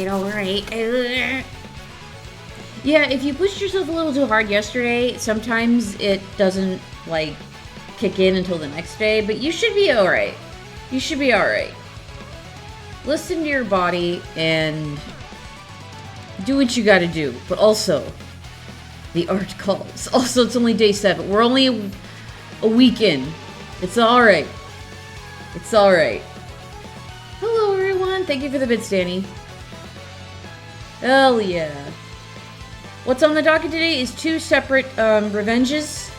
alright. Yeah, if you pushed yourself a little too hard yesterday, sometimes it doesn't, like, kick in until the next day, but you should be alright. You should be alright. Listen to your body and do what you gotta do, but also, the art calls. Also, it's only day 7. We're only a week in. It's alright. It's alright. Hello, everyone. Thank you for the bits, Danny. Hell yeah. What's on the docket today is 2 separate revenges.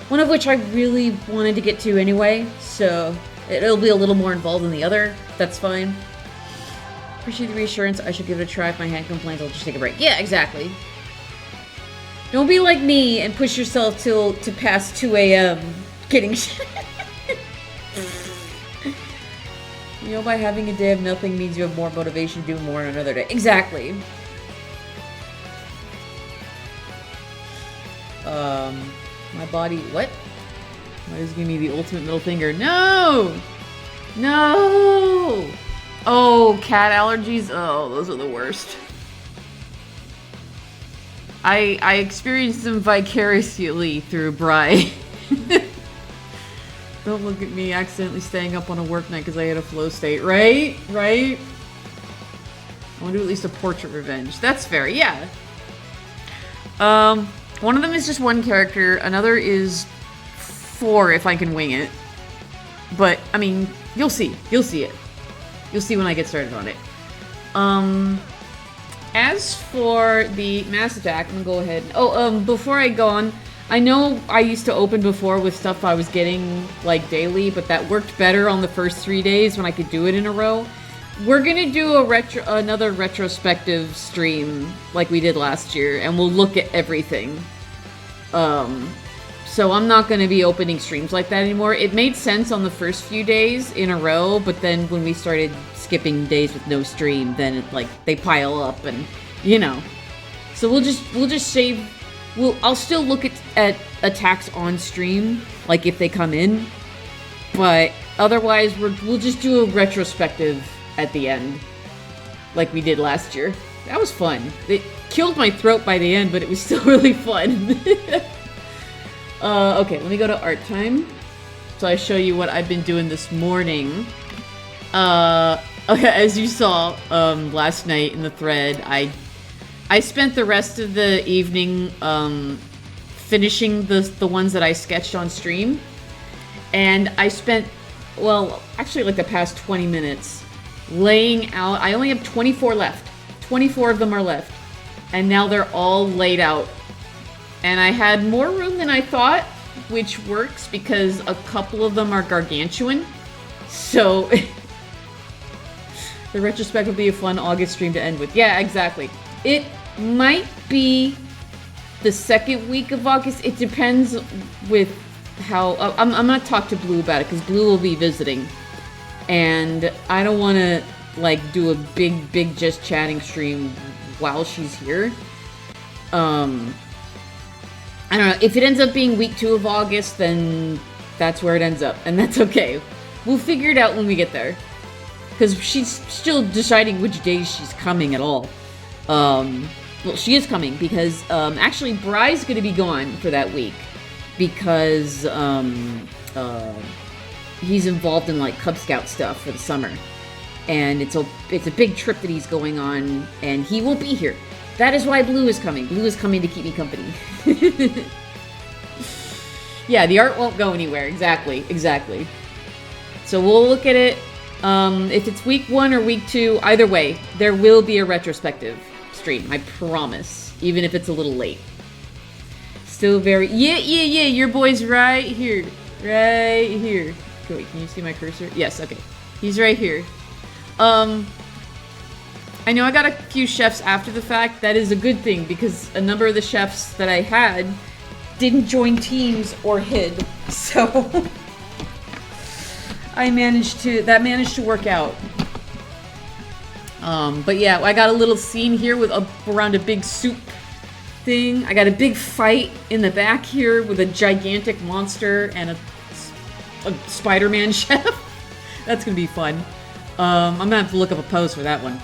One of which I really wanted to get to anyway, so it'll be a little more involved than the other. That's fine. Appreciate the reassurance. I should give it a try. If my hand complains, I'll just take a break. Yeah, exactly. Don't be like me and push yourself to past 2 a.m. Kidding. You know, by having a day of nothing means you have more motivation to do more on another day. Exactly. My body... What? Why is giving me the ultimate middle finger? No! No! Oh, cat allergies? Oh, those are the worst. I experienced them vicariously through Bri. Don't look at me accidentally staying up on a work night because I had a flow state. Right? Right? I want to do at least a portrait revenge. That's fair, yeah. One of them is just 1 character. Another is 4 if I can wing it. But, I mean, you'll see. You'll see it. You'll see when I get started on it. As for the mass attack, I'm gonna go ahead. Oh, before I go on, I know I used to open before with stuff I was getting, like, daily, but that worked better on the first 3 days when I could do it in a row. We're gonna do another retrospective stream like we did last year, and we'll look at everything. So I'm not gonna be opening streams like that anymore. It made sense on the first few days in a row, but then when we started skipping days with no stream, then it, like, they pile up and, you know. So we'll just save... I'll still look at attacks on stream, like if they come in, but otherwise we'll just do a retrospective at the end, like we did last year. That was fun. It killed my throat by the end, but it was still really fun. Okay, let me go to art time. So I show you what I've been doing this morning. Okay, as you saw last night in the thread, I spent the rest of the evening finishing the ones that I sketched on stream. And I spent, well, actually like the past 20 minutes laying out. I only have 24 left. 24 of them are left. And now they're all laid out. And I had more room than I thought, which works because a couple of them are gargantuan. So the retrospect will be a fun August stream to end with. Yeah, exactly. It might be the second week of August. It depends with how... I'm going to talk to Blue about it, because Blue will be visiting. And I don't want to, like, do a big just chatting stream while she's here. I don't know. If it ends up being week 2 of August, then that's where it ends up. And that's okay. We'll figure it out when we get there. Because she's still deciding which days she's coming at all. Well, she is coming because, actually, Bri's going to be gone for that week. Because, he's involved in, like, Cub Scout stuff for the summer. And it's a big trip that he's going on, and he won't be here. That is why Blue is coming. Blue is coming to keep me company. Yeah, the art won't go anywhere. Exactly. So we'll look at it. If it's week 1 or week 2, either way, there will be a retrospective stream. I promise. Even if it's a little late. Still very... Yeah, your boy's right here. Right here. Okay, wait, can you see my cursor? Yes, okay. He's right here. I know I got a few chefs after the fact. That is a good thing, because a number of the chefs that I had didn't join teams or hid. So that managed to work out. But yeah, I got a little scene here with around a big soup thing. I got a big fight in the back here with a gigantic monster and a Spider-Man chef. That's gonna be fun. I'm gonna have to look up a pose for that one.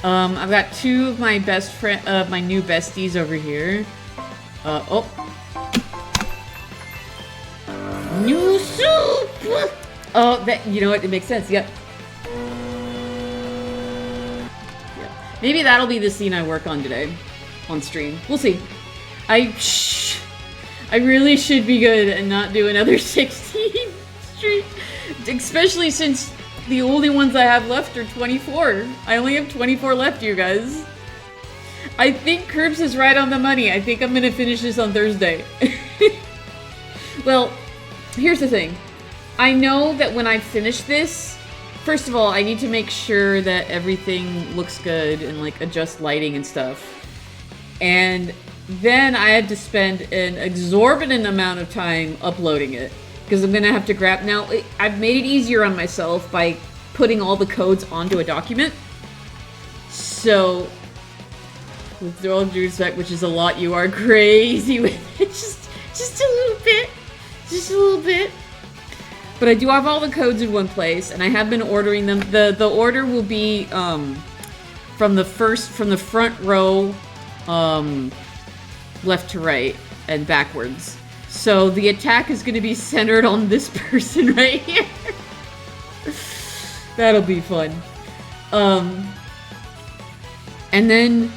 I've got two of my my new besties over here. Oh. New soup! Oh, you know what? It makes sense. Yep. Maybe that'll be the scene I work on today. On stream. We'll see. I really should be good and not do another 16 stream. Especially since the only ones I have left are 24. I only have 24 left, you guys. I think Curbs is right on the money. I think I'm gonna finish this on Thursday. Well, here's the thing. I know that when I finish this, first of all, I need to make sure that everything looks good and like adjust lighting and stuff. And then I had to spend an exorbitant amount of time uploading it. Because I'm gonna have to grab... Now, I've made it easier on myself by putting all the codes onto a document. So, with all due respect, which is a lot, you are crazy with it. Just a little bit. Just a little bit. But I do have all the codes in one place, and I have been ordering them. The order will be from the front row, left to right and backwards. So the attack is going to be centered on this person right here. That'll be fun. And then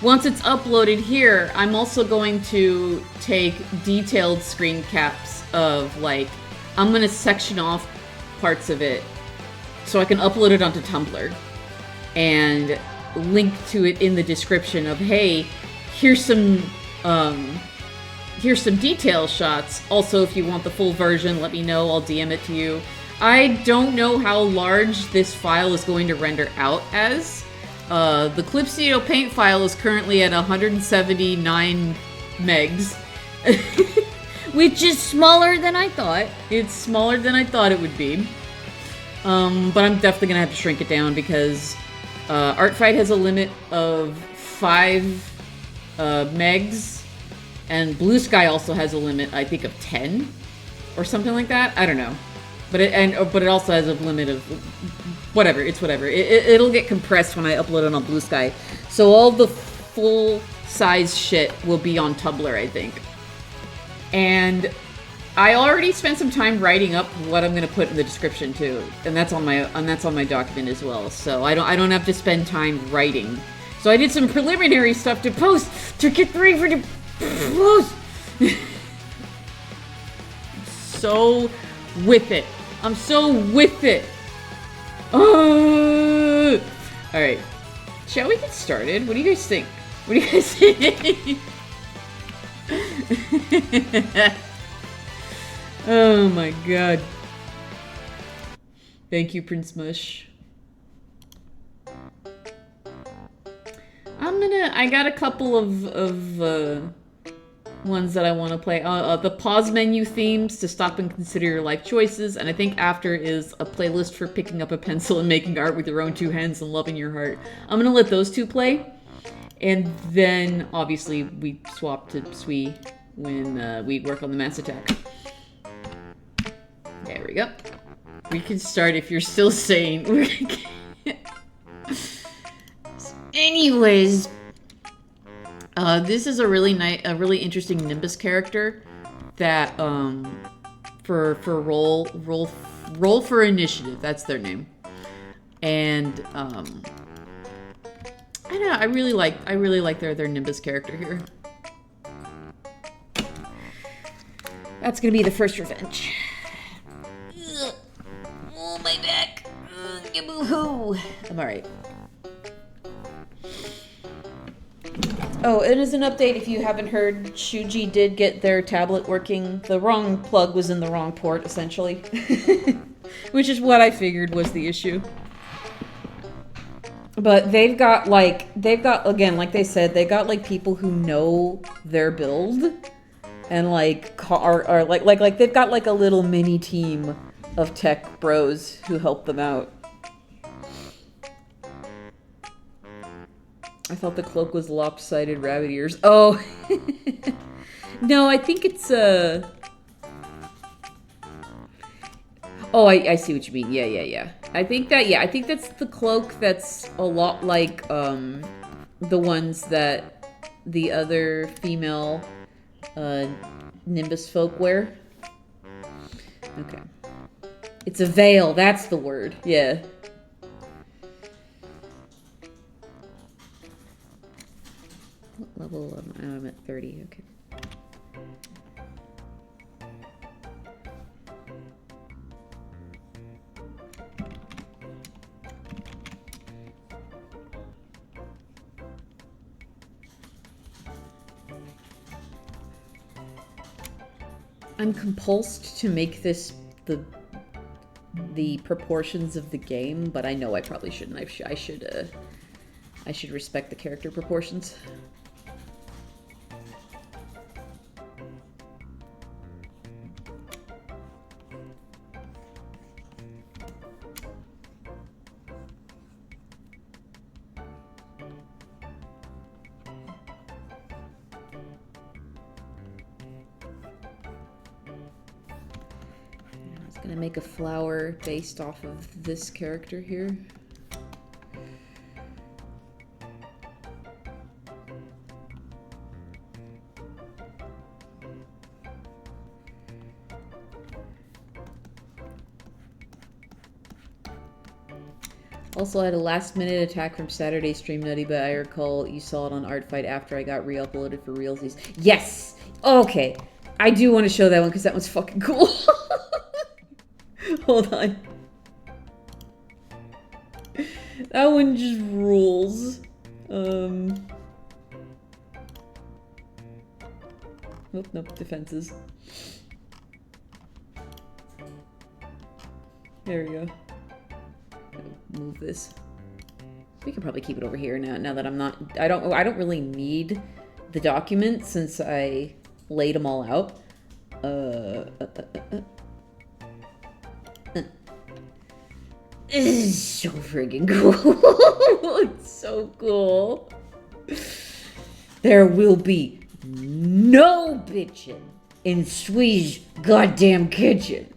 once it's uploaded here, I'm also going to take detailed screen caps of like, I'm going to section off parts of it so I can upload it onto Tumblr and link to it in the description of, hey, here's some detail shots. Also, if you want the full version, let me know. I'll DM it to you. I don't know how large this file is going to render out as. The Clip Studio Paint file is currently at 179 megs. Which is smaller than I thought. It's smaller than I thought it would be. But I'm definitely gonna have to shrink it down because Artfight has a limit of 5 megs, and Blue Sky also has a limit, I think, of 10 or something like that. I don't know, but it also has a limit of whatever. It's whatever. It'll get compressed when I upload it on Blue Sky, so all the full size shit will be on Tumblr, I think. And I already spent some time writing up what I'm going to put in the description too, and that's on my document as well. So I don't have to spend time writing. So I did some preliminary stuff to post to get ready for the post. So with it. I'm so with it. Oh. All right. Shall we get started? What do you guys think? What do you guys think? Oh my god. Thank you, Prince Mush. I got a couple of ones that I want to play. The pause menu themes to stop and consider your life choices, and I think after is a playlist for picking up a pencil and making art with your own two hands and loving your heart. I'm gonna let those two play, and then obviously we swap to Sui when we work on the Mass Attack. There we go. We can start if you're still sane. Anyways, this is a really interesting Nimbus character that for roll for initiative. That's their name, and I don't know. I really like their Nimbus character here. That's gonna be the first revenge. Ugh. Oh, my back. Boo-hoo. I'm alright. Oh, and as an update, if you haven't heard, Shuji did get their tablet working. The wrong plug was in the wrong port, essentially. Which is what I figured was the issue. But they've got, again, like they said, they got, like, people who know their build. And, like, like they've got, like, a little mini team of tech bros who help them out. I thought the cloak was lopsided rabbit ears. Oh. No, I think it's, Oh, I see what you mean. Yeah. I think that's the cloak that's a lot like, the ones that the other female, Nimbus folk wear. Okay. It's a veil, that's the word. Yeah. What level am I? I'm at 30, okay. I'm compulsed to make this the proportions of the game, but I know I probably shouldn't. I should respect the character proportions. Gonna make a flower based off of this character here. Also, I had a last-minute attack from Saturday's stream, Nutty, but I recall you saw it on Artfight after I got re-uploaded for realsies. Yes! Okay. I do want to show that one because that one's fucking cool. Hold on. That one just rules. Oh, nope, defenses. There we go. Move this. We can probably keep it over here now that I'm not... I don't really need the document since I laid them all out. It's so friggin' cool. It's so cool. There will be no bitchin' in Swee's goddamn kitchen.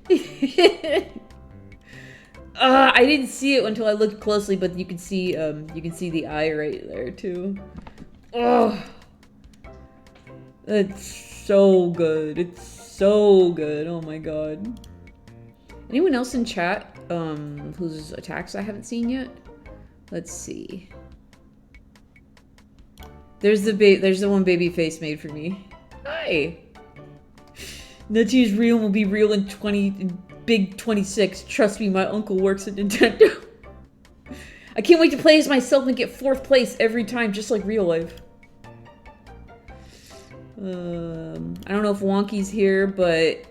I didn't see it until I looked closely, but you can see the eye right there too. Oh, that's so good. It's so good. Oh my god. Anyone else in chat whose attacks I haven't seen yet? Let's see. There's the one baby face made for me. Hi. Nutty is real and will be real in Big 26. Trust me, my uncle works at Nintendo. I can't wait to play as myself and get 4th place every time, just like real life. I don't know if Wonky's here, but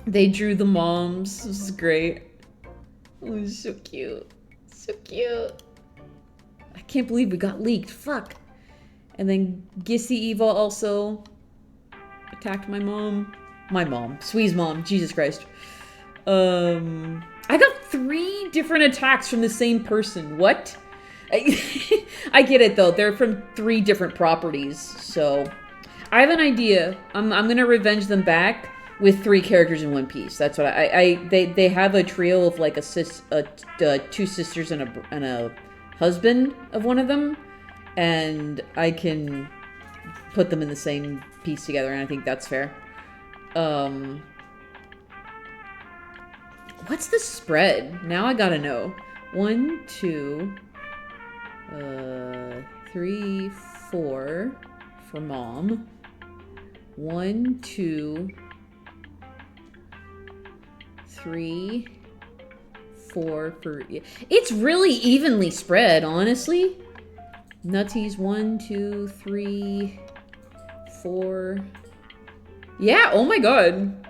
they drew the moms. This is great. Oh, it's so cute. So cute. I can't believe we got leaked. Fuck. And then Gissy Eva also attacked my mom. My mom. Swee's mom. Jesus Christ. I got 3 different attacks from the same person. What? I get it though. They're from 3 different properties. So I have an idea. I'm gonna revenge them back with 3 characters in one piece. That's what they have a trio of like 2 sisters and a husband of one of them, and I can put them in the same piece together, and I think that's fair. What's the spread? Now I gotta know. 1, 2, 3, 4 for mom. 1, 2, 3, 4 for... It's really evenly spread, honestly. Nutties, 1, 2, 3, 4. Yeah, oh my god.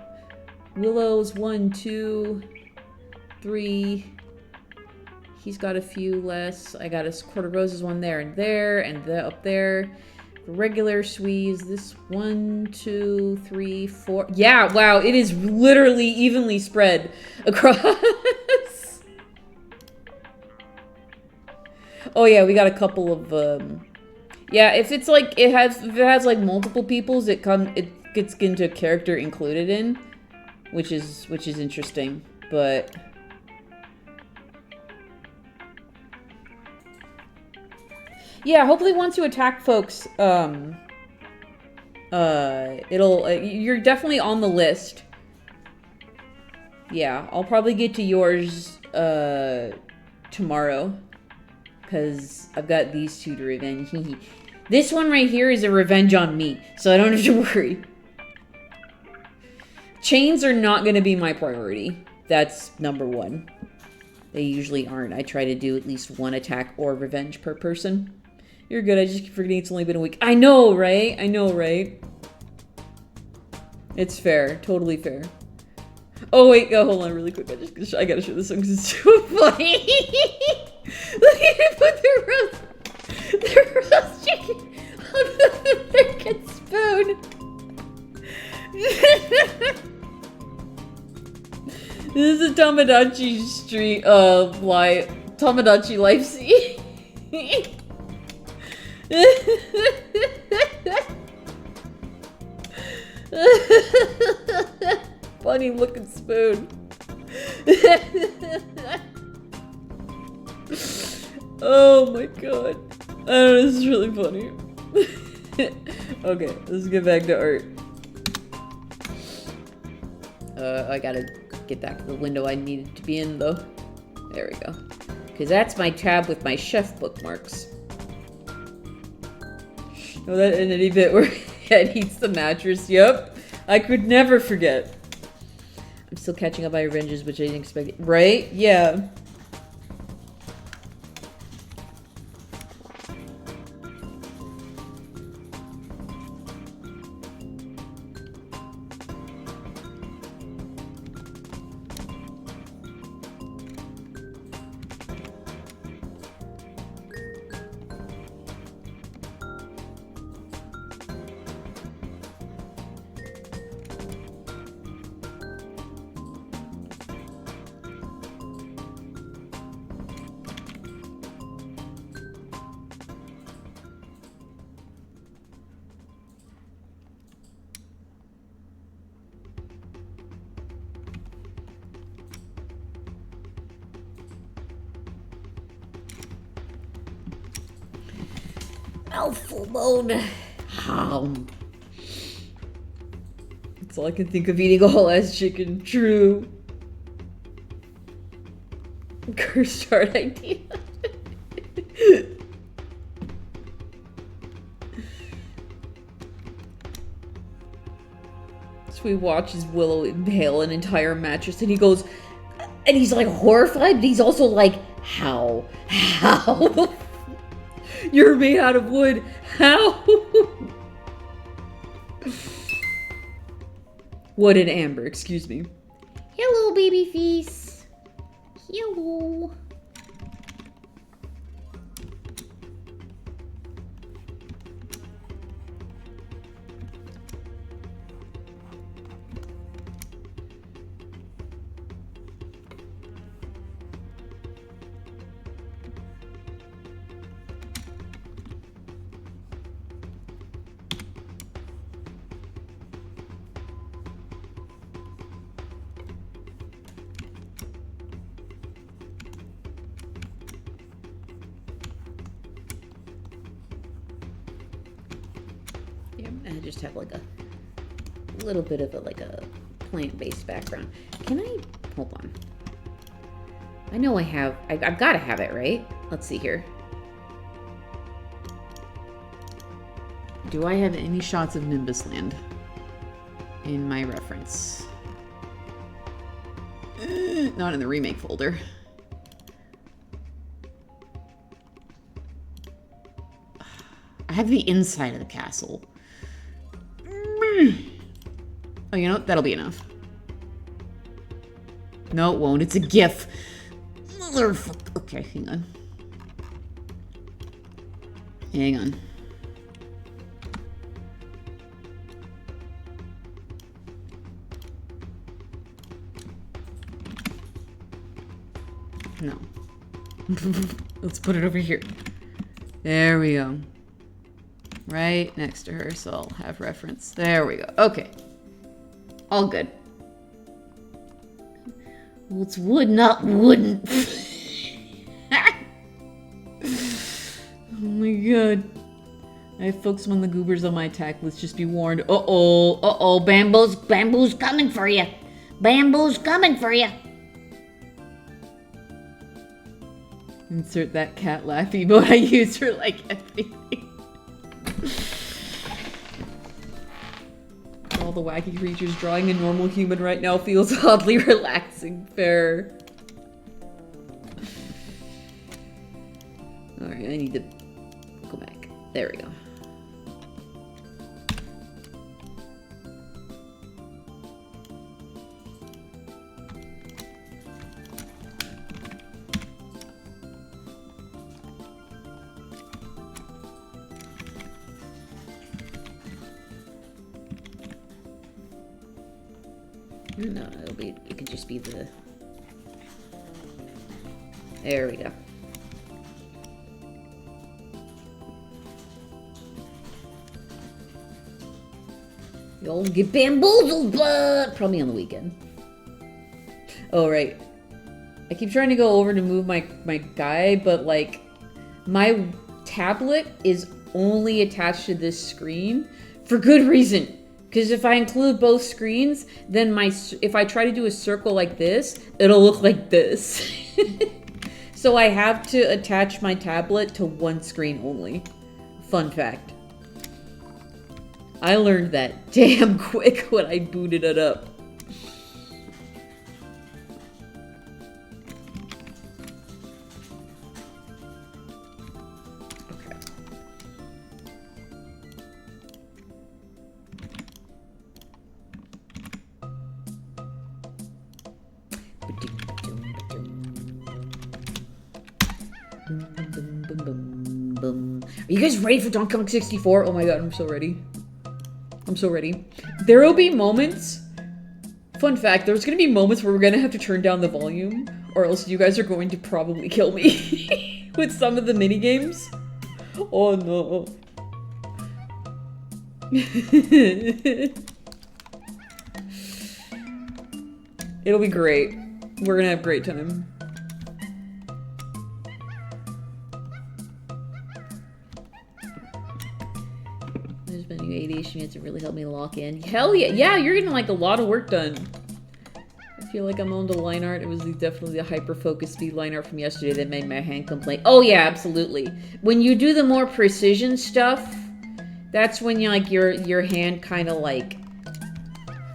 Willow's 1, 2, 3. He's got a few less. I got a Quarter Roses one there, and the up there. Regular Swees, this 1, 2, 3, 4. Yeah, wow, it is literally evenly spread across. Oh yeah, we got a couple of yeah, if it's like if it has like multiple peoples, it gets into a character included in, which is interesting, but Yeah, hopefully once you attack folks, it'll, you're definitely on the list. Yeah, I'll probably get to yours, tomorrow. Because I've got these two to revenge. This one right here is a revenge on me, so I don't have to worry. Chains are not going to be my priority. That's number one. They usually aren't. I try to do at least one attack or revenge per person. You're good. I just keep forgetting it's only been a week. I know, right? I know, right? It's fair. Totally fair. Oh, wait. Go, hold on really quick. I gotta show this one because it's so funny. Look at him put the roast chicken on the freaking spoon. This is a Tamagotchi street, Tamagotchi life scene. Funny looking spoon. Oh my god. I don't know, this is really funny. Okay, let's get back to art. I gotta get back to the window I needed to be in though. There we go. Because that's my tab with my chef bookmarks. Oh, that in any bit where it eats the mattress. Yep. I could never forget. I'm still catching up my revenges, which I didn't expect. Right? Yeah. Mouthful mode. That's all I can think of eating a whole ass chicken. True. Cursed heart idea. So he watches Willow inhale an entire mattress and he goes, and he's like horrified, but he's also like, how? How? You're made out of wood. How? Wood and amber, excuse me. Hello, baby face. Hello. I just have like a little bit of a plant-based background. Can I, hold on. I know I've got to have it, right? Let's see here. Do I have any shots of Nimbus Land in my reference? Not in the remake folder. I have the inside of the castle. Oh, you know what? That'll be enough. No, it won't. It's a GIF. Motherfucker. Okay, hang on. Hang on. No. Let's put it over here. There we go. Right next to her, so I'll have reference. There we go. Okay. All good. Well, it's wood, not wooden. Oh my god. I have folks among the goobers on my attack list. Just be warned. Uh-oh. Uh-oh. Bamboo's coming for you. Bamboo's coming for you. Insert that cat laugh emote I use for, like, everything. All the wacky creatures drawing a normal human right now feels oddly relaxing. Fair. Alright, I need to go back. There we go. No, it can just be the... There we go. You'll get bamboozled, but probably on the weekend. Oh, right. I keep trying to go over to move my guy, but, like, my tablet is only attached to this screen for good reason. Because if I include both screens, then if I try to do a circle like this, it'll look like this. So I have to attach my tablet to one screen only. Fun fact. I learned that damn quick when I booted it up. Are you guys ready for Donkey Kong 64? Oh my god, I'm so ready. I'm so ready. There will be moments... Fun fact, there's gonna be moments where we're gonna have to turn down the volume, or else you guys are going to probably kill me with some of the minigames. Oh no. It'll be great. We're gonna have a great time. There's been new ADHD units that really helped me lock in. Hell yeah! Yeah, you're getting like a lot of work done. I feel like I'm on to line art. It was definitely the hyper-focus speed line art from yesterday that made my hand complain. Oh yeah, absolutely. When you do the more precision stuff, that's when you like your hand kind of like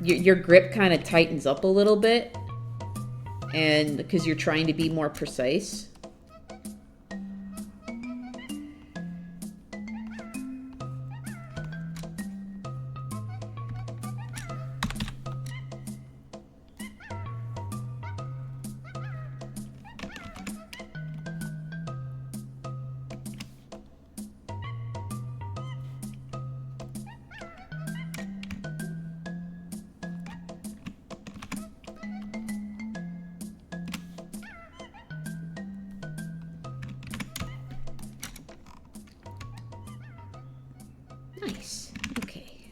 your grip kind of tightens up a little bit, and because you're trying to be more precise. Nice. Okay.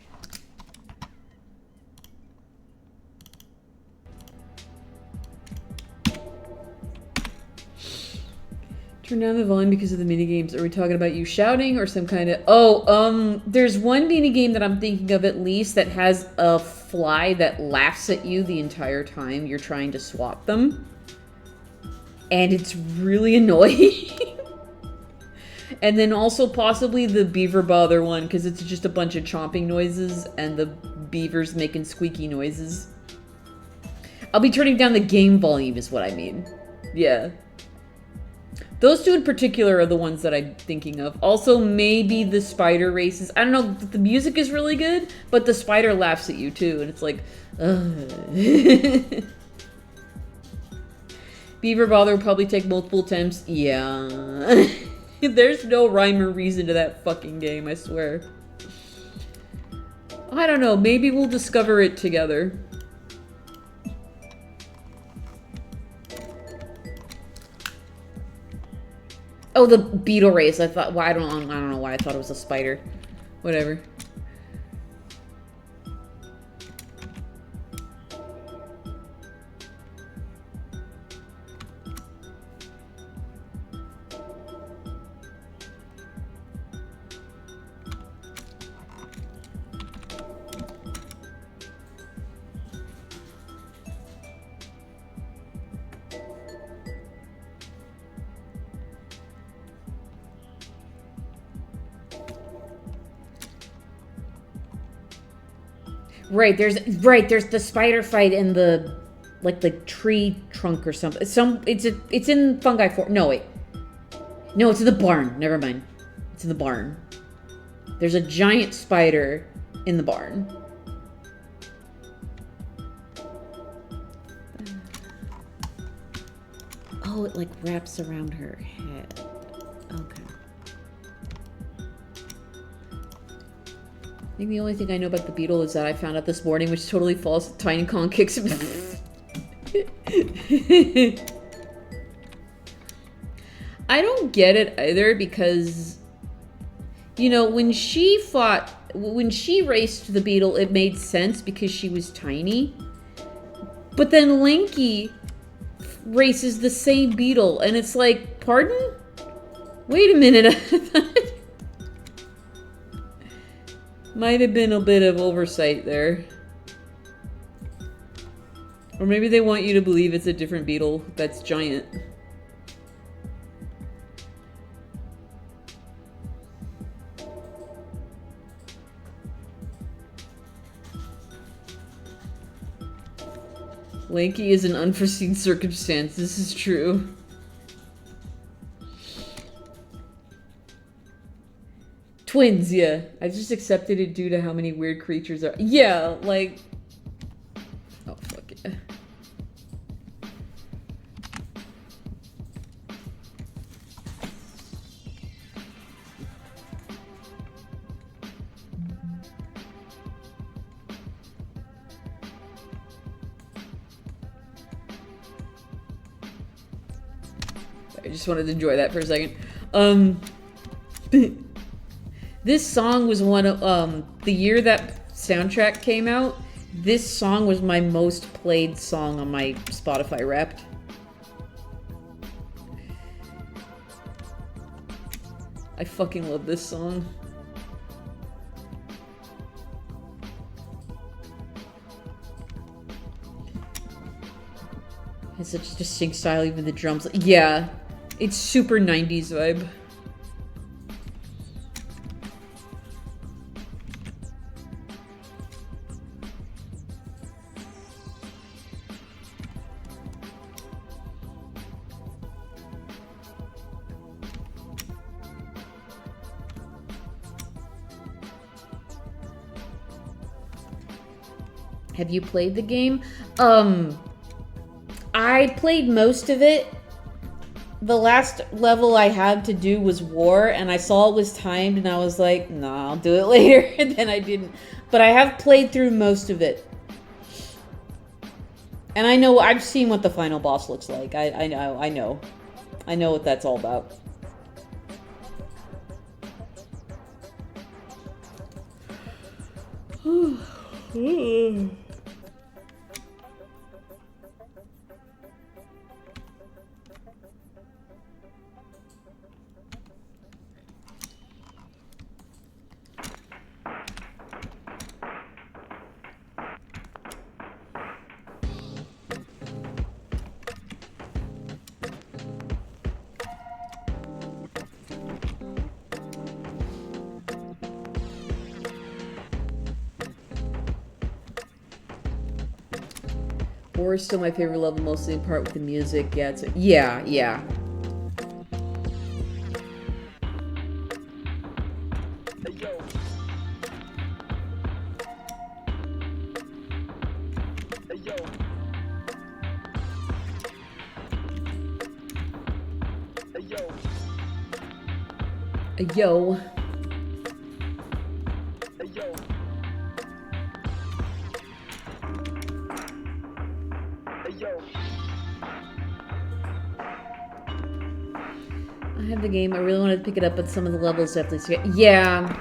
Turn down the volume because of the minigames. Are we talking about you shouting or some kind of... Oh, there's one minigame that I'm thinking of at least that has a fly that laughs at you the entire time you're trying to swap them. And it's really annoying. And then also possibly the beaver bother one, because it's just a bunch of chomping noises and the beavers making squeaky noises. I'll be turning down the game volume is what I mean. Yeah. Those two in particular are the ones that I'm thinking of. Also, maybe the spider races. I don't know, the music is really good, but the spider laughs at you too, and it's like, ugh. Beaver bother will probably take multiple attempts. Yeah. There's no rhyme or reason to that fucking game, I swear. I don't know, maybe we'll discover it together. Oh, the beetle race. I thought, well, I don't know why I thought it was a spider. Whatever. Right, there's the spider fight in the like the tree trunk or something. It's in fungi form. No, wait. No, it's in the barn. Never mind. It's in the barn. There's a giant spider in the barn. Oh, it like wraps around her head. Okay. I think the only thing I know about the beetle is that I found out this morning, which is totally false. Tiny Kong kicks him. I don't get it either because, you know, when she raced the beetle, it made sense because she was tiny. But then Linky races the same beetle, and it's like, pardon? Wait a minute. Might have been a bit of oversight there. Or maybe they want you to believe it's a different beetle that's giant. Lanky is an unforeseen circumstance. This is true. Twins, yeah. I just accepted it due to how many weird creatures are. Yeah, like... Oh, fuck yeah. I just wanted to enjoy that for a second. This song was one of, the year that soundtrack came out, this song was my most played song on my Spotify Wrapped. I fucking love this song. It's such a distinct style, even the drums. Yeah, it's super 90s vibe. Have you played the game? I played most of it. The last level I had to do was War, and I saw it was timed, and I was like, nah, I'll do it later, and then I didn't. But I have played through most of it. And I know, I've seen what the final boss looks like. I know what that's all about. War is still my favorite level, mostly in part with the music. Yeah, it's yeah. Yo. I have the game. I really wanted to pick it up, but some of the levels definitely... Yeah.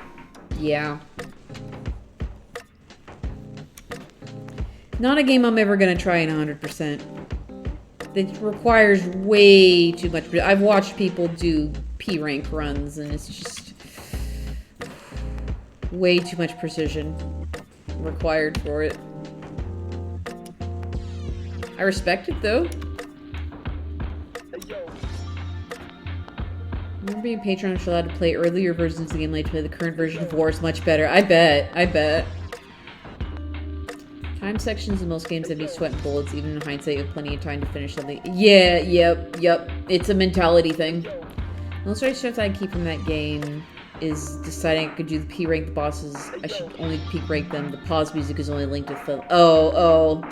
Not a game I'm ever going to try in 100%. It requires way too much... I've watched people do P-rank runs, and it's just... way too much precision required for it. I respect it, though. Remember being Patreon was allowed to play earlier versions of the game later. The current version of War is much better. I bet. Time sections in most games that be sweat and bullets, even in hindsight, you have plenty of time to finish something. Yeah, yep. It's a mentality thing. Most right stress I keep from that game is deciding I could do the P rank the bosses. I should only peak rank them. The pause music is only linked to film. Oh.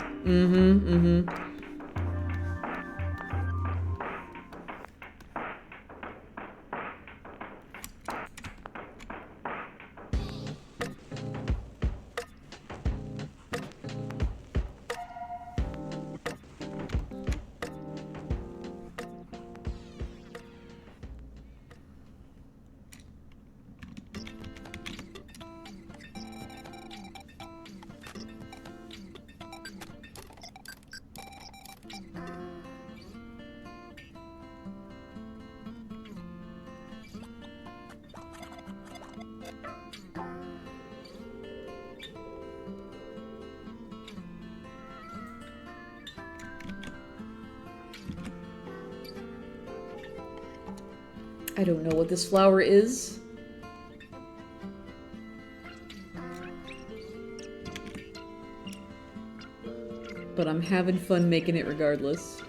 I don't know what this flower is. But I'm having fun making it regardless.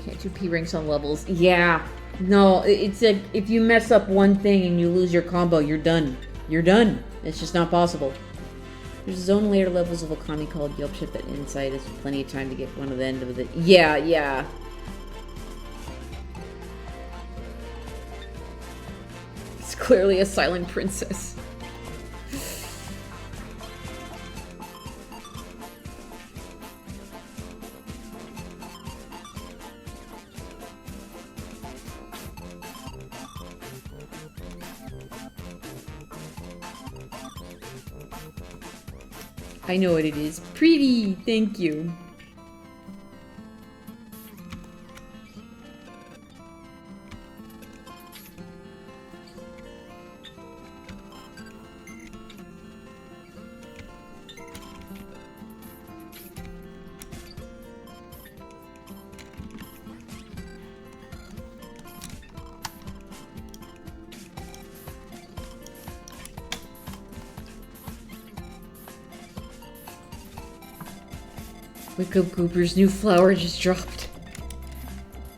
Can't do P ranks on levels. Yeah. No, it's like if you mess up one thing and you lose your combo, you're done. You're done. It's just not possible. There's a zone later levels of Okami called Yelp Shift that inside is plenty of time to get one of the end of it. Yeah. It's clearly a silent princess. I know what it is. Pretty! Thank you. Wake up, Goopers. New flower just dropped.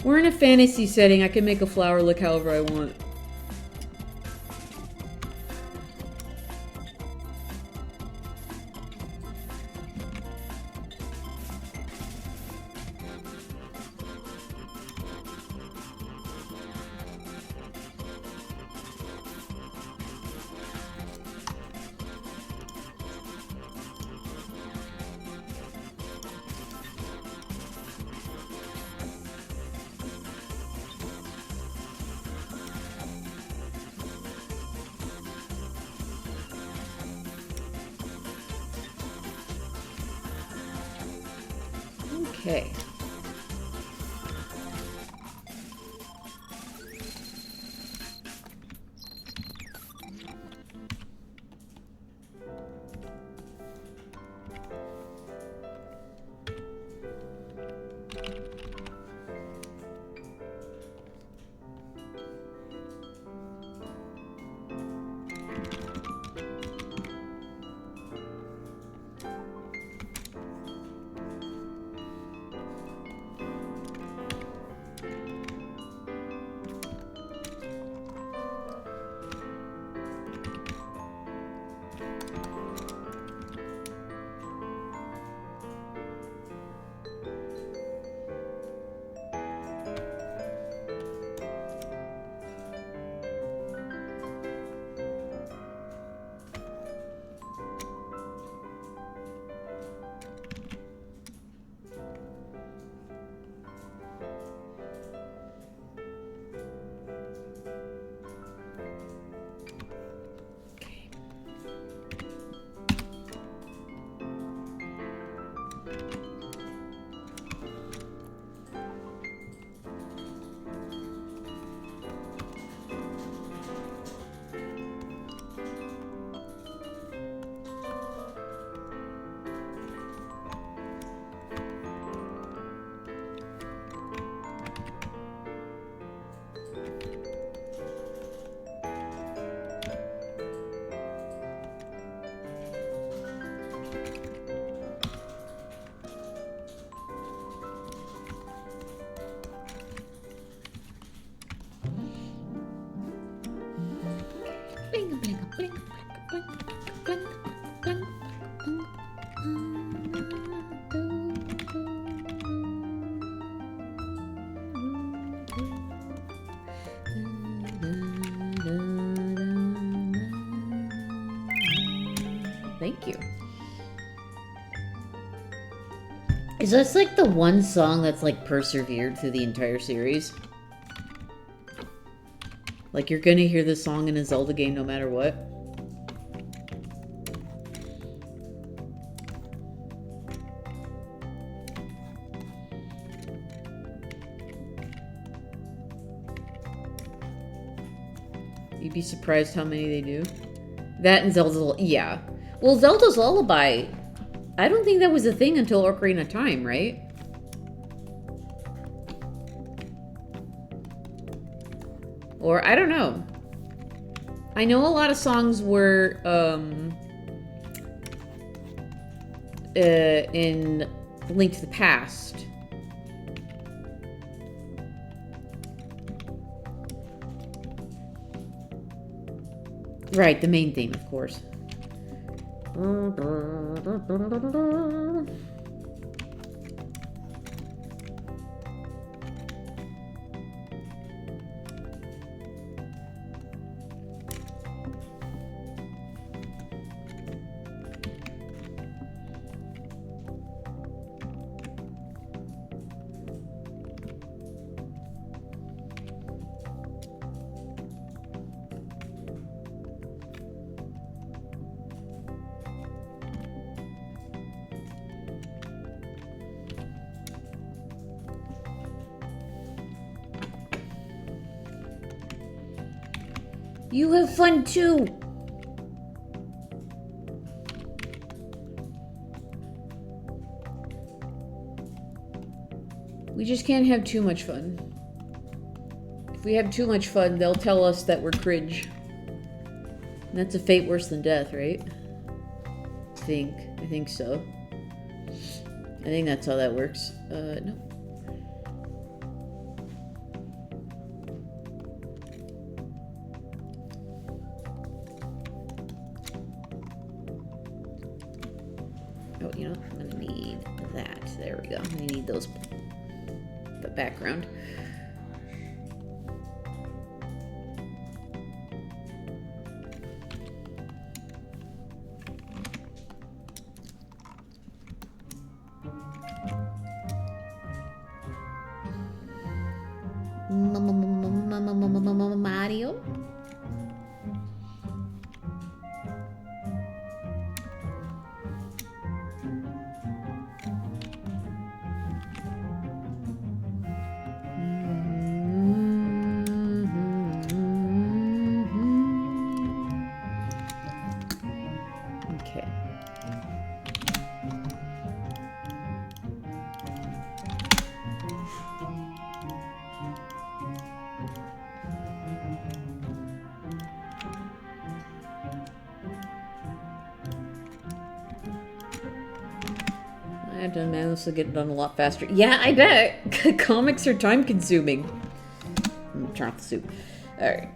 We're in a fantasy setting. I can make a flower look however I want. Okay. Thank you. Is this like the one song that's like persevered through the entire series? Like you're gonna hear this song in a Zelda game no matter what? You'd be surprised how many they do. That and Zelda's... Yeah. Well, Zelda's Lullaby... I don't think that was a thing until Ocarina of Time, right? Or, I don't know. I know a lot of songs were, in Link to the Past. Right, the main theme, of course. You have fun too! We just can't have too much fun. If we have too much fun, they'll tell us that we're cringe. And that's a fate worse than death, right? I think so. I think that's how that works. No. Oh, you know, I'm gonna need that. There we go. We need those, the background. Mario. Okay. I have to imagine this will get done a lot faster. Yeah, I bet! Comics are time consuming. I'm gonna turn off the soup. Alright.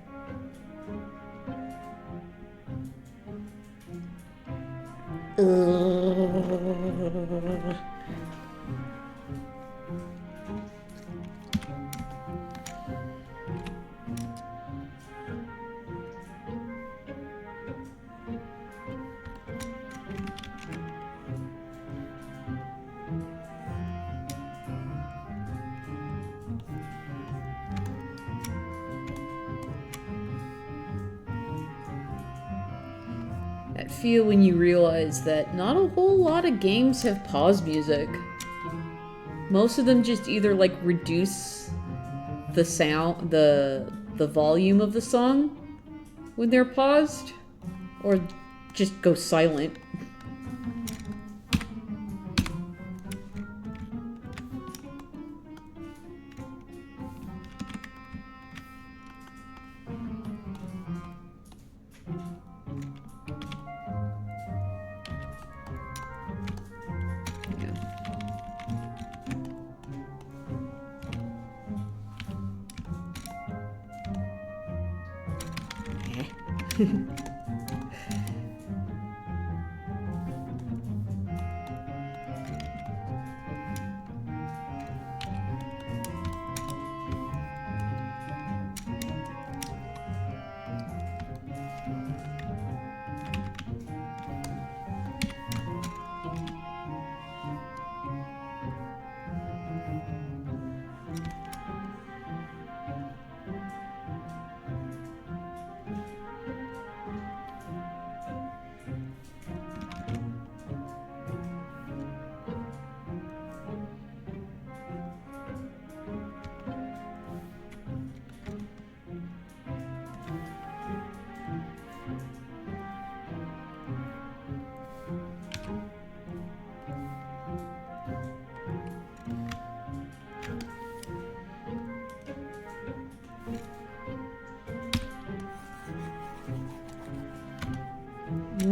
That feel when you realize that not a whole lot of games have pause music. Most of them just either like reduce the sound, the volume of the song when they're paused, or just go silent.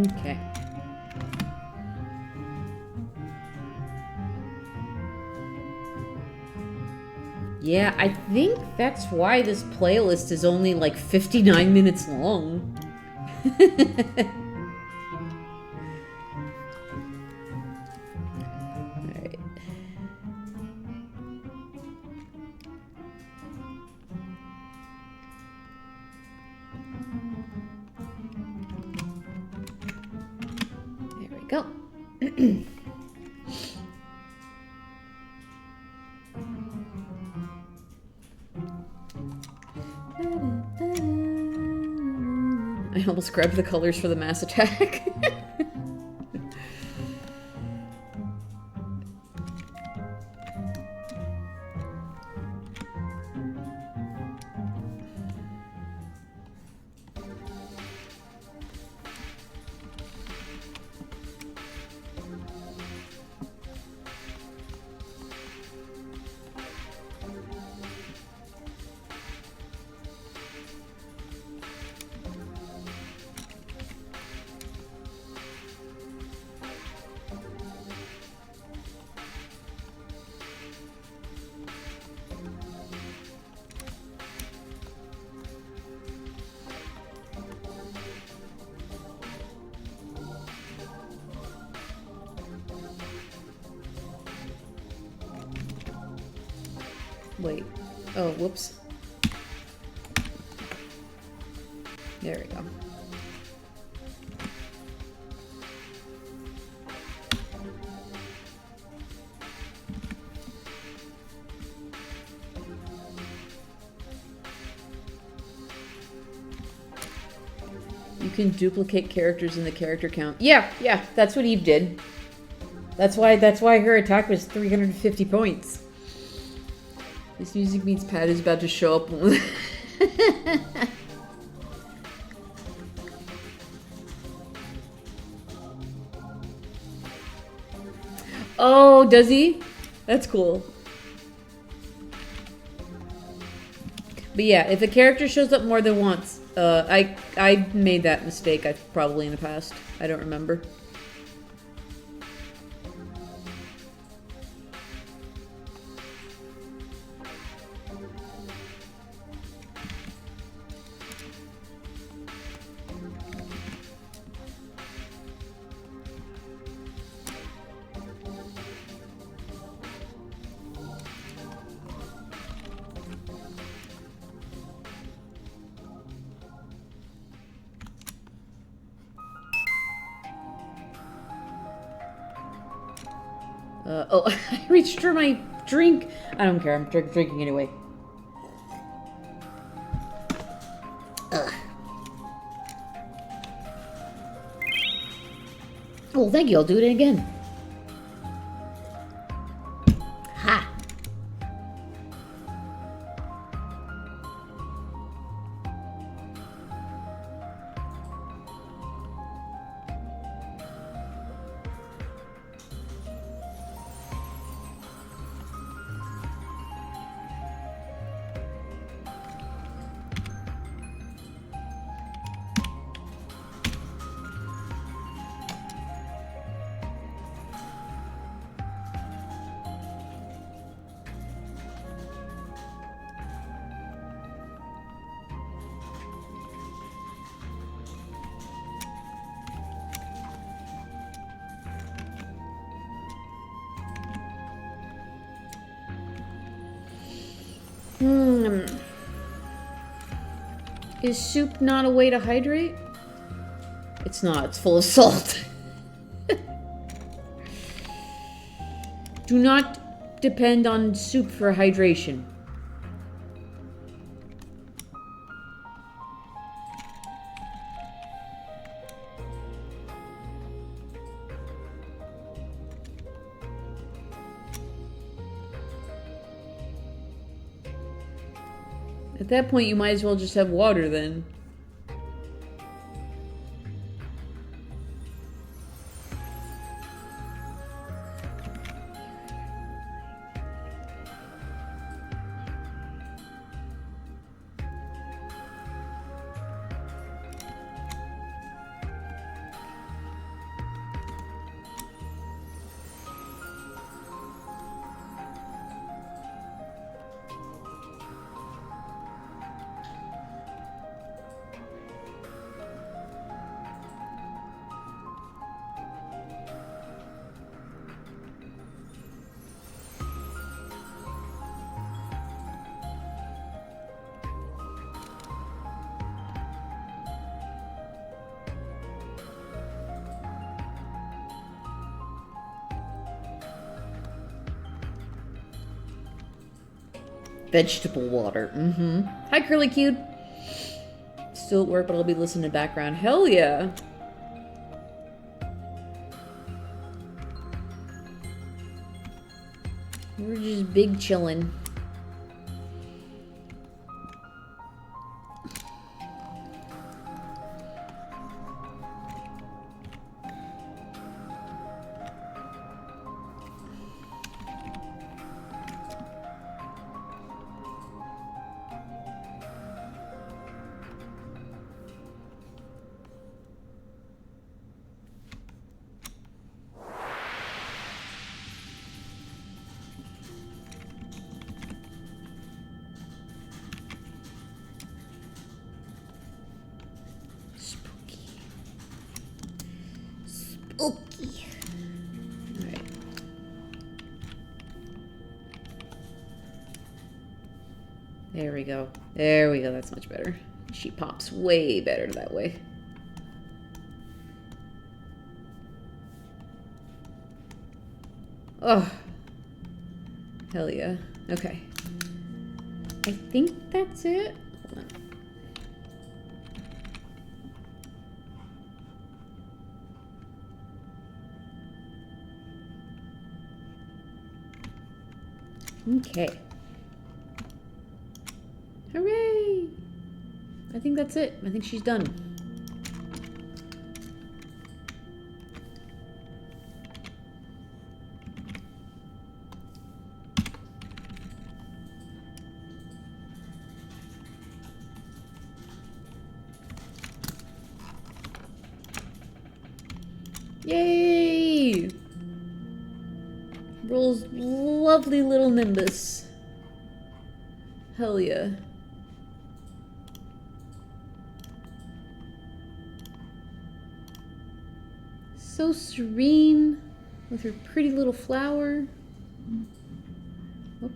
Okay. Yeah, I think that's why this playlist is only like 59 minutes long. Alright. There we go. I almost grabbed the colors for the mass attack. Wait. Oh, whoops. There we go. You can duplicate characters in the character count. Yeah, that's what Eve did. That's why her attack was 350 points. This music means Pat is about to show up. Oh, does he? That's cool. But yeah, if a character shows up more than once, I made that mistake probably in the past. I don't remember. Oh, I reached for my drink. I don't care. I'm drinking anyway. Ugh. Oh, thank you. I'll do it again. Ha! Is soup not a way to hydrate? It's not. It's full of salt. Do not depend on soup for hydration. At that point, you might as well just have water then. Vegetable water. Mm-hmm. Hi, Curly Cute. Still at work, but I'll be listening in the background. Hell yeah. We're just big chillin'. Spooky. Alright. There we go. There we go. That's much better. She pops way better that way. Oh. Hell yeah. Okay. I think that's it. Hold on. Okay. Hooray! I think that's it. I think she's done. Yay! Rolls lovely little Nimbus. Hell yeah. So serene with her pretty little flower. Oh.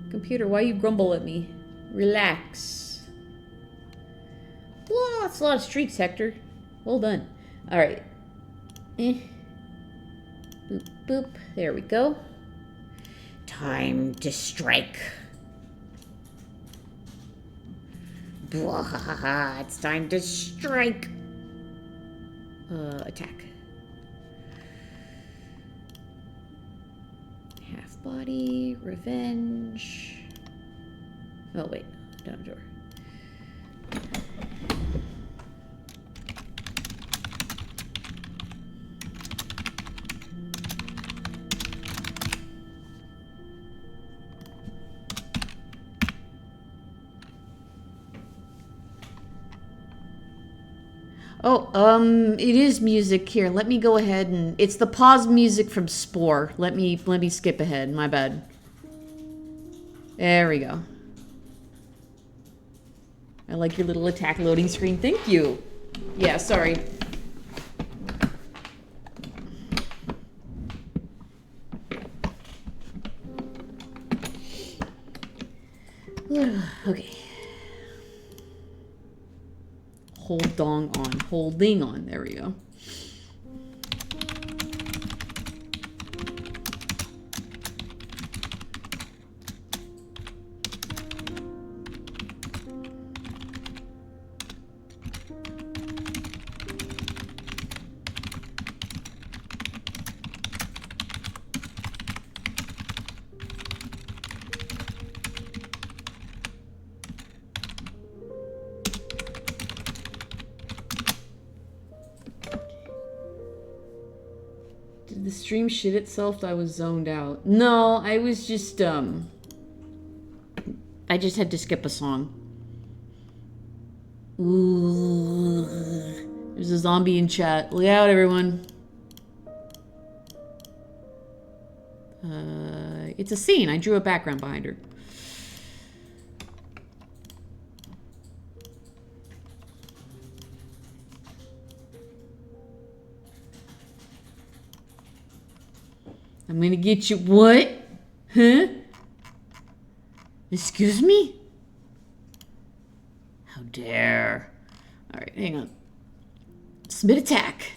Computer, why you grumble at me? Relax. Whoa, that's a lot of streaks, Hector. Well done. Alright. Boop, boop. There we go. Time to strike. Blah, it's time to strike. Attack. Half body, revenge. Oh, wait. Don't have a door. Oh, it is music here. Let me go ahead and it's the pause music from Spore. Let me skip ahead. My bad. There we go. I like your little attack loading screen. Thank you. Yeah, sorry. Okay. Holding on. There we go. Did the stream shit itself? I was zoned out. No, I was just, I just had to skip a song. Ooh. There's a zombie in chat. Look out, everyone. It's a scene. I drew a background behind her. I'm gonna get you. What? Huh? Excuse me? How dare. Alright, hang on. Submit attack.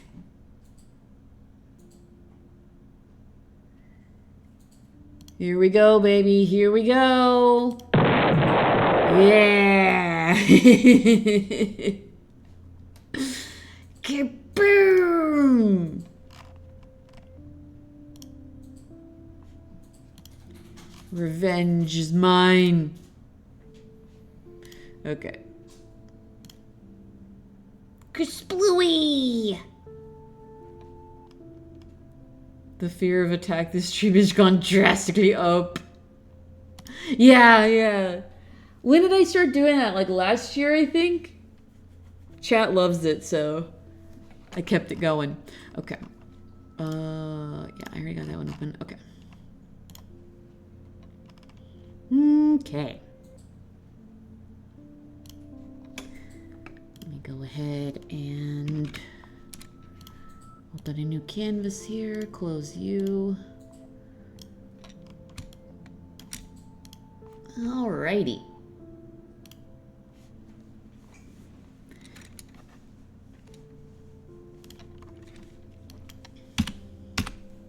Here we go, baby. Here we go. Yeah. Kaboom. Revenge is mine. Okay. Kersplooey! The fear of attack this stream has gone drastically up. Yeah. When did I start doing that? Like last year, I think? Chat loves it, so I kept it going. Okay. Yeah, I already got that one open. Okay. Okay. Let me go ahead and open a new canvas here. Close you. Alrighty.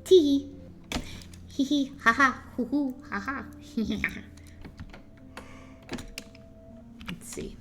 Tee. Hee hee. Ha ha. Hoo hoo. Ha ha. Let's see.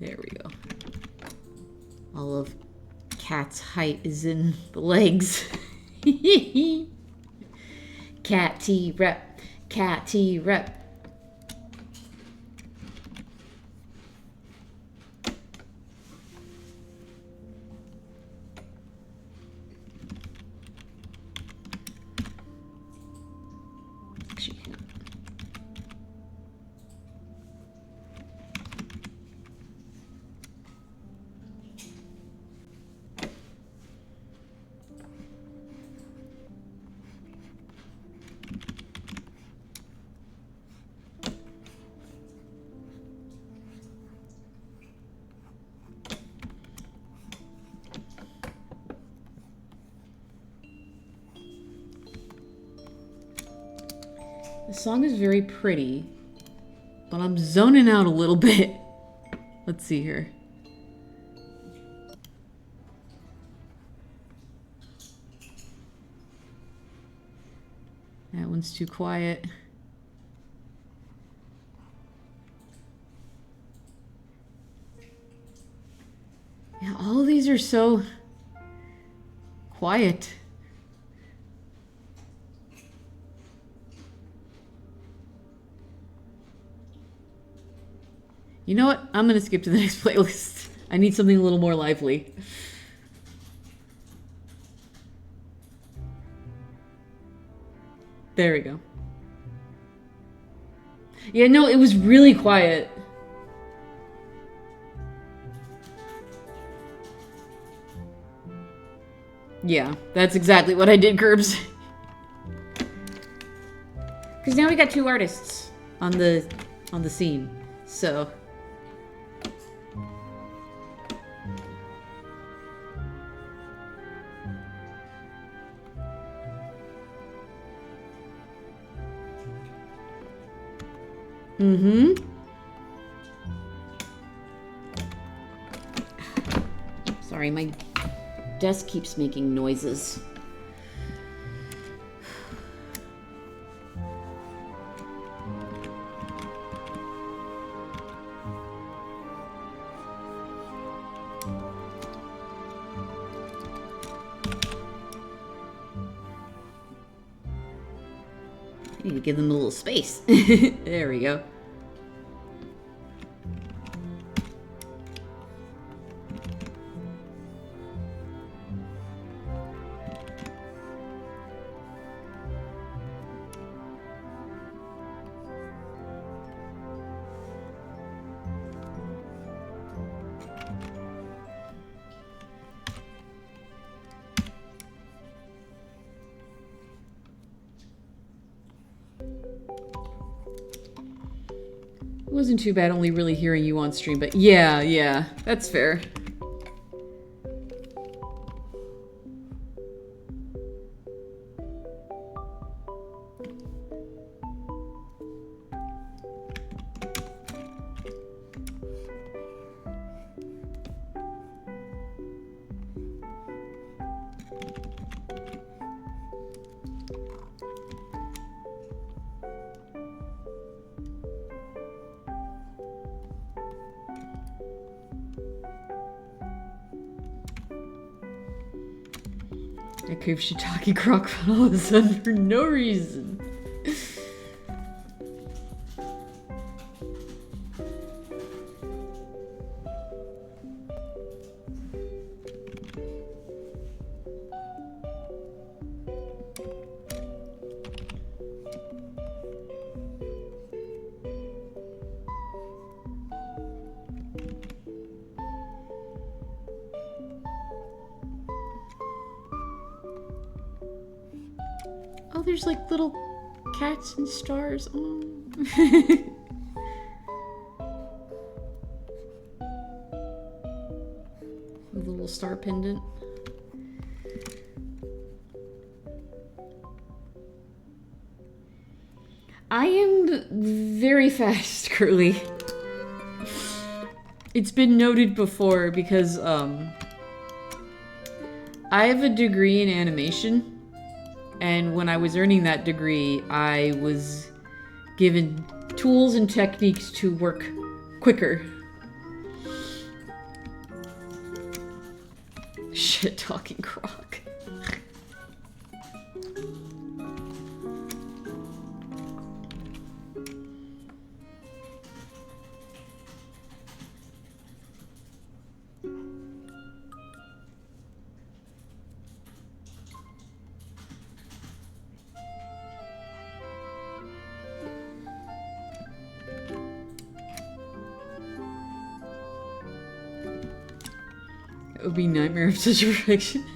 There we go. All of Cat's height is in the legs. Cat T rep. Cat T rep. The song is very pretty, but I'm zoning out a little bit. Let's see here. That one's too quiet. Yeah, all of these are so quiet. You know what? I'm gonna skip to the next playlist. I need something a little more lively. There we go. Yeah, no, it was really quiet. Yeah, that's exactly what I did, Curbs. Because now we got two artists on the scene, so. Mm-hmm. Sorry, my desk keeps making noises. I need to give them a little space. There we go. wasn't too bad only really hearing you on stream, but yeah, that's fair. I crave shiitake crockpot all of a sudden for no reason. Oh, there's like little cats and stars. Oh. A little star pendant. I am very fast, Curly. It's been noted before because I have a degree in animation. And when I was earning that degree, I was given tools and techniques to work quicker. Shit talking croc. It would be nightmare of such a perfectionist.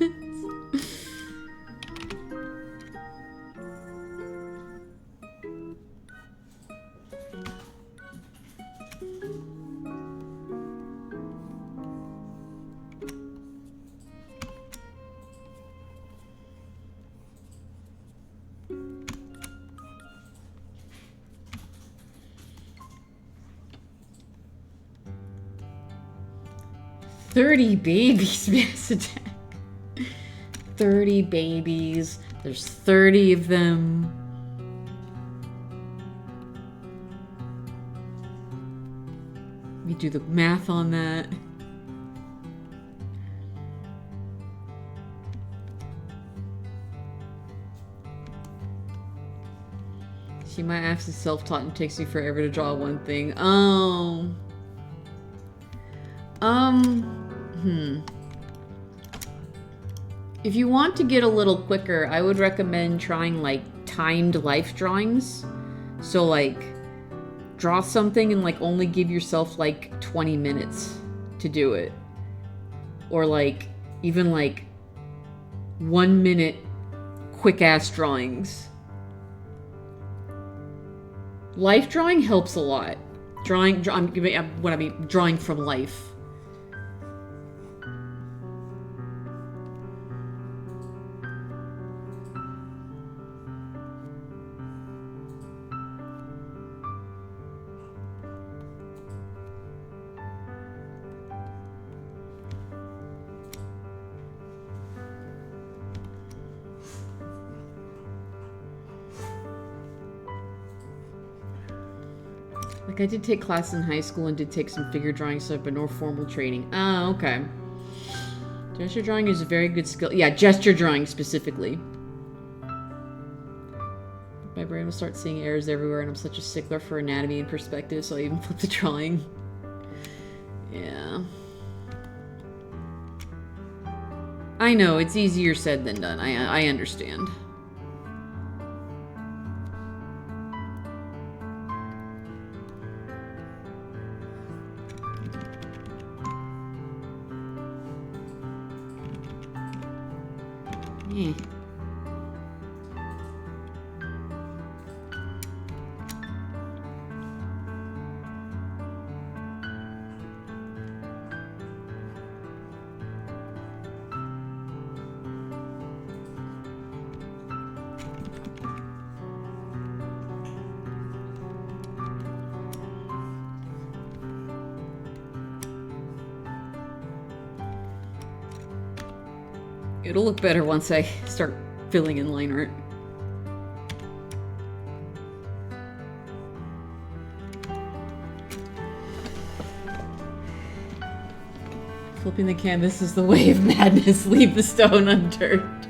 Babies mass attack. 30 babies. There's 30 of them. We do the math on that. See, my apps is self-taught and takes me forever to draw one thing. Oh. If you want to get a little quicker, I would recommend trying like timed life drawings. So like draw something and like only give yourself like 20 minutes to do it. Or like even like 1 minute quick ass drawings. Life drawing helps a lot. Drawing from life. Like, I did take classes in high school and did take some figure drawing stuff, but no formal training. Oh, okay. Gesture drawing is a very good skill. Yeah, gesture drawing specifically. My brain will start seeing errors everywhere, and I'm such a stickler for anatomy and perspective, so I even flip the drawing. Yeah. I know, it's easier said than done. I understand. It'll look better once I start filling in line art. Flipping the canvas is the way of madness. Leave the stone unturned.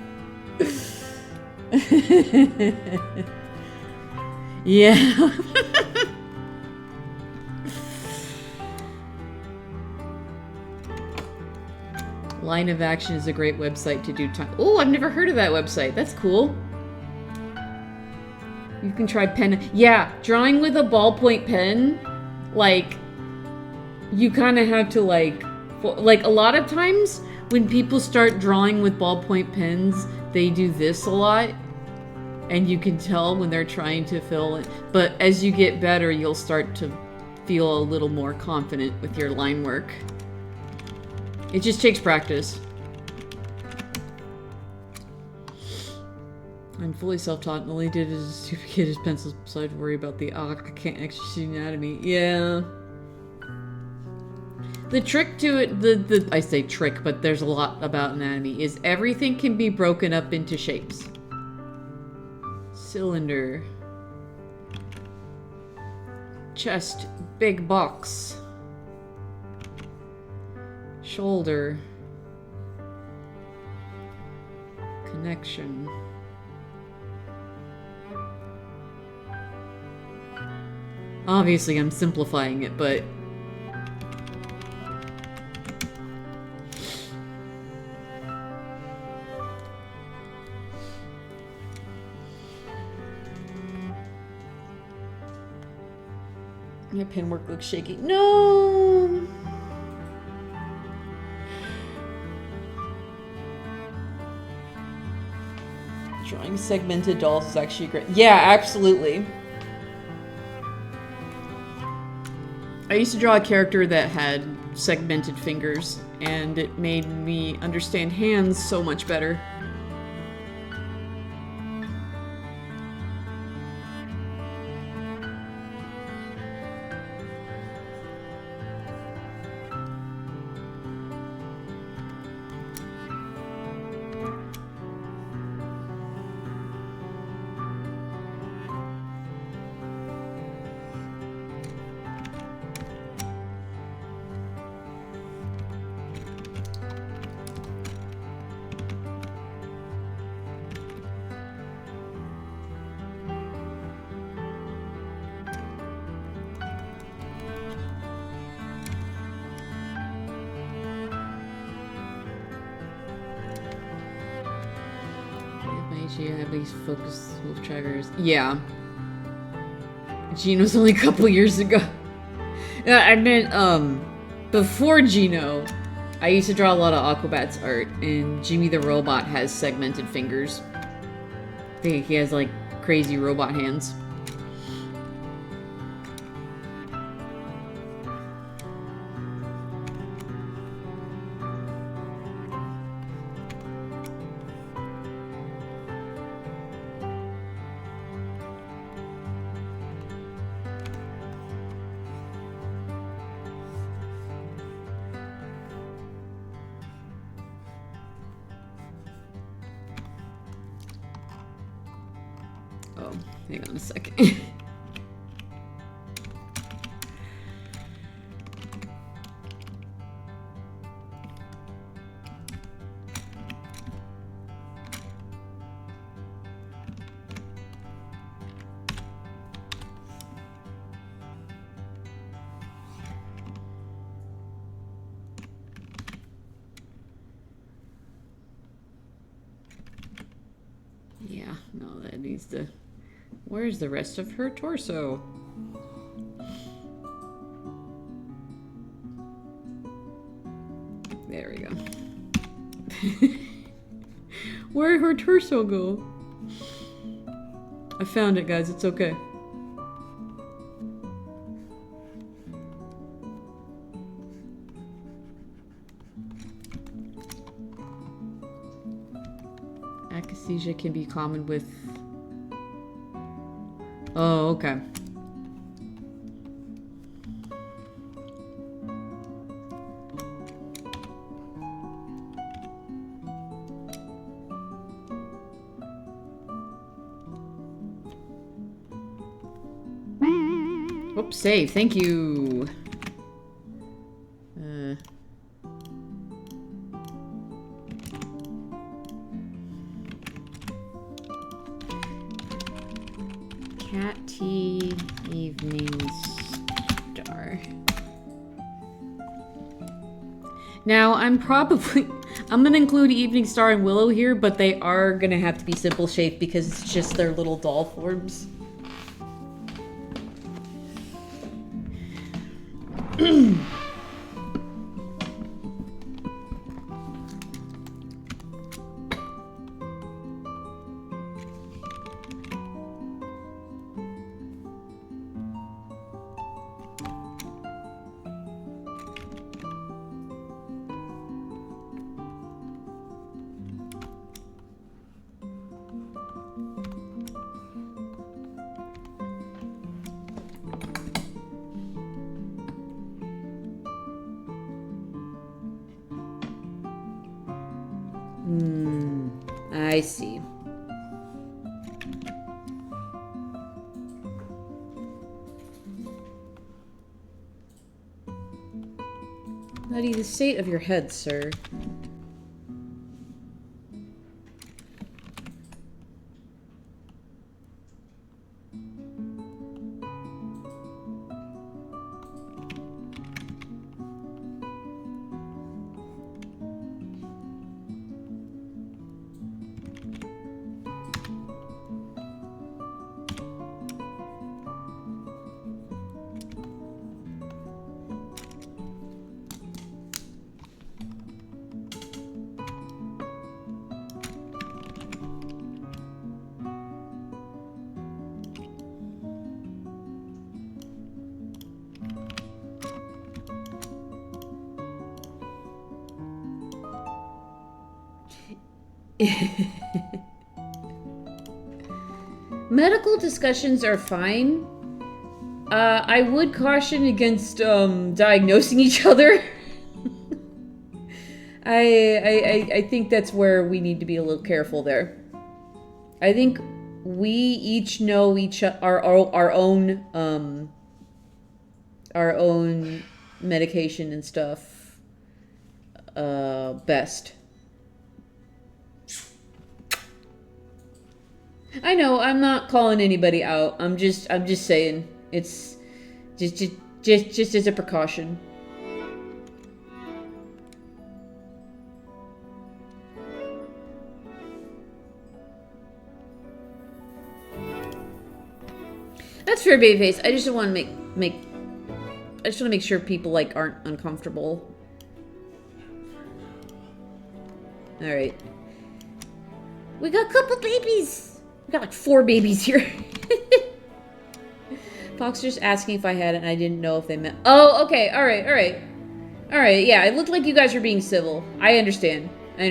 Yeah. Line of Action is a great website to do time. Oh, I've never heard of that website. That's cool. You can try pen. Yeah, drawing with a ballpoint pen, like, you kind of have to, like, a lot of times when people start drawing with ballpoint pens, they do this a lot. And you can tell when they're trying to fill it. But as you get better, you'll start to feel a little more confident with your line work. It just takes practice. I'm fully self-taught and only did as a stupid kid as pencils, so I'd worry about the I can't actually see anatomy. Yeah. The trick to it, I say trick, but there's a lot about anatomy, is everything can be broken up into shapes. Cylinder. Chest, big box. Shoulder. Connection. Obviously, I'm simplifying it, but my pen work looks shaky. No! Drawing segmented dolls is actually great. Yeah, absolutely. I used to draw a character that had segmented fingers, and it made me understand hands so much better. At least focus wolf trackers. Yeah. Gino's only a couple years ago. I meant, before Gino, I used to draw a lot of Aquabats art, and Jimmy the Robot has segmented fingers. I think he has, like, crazy robot hands. Oh, hang on a second. Yeah, no, that needs to... Where's the rest of her torso? There we go. Where'd her torso go? I found it, guys. It's okay. Akathisia can be common with... Oh, okay. Oops, save. Thank you. Cat tea evening star. Now, I'm gonna include Evening Star and Willow here, but they are gonna have to be simple shape because it's just their little doll forms. I see. Nutty, the state of your head, sir. Medical discussions are fine. I would caution against diagnosing each other. I think that's where we need to be a little careful there. I think we each know our own medication and stuff best. I know, I'm not calling anybody out. I'm just saying it's just as a precaution. That's fair, babyface. I just want to I just want to make sure people like aren't uncomfortable. All right. We got a couple babies. We got like 4 babies here. Fox just asking if I had it and I didn't know if they meant... Oh, okay. All right. Yeah, it looked like you guys were being civil. I understand. I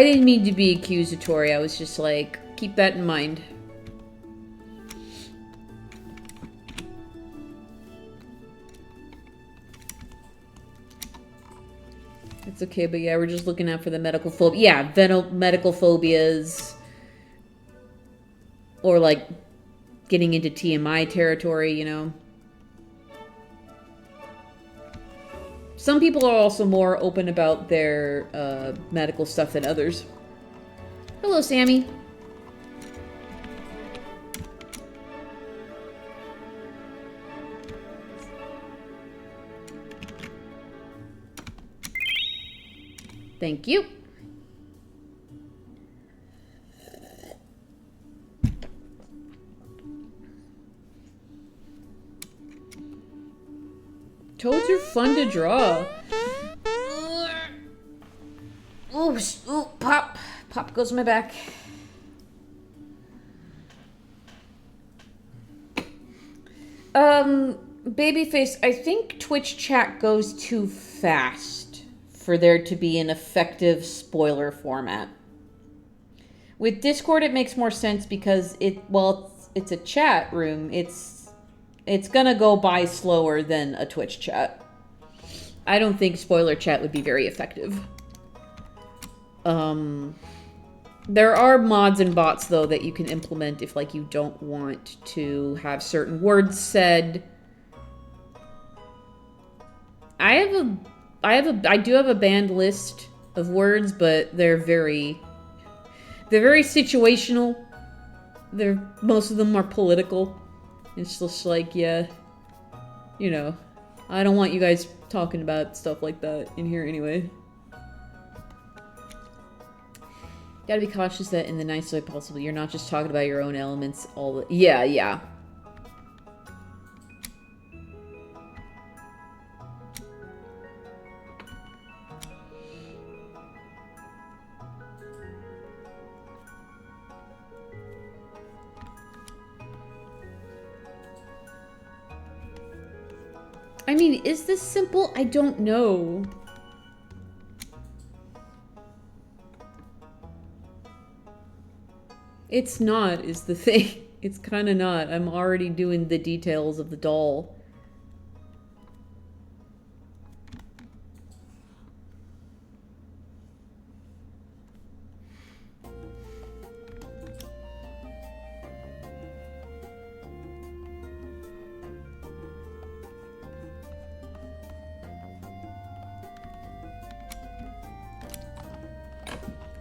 didn't mean to be accusatory. I was just like, keep that in mind. It's okay, but yeah, we're just looking out for the medical phobia. Yeah, medical phobias. Or, like, getting into TMI territory, you know. Some people are also more open about their medical stuff than others. Hello, Sammy. Thank you. Toads are fun to draw. Oops, ooh, pop. Pop goes my back. Babyface, I think Twitch chat goes too fast for there to be an effective spoiler format. With Discord, it makes more sense because it's a chat room. It's It's gonna go by slower than a Twitch chat. I don't think spoiler chat would be very effective. There are mods and bots, though, that you can implement if, like, you don't want to have certain words said. I do have a banned list of words, but they're very situational. Most of them are political. It's just like, yeah, you know, I don't want you guys talking about stuff like that in here anyway. Gotta be cautious that in the nicest way possible, you're not just talking about your own elements all the— Yeah, yeah. I mean, is this simple? I don't know. It's not, is the thing. It's kind of not. I'm already doing the details of the doll.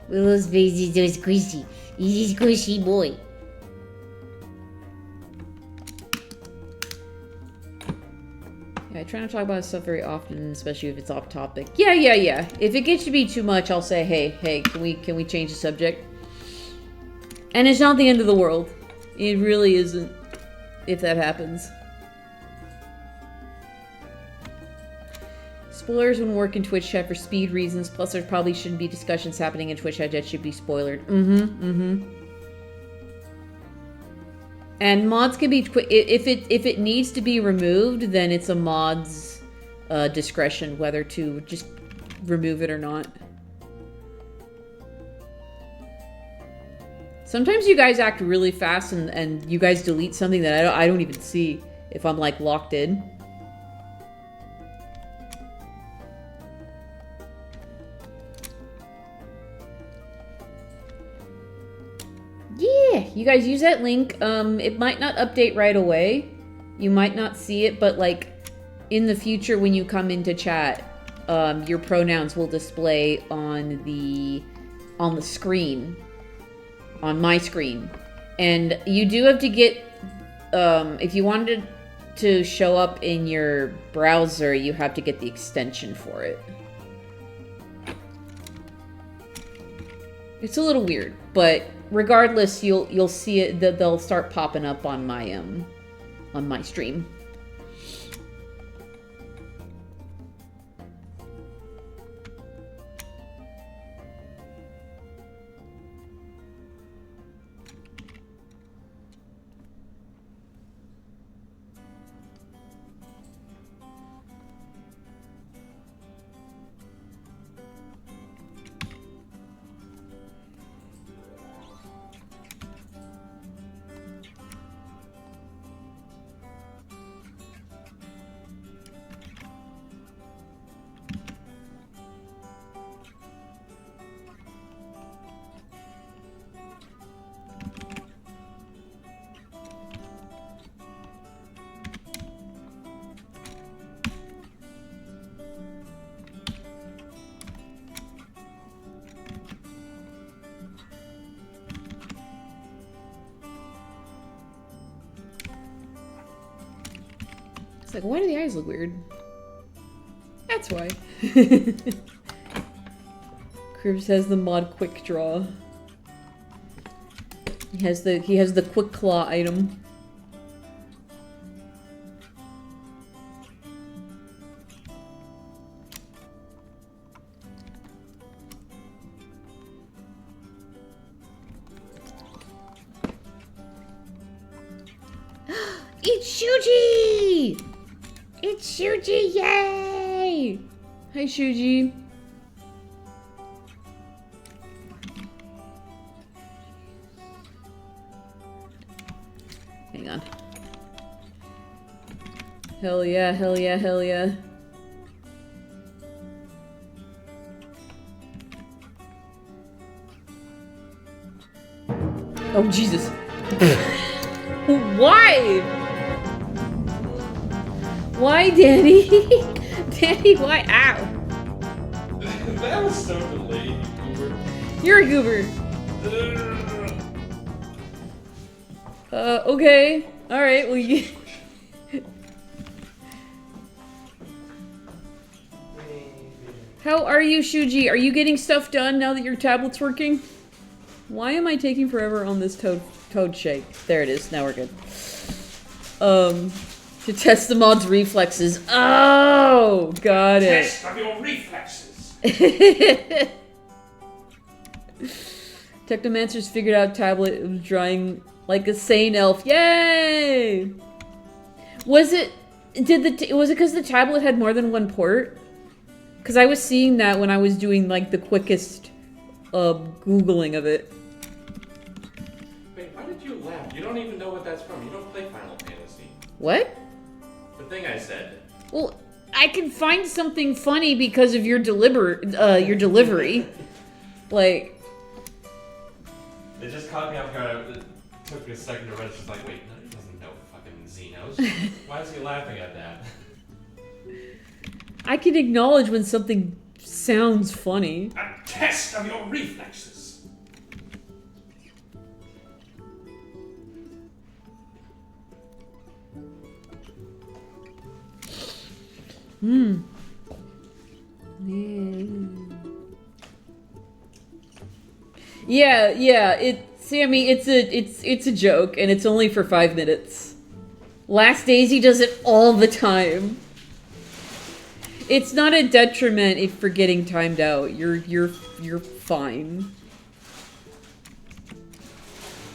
Willow's face is so squishy. He's a squishy boy. Yeah, I try not to talk about stuff very often, especially if it's off topic. Yeah, yeah, yeah. If it gets to be too much, I'll say, hey, can we change the subject? And it's not the end of the world. It really isn't, if that happens. Spoilers wouldn't work in Twitch chat for speed reasons, plus there probably shouldn't be discussions happening in Twitch chat that should be spoilered. And mods can be if it needs to be removed, then it's a mod's discretion whether to just remove it or not. Sometimes you guys act really fast and you guys delete something that I don't even see if I'm like locked in. Yeah, you guys use that link. It might not update right away. You might not see it, but like in the future when you come into chat, your pronouns will display on the screen, on my screen. And you do have to get, if you wanted to show up in your browser, you have to get the extension for it. It's a little weird, but regardless, you'll see it. They'll start popping up on my stream. It's like, why do the eyes look weird? That's why. Cribs has the mod quick draw. He has the quick claw item. It's Shuji! It's Shuji, yay! Hi, Shuji. Hang on. Hell yeah, hell yeah, hell yeah. Oh, Jesus. Why? Why, Danny? Danny, why? Ow. That was so delayed, you goober. You're a goober. Okay. Alright, well, you... How are you, Shuji? Are you getting stuff done now that your tablet's working? Why am I taking forever on this toad shake? There it is. Now we're good. To test the mod's reflexes. Oh, got it. Test of your reflexes. Technomancer's figured out tablet was drawing like a sane elf. Yay! Was it because the tablet had more than one port? Because I was seeing that when I was doing like the quickest Googling of it. Wait, why did you laugh? You don't even know what that's from. You don't play Final Fantasy. What? The thing I said. Well, I can find something funny because of your delivery. Like, It just caught me off guard. It took me a second to register. Like, wait, no, he doesn't know fucking Xenos. Why is he laughing at that? I can acknowledge when something sounds funny. A test of your reflexes. Yeah, Sammy, it's a joke, and it's only for 5 minutes. Last Daisy does it all the time. It's not a detriment if for getting timed out. You're fine.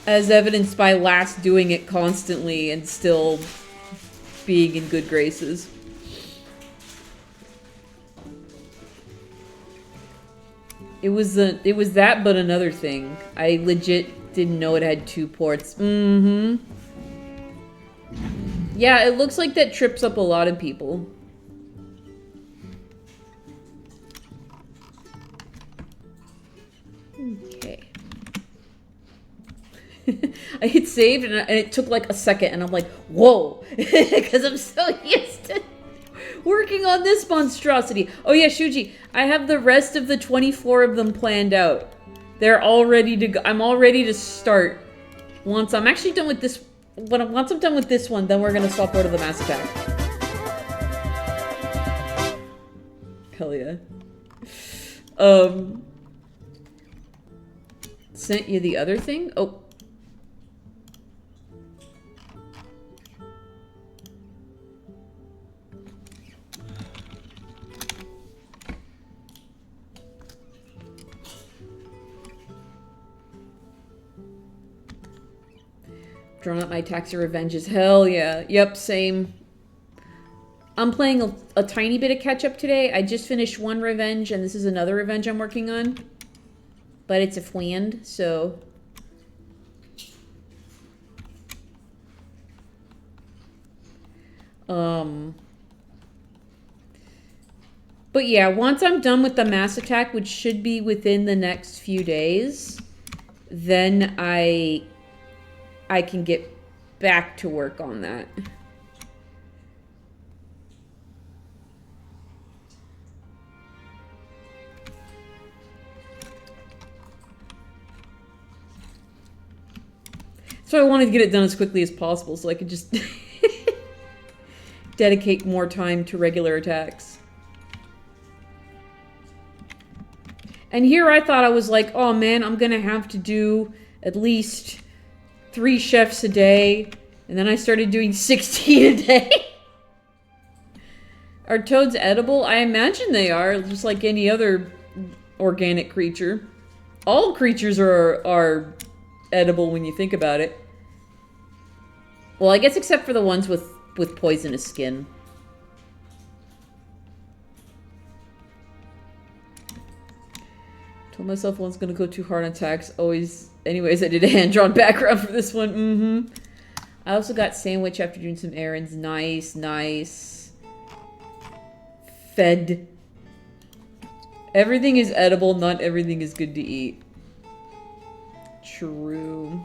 As evidenced by Last doing it constantly and still being in good graces. It was that, but another thing. I legit didn't know it had 2 ports. Mm-hmm. Yeah, it looks like that trips up a lot of people. Okay. I hit saved and it took like a second and I'm like, whoa! Because I'm so used to working on this monstrosity. Oh yeah, Shuji, I have the rest of the 24 of them planned out. They're all ready to go. I'm all ready to start. Once I'm actually done with this, once I'm done with this one, then we're gonna swap over to the Mass Attack. Hell yeah. Sent you the other thing? Oh. Drawn up my attacks of revenges. Hell yeah. Yep, same. I'm playing a tiny bit of catch-up today. I just finished one revenge, and this is another revenge I'm working on. But it's a fland, so... But yeah, once I'm done with the Mass Attack, which should be within the next few days, then I can get back to work on that. So I wanted to get it done as quickly as possible so I could just dedicate more time to regular attacks. And here I thought I was like, oh man, I'm gonna have to do at least 3 chefs a day. And then I started doing 16 a day. Are toads edible? I imagine they are, just like any other organic creature. All creatures are edible when you think about it. Well, I guess except for the ones with poisonous skin. Told myself I wasn't gonna go too hard on attacks. Always. Anyways, I did a hand-drawn background for this one. I also got sandwich after doing some errands. Nice, nice. Fed. Everything is edible, not everything is good to eat. True.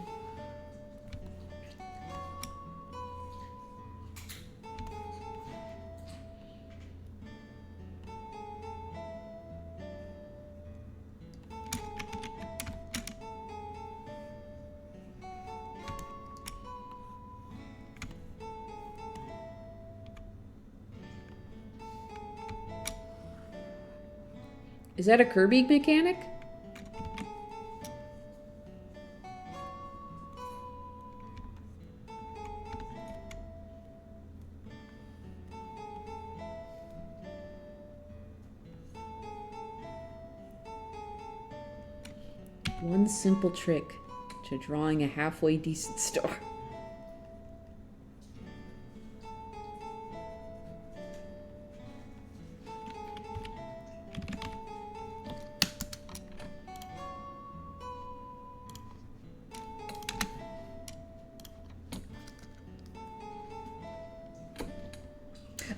Is that a Kirby mechanic? One simple trick to drawing a halfway decent star.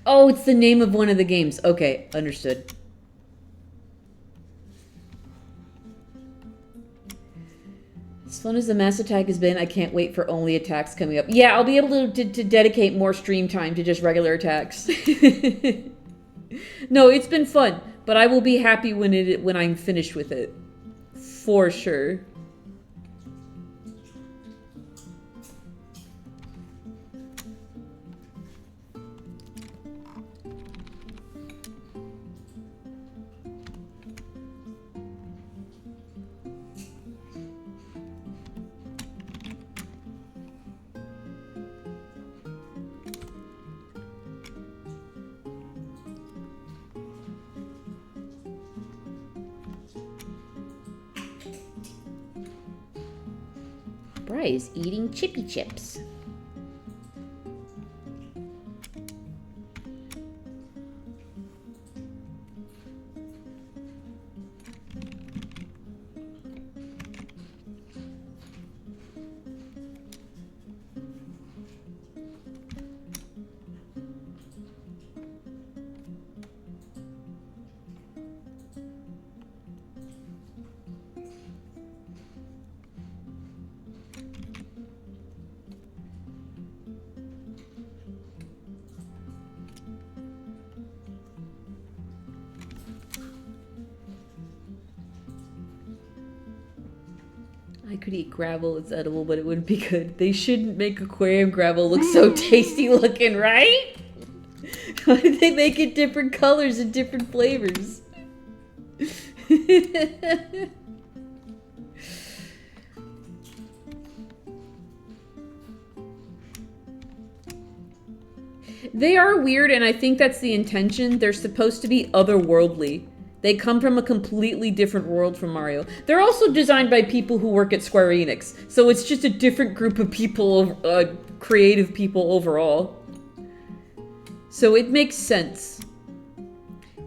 Oh, it's the name of one of the games. Okay, understood. As fun as the Mass Attack has been, I can't wait for only attacks coming up. Yeah, I'll be able to dedicate more stream time to just regular attacks. No, it's been fun, but I will be happy when I'm finished with it. For sure. Bry's eating chippy chips. I could eat gravel, it's edible, but it wouldn't be good. They shouldn't make aquarium gravel look so tasty looking, right? Why do they make it different colors and different flavors? They are weird, and I think that's the intention. They're supposed to be otherworldly. They come from a completely different world from Mario. They're also designed by people who work at Square Enix, so it's just a different group of people, creative people overall. So it makes sense.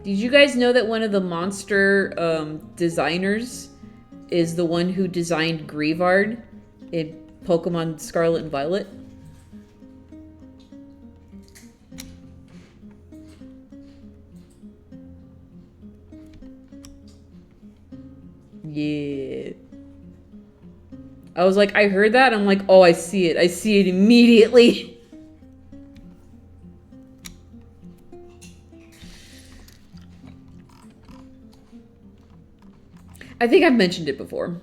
Did you guys know that one of the monster designers is the one who designed Greavard in Pokemon Scarlet and Violet? Yeah. I was like, I heard that. I'm like, oh, I see it. I see it immediately. I think I've mentioned it before.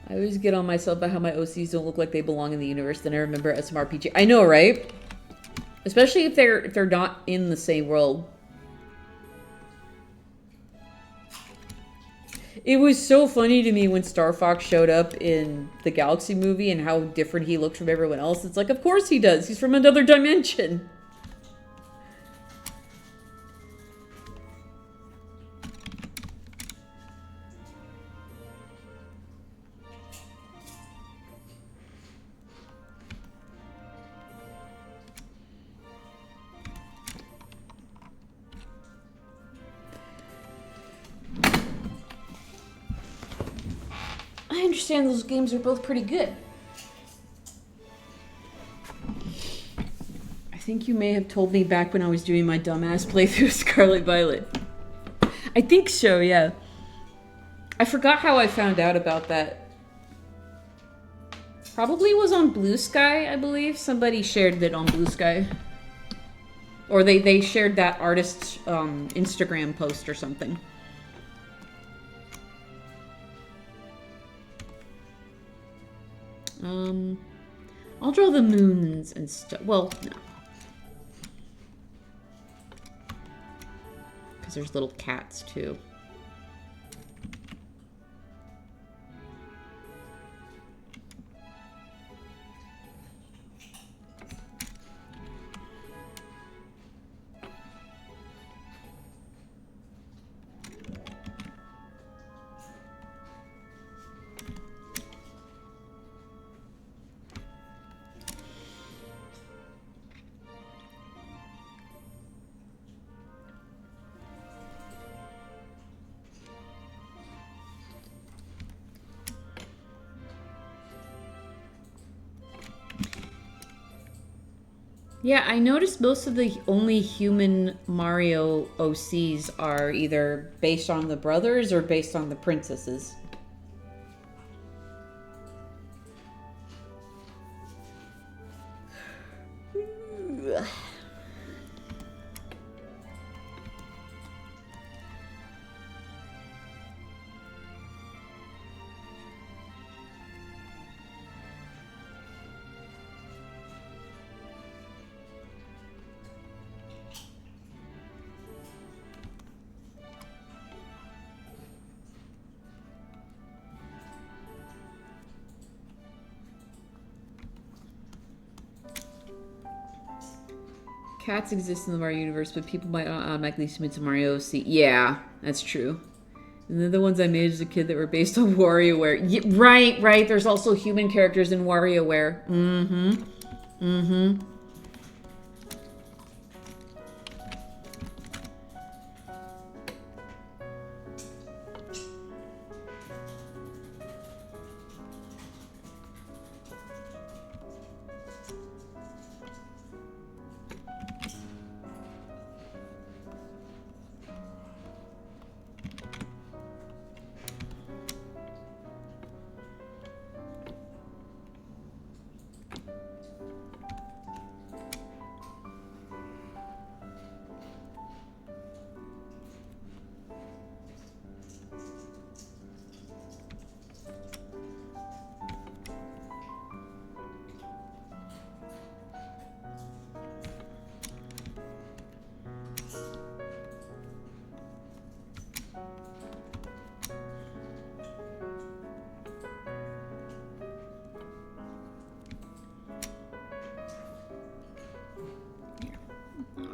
I always get on myself about how my OCs don't look like they belong in the universe. Then I remember SMRPG. I know, right? Especially if they're not in the same world. It was so funny to me when Star Fox showed up in the Galaxy movie and how different he looked from everyone else. It's like, of course he does. He's from another dimension. understand those games are both pretty good. I think you may have told me back when I was doing my dumbass playthrough of Scarlet Violet. I think so, yeah. I forgot how I found out about that. Probably was on Blue Sky, I believe. Somebody shared it on Blue Sky. Or they shared that artist's Instagram post or something. I'll draw the moons and stuff. Well, no. Because there's little cats, too. Yeah, I noticed most of the only human Mario OCs are either based on the brothers or based on the princesses. Cats exist in the Mario universe, but people might not automatically submit to Mario OC. Yeah, that's true. And they're the ones I made as a kid that were based on WarioWare. Yeah, right. There's also human characters in WarioWare. Mm-hmm.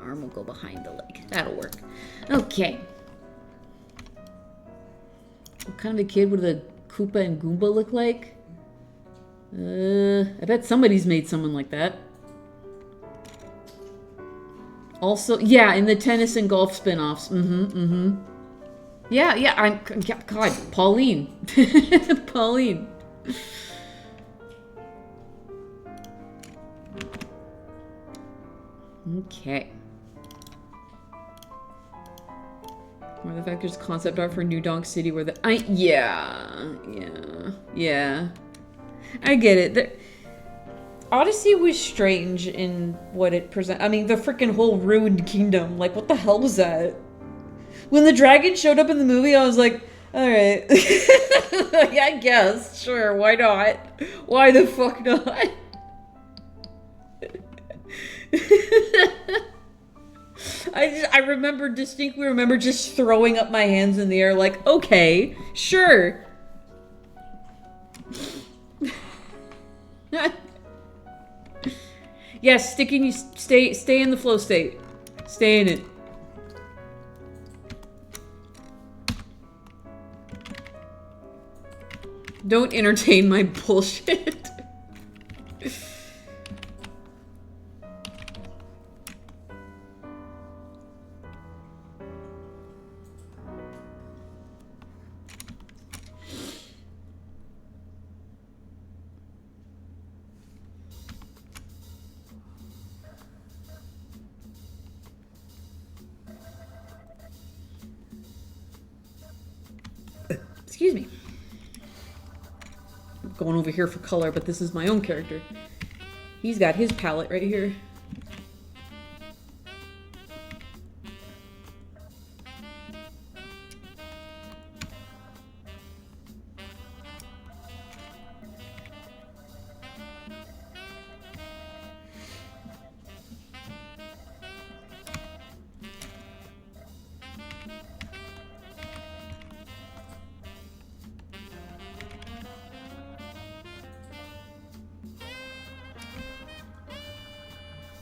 Arm will go behind the leg. That'll work. Okay. What kind of a kid would a Koopa and Goomba look like? I bet somebody's made someone like that. Also, yeah, in the tennis and golf spin-offs. Yeah, God, Pauline. Pauline. Okay. Or the fact there's concept art for New Donk City where yeah. I get it. Odyssey was strange in what it present. I mean, the freaking whole ruined kingdom. Like, what the hell was that? When the dragon showed up in the movie, I was like, all right. Yeah, I guess. Sure, why not? Why the fuck not? I distinctly remember just throwing up my hands in the air like, okay, sure. Yes, stay in the flow state. Stay in it. Don't entertain my bullshit. Excuse me. I'm going over here for color, but this is my own character. He's got his palette right here.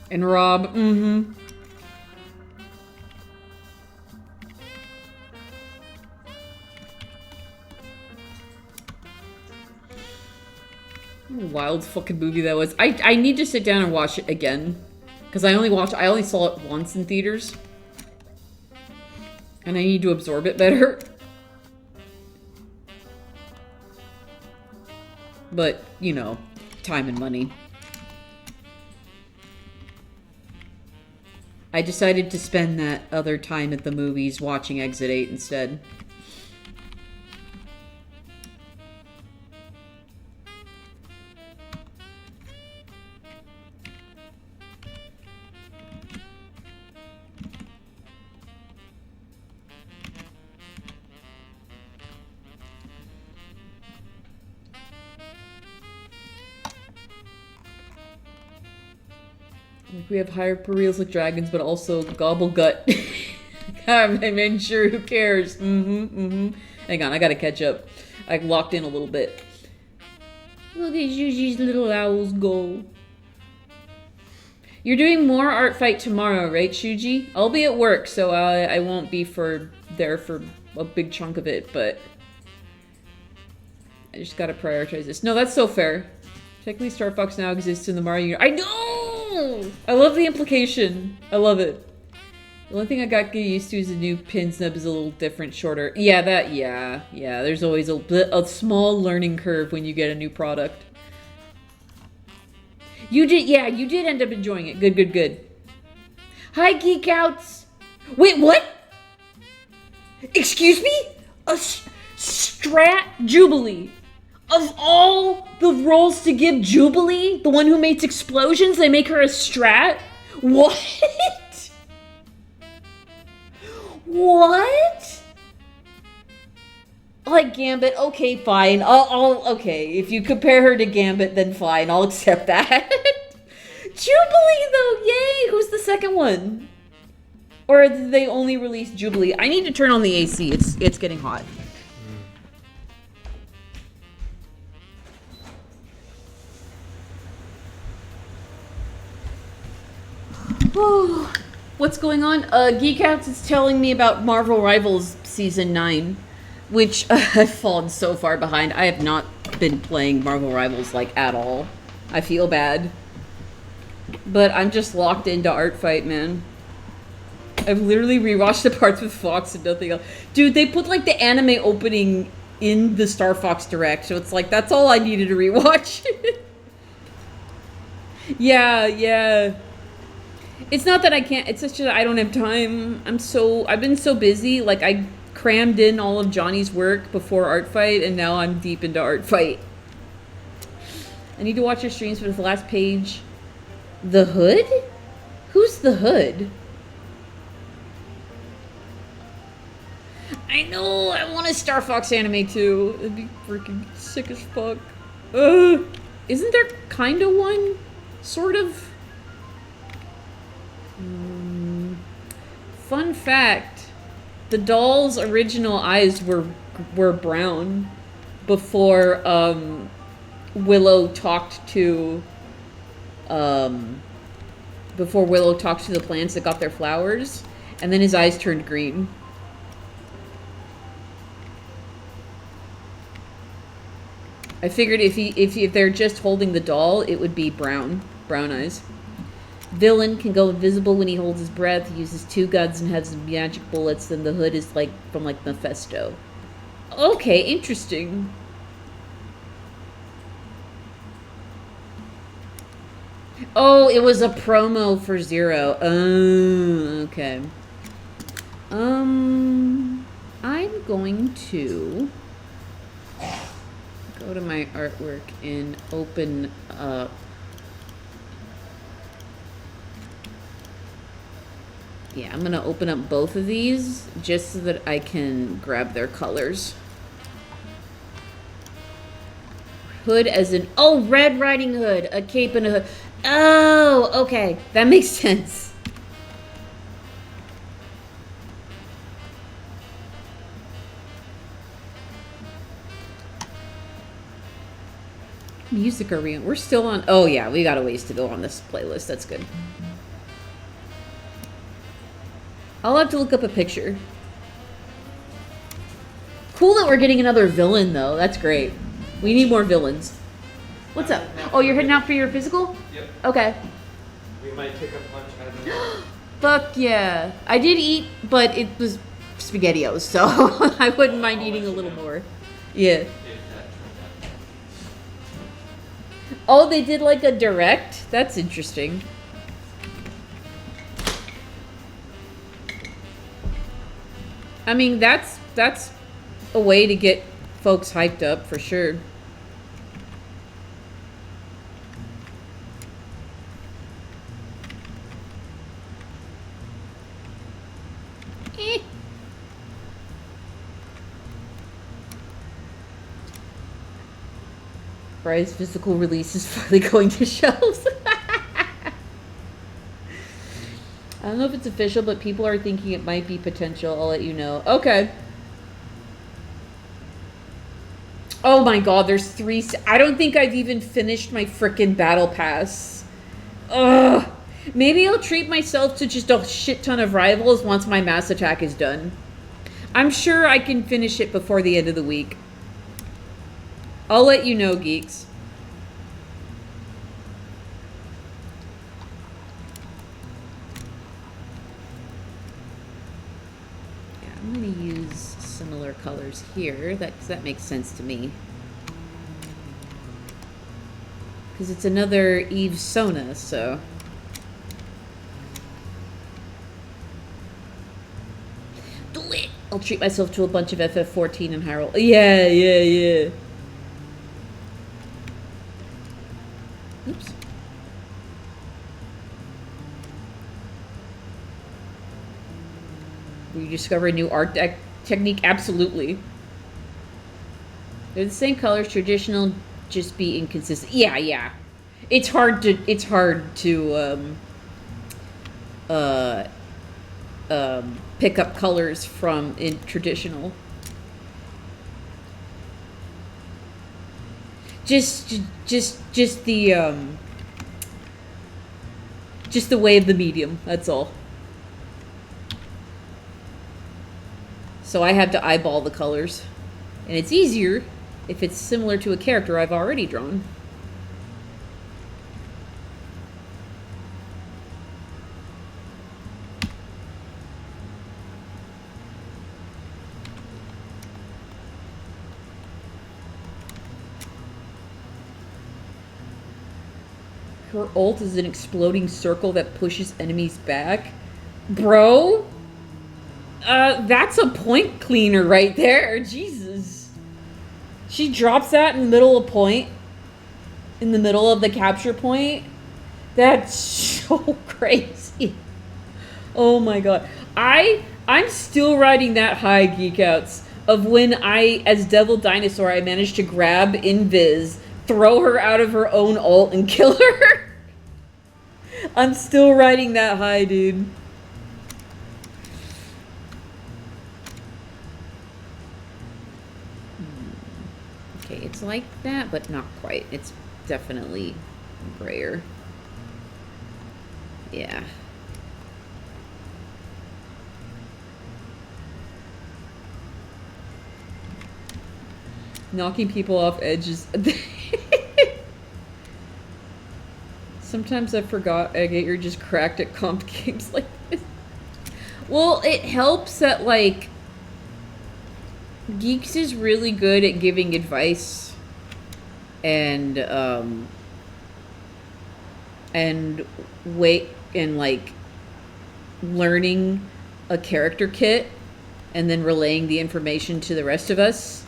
And Rob, mm-hmm. What a wild fucking movie that was. I need to sit down and watch it again. Because I only saw it once in theaters. And I need to absorb it better. But, you know, time and money. I decided to spend that other time at the movies watching Exit 8 instead. Like we have hyperreals like dragons, but also gobble gut. I'm not sure who cares. Hang on, I gotta catch up. I locked in a little bit. Look at Yuji's little owls go. You're doing more art fight tomorrow, right, Shuji? I'll be at work, so I won't be there for a big chunk of it, but I just gotta prioritize this. No, that's so fair. Technically, Star Fox now exists in the Mario universe. I know! I love the implication. I love it. The only thing I got to get used to is the new pin snub is a little different, shorter. Yeah, yeah. There's always a small learning curve when you get a new product. You did end up enjoying it. Good. Hi, Geek Outs. Wait, what? Excuse me? A Strat Jubilee. Of all the roles to give Jubilee, the one who makes explosions, they make her a strat? What? What? Like Gambit, okay, fine. Okay, if you compare her to Gambit, then fine, I'll accept that. Jubilee, though, yay! Who's the second one? Or did they only release Jubilee? I need to turn on the AC, it's getting hot. What's going on? Geek Outs is telling me about Marvel Rivals Season 9, which I've fallen so far behind. I have not been playing Marvel Rivals, like, at all. I feel bad. But I'm just locked into Art Fight, man. I've literally rewatched the parts with Fox and nothing else. Dude, they put, like, the anime opening in the Star Fox Direct, so it's like, that's all I needed to rewatch. Yeah. It's not that I can't, it's just that I don't have time. I've been so busy, like I crammed in all of Johnny's work before Art Fight, and now I'm deep into Art Fight. I need to watch your streams for the last page. The Hood? Who's the Hood? I know, I want a Star Fox anime too. It'd be freaking sick as fuck. Isn't there kinda one? Sort of? Fun fact, the doll's original eyes were brown before Willow talked to the plants that got their flowers, and then his eyes turned green. I figured if they're just holding the doll, it would be brown eyes. Villain can go invisible when he holds his breath. He uses 2 guns and has magic bullets. Then the Hood is like from like Mephisto. Okay, interesting. Oh, it was a promo for Zero. Oh, okay. I'm going to Go to my artwork and open up. Yeah, I'm gonna open up both of these just so that I can grab their colors. Hood as in, oh, Red Riding Hood, a cape and a hood. Oh, okay, that makes sense. Music are we on? We're still on. Oh yeah, we got a ways to go on this playlist. That's good. I'll have to look up a picture. Cool that we're getting another villain though. That's great. We need more villains. What's up? Oh, you're heading out for your physical? Yep. Okay. We might pick up lunch. I don't know. Fuck yeah. I did eat, but it was SpaghettiOs, so I wouldn't mind eating a little more. Yeah. Oh, they did like a direct? That's interesting. I mean, that's a way to get folks hyped up for sure. Fry's physical release is finally going to shelves. I don't know if it's official, but people are thinking it might be potential. I'll let you know. Okay. Oh my god, there's 3... I don't think I've even finished my frickin' battle pass. Ugh. Maybe I'll treat myself to just a shit ton of rivals once my mass attack is done. I'm sure I can finish it before the end of the week. I'll let you know, geeks. Yeah, I'm going to use similar colors here. That makes sense to me. Because it's another Eve Sona, so... Do it! I'll treat myself to a bunch of FF14 and Hyrule. Yeah. Oops. We discover a new art technique? Absolutely. They're the same colors, traditional, just be inconsistent. Yeah. It's hard to pick up colors from in traditional. Just the way of the medium, that's all. So I had to eyeball the colors. And it's easier if it's similar to a character I've already drawn. Her ult is an exploding circle that pushes enemies back. Bro? That's a point cleaner right there. Jesus. She drops that in the middle of point. In the middle of the capture point. That's so crazy. Oh my god. I'm still riding that high, Geek Outs, of when I, as Devil Dinosaur, I managed to grab Invis, throw her out of her own ult, and kill her. I'm still riding that high, dude. Okay, it's like that, but not quite. It's definitely grayer. Yeah. Knocking people off edges. Sometimes I forgot, Agate, you're just cracked at comp games like this. Well, it helps that, like, Geeks is really good at giving advice and like learning a character kit and then relaying the information to the rest of us.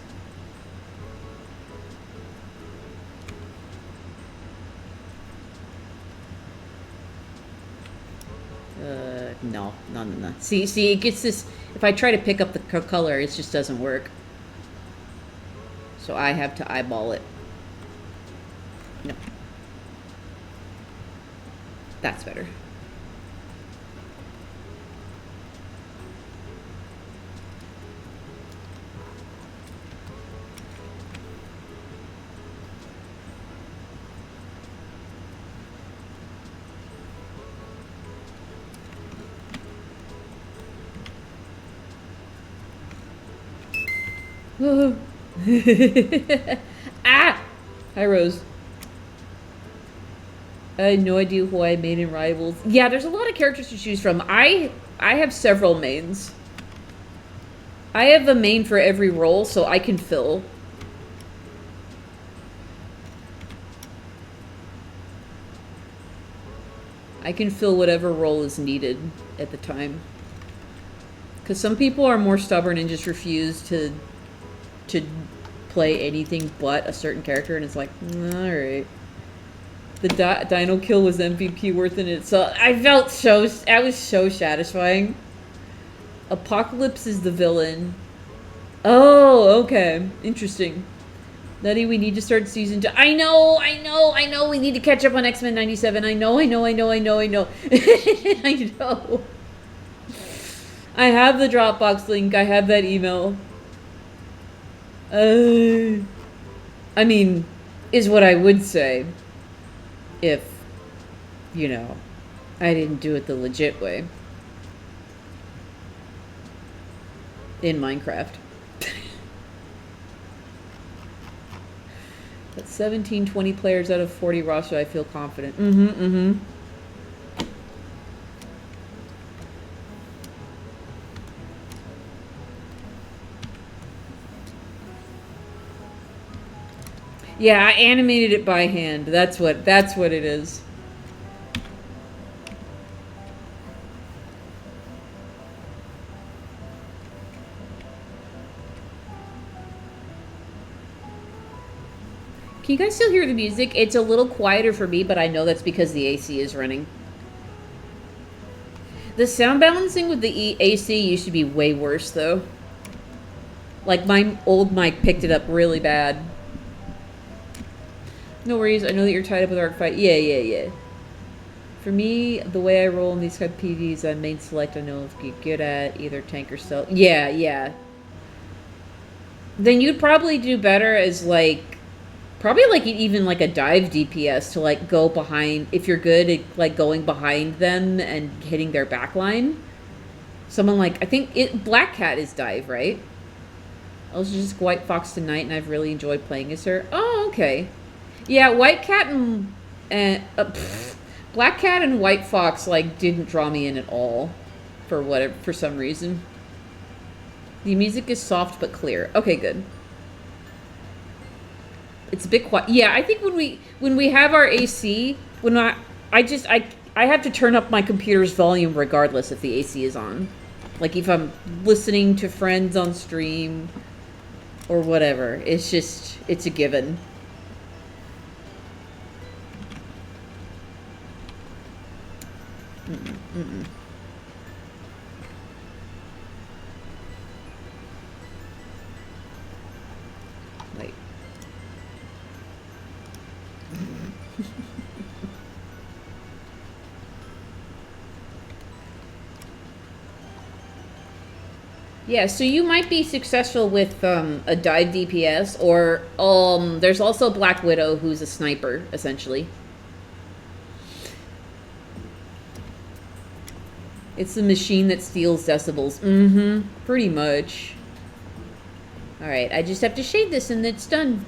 No. See, it gets this... If I try to pick up the color, it just doesn't work. So I have to eyeball it. No. That's better. Ah! Hi, Rose. I had no idea who I made in Rivals. Yeah, there's a lot of characters to choose from. I have several mains. I have a main for every role, so I can fill. I can fill whatever role is needed at the time. Because some people are more stubborn and just refuse to play anything but a certain character, and it's like, alright. The dino kill was MVP worth it. So I felt so... That was so satisfying. Apocalypse is the villain. Oh, okay. Interesting. Nutty, we need to start season 2. I know. We need to catch up on X-Men 97. I know. I know. I know. I have the Dropbox link. I have that email. I mean, is what I would say if, you know, I didn't do it the legit way. In Minecraft. But 17, 20 players out of 40 roster, I feel confident. Yeah, I animated it by hand. That's what it is. Can you guys still hear the music? It's a little quieter for me, but I know that's because the AC is running. The sound balancing with the AC used to be way worse, though. Like, my old mic picked it up really bad. No worries, I know that you're tied up with Arc Fight. Yeah. For me, the way I roll in these type of Pvs, I main select I know if you get good at either tank or stealth. Yeah. Then you'd probably do better as, like, probably, like, even, like, a dive DPS to, like, go behind, if you're good at, like, going behind them and hitting their backline. Someone like, I think Black Cat is dive, right? I was just White Fox tonight, and I've really enjoyed playing as her. Oh, okay. Yeah, White Cat and Black Cat and White Fox, like, didn't draw me in at all for some reason. The music is soft but clear. Okay, good. It's a bit quiet. Yeah, I think when we have our AC, I have to turn up my computer's volume regardless if the AC is on. Like if I'm listening to friends on stream or whatever. It's a given. Wait. Yeah, so you might be successful with a dive DPS, or there's also Black Widow, who's a sniper, essentially. It's the machine that steals decibels. Pretty much. Alright, I just have to shade this and it's done.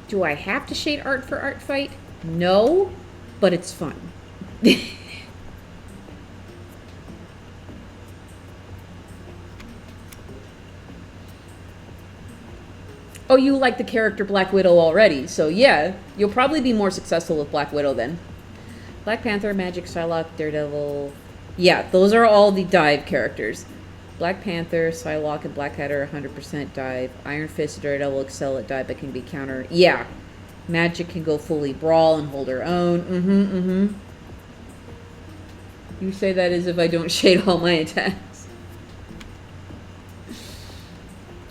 Do I have to shade art for art fight? No, but it's fun. Oh, you like the character Black Widow already, so yeah, you'll probably be more successful with Black Widow then. Black Panther, Magic, Psylocke, Daredevil. Yeah, those are all the dive characters. Black Panther, Psylocke, and Black Cat are 100% dive. Iron Fist, Daredevil excel at dive but can be countered. Yeah. Magic can go fully brawl and hold her own. You say that as if I don't shade all my attacks.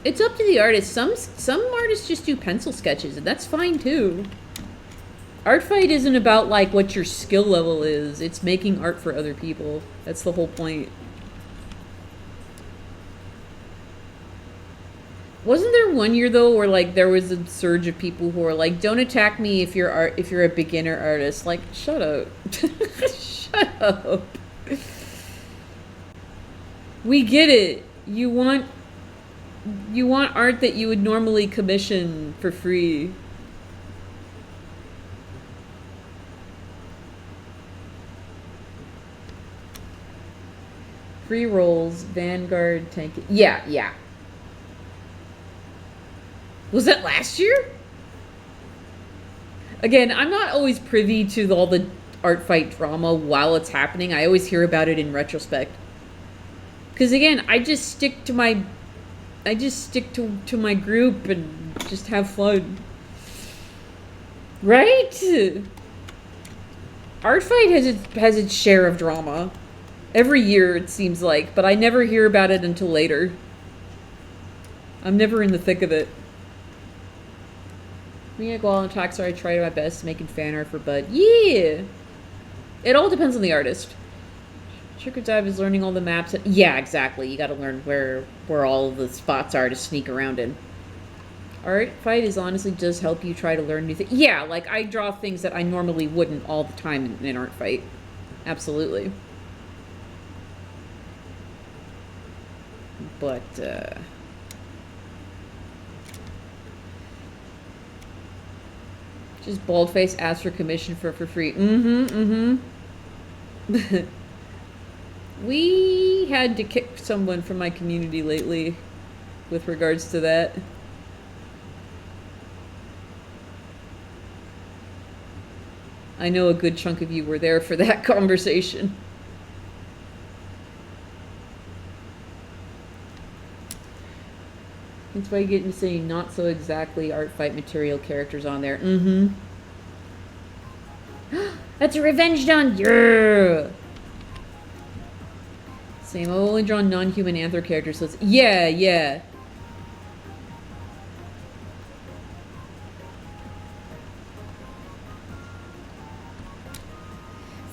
It's up to the artist. Some artists just do pencil sketches, and that's fine too. Art fight isn't about like what your skill level is. It's making art for other people. That's the whole point. Wasn't there one year though where like there was a surge of people who were like, "Don't attack me if you're a beginner artist." Like, shut up. Shut up. We get it. You want art that you would normally commission for free. Free rolls, Vanguard, tank. Yeah. Was that last year? Again, I'm not always privy to all the art fight drama while it's happening. I always hear about it in retrospect. Because again, I just stick to my group and just have fun. Right? Art fight has its share of drama. Every year it seems like, but I never hear about it until later. I'm never in the thick of it. Me and Gual and Taxar, I tried my best making fan art for Bud. Yeah! It all depends on the artist. Sugar Dive is learning all the maps. Yeah, exactly. You gotta learn where all the spots are to sneak around in. Art fight is honestly does help you try to learn new things. Yeah, like I draw things that I normally wouldn't all the time in art fight. Absolutely. But, just bald-face ask for commission for free. We had to kick someone from my community lately with regards to that. I know a good chunk of you were there for that conversation. That's why you get to say not so exactly art fight material characters on there. That's a revenge done. Yeah. Same. I've only drawn non-human anther characters, so it's yeah.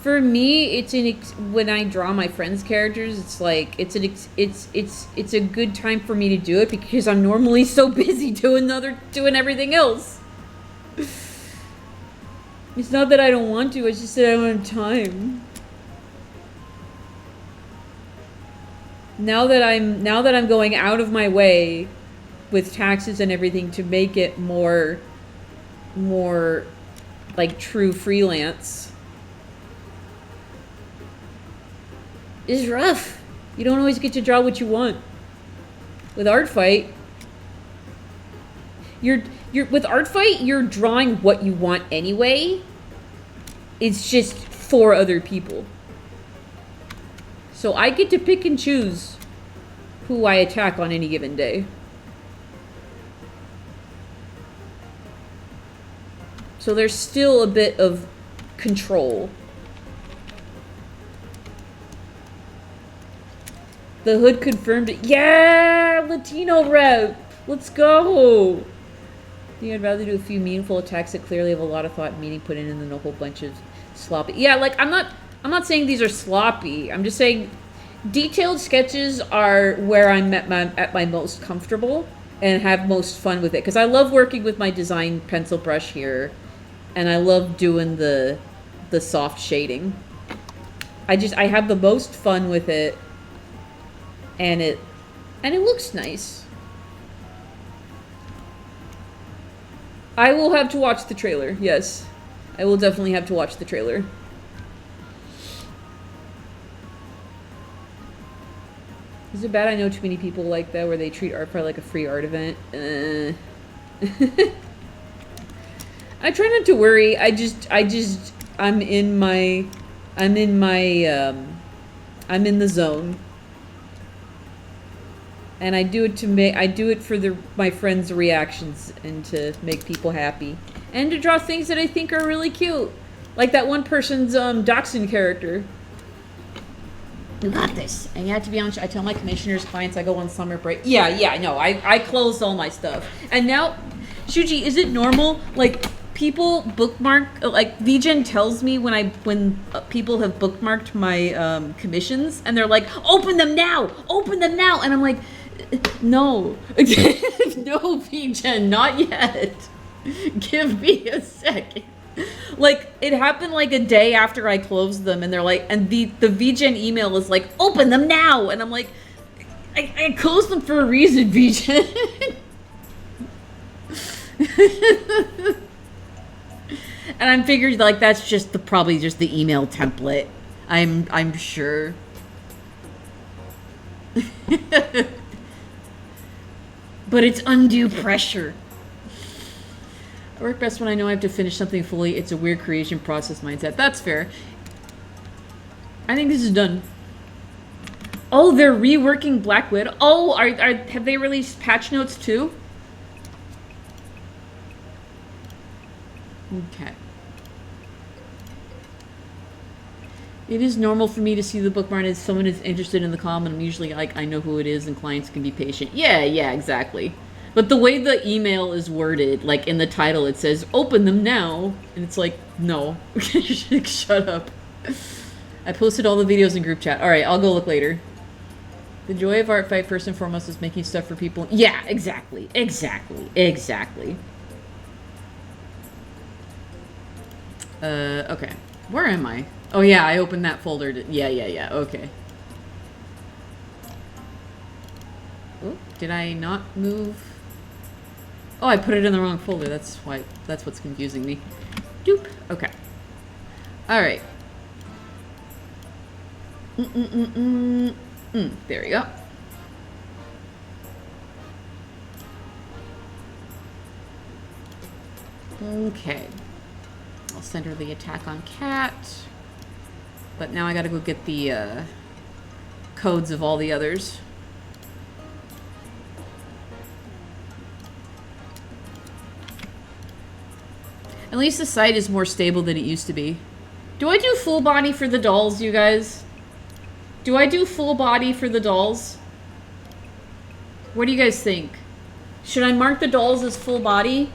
For me, it's when I draw my friends' characters, it's like it's a good time for me to do it because I'm normally so busy doing everything else. It's not that I don't want to; it's just that I don't have time. Now that I'm going out of my way with taxes and everything to make it more like true freelance. Is rough. You don't always get to draw what you want. With art fight, you're drawing what you want anyway. It's just for other people. So I get to pick and choose who I attack on any given day. So there's still a bit of control. The hood confirmed it. Yeah! Latino rep! Let's go! I think I'd rather do a few meaningful attacks that clearly have a lot of thought and meaning put in than a whole bunch of sloppy. Yeah, like, I'm not saying these are sloppy. I'm just saying detailed sketches are where I'm at my most comfortable and have most fun with it. Because I love working with my design pencil brush here. And I love doing the soft shading. I have the most fun with it. And it looks nice. I will have to watch the trailer. Yes. I will definitely have to watch the trailer. Is it bad I know too many people like that where they treat art fight like a free art event? I try not to worry. I'm in the zone. And I do it for my friends' reactions and to make people happy. And to draw things that I think are really cute. Like that one person's dachshund character. You got this. And you have to be honest, I tell my commissioners, clients, I go on summer break. Yeah, I know. I closed all my stuff. And now, Shuji, is it normal? Like, people bookmark, like, VGen tells me when people have bookmarked my commissions, and they're like, open them now! Open them now! And I'm like, no. No, VGen, not yet. Give me a second. Like, it happened like a day after I closed them, and they're like, and the VGen email is like, open them now! And I'm like, I closed them for a reason, VGen. And I'm figured like that's just probably just the email template. I'm sure. But it's undue pressure. I work best when I know I have to finish something fully. It's a weird creation process mindset. That's fair. I think this is done. Oh, they're reworking Black Widow. Oh, have they released patch notes too? Okay. It is normal for me to see the bookmark as someone is interested in the com, and I'm usually like, I know who it is, and clients can be patient. Yeah, exactly. But the way the email is worded, like in the title, it says, open them now. And it's like, no. Shut up. I posted all the videos in group chat. Alright, I'll go look later. The joy of art fight, first and foremost, is making stuff for people. Yeah, exactly. Okay. Where am I? Oh yeah, I opened that folder. Yeah, okay. Oh, did I not move? Oh, I put it in the wrong folder. That's what's confusing me. Doop. Okay. Alright. There we go. Okay. I'll send her the attack on cat. But now I gotta go get the codes of all the others. At least the site is more stable than it used to be. Do I do full body for the dolls, you guys? Do I do full body for the dolls? What do you guys think? Should I mark the dolls as full body?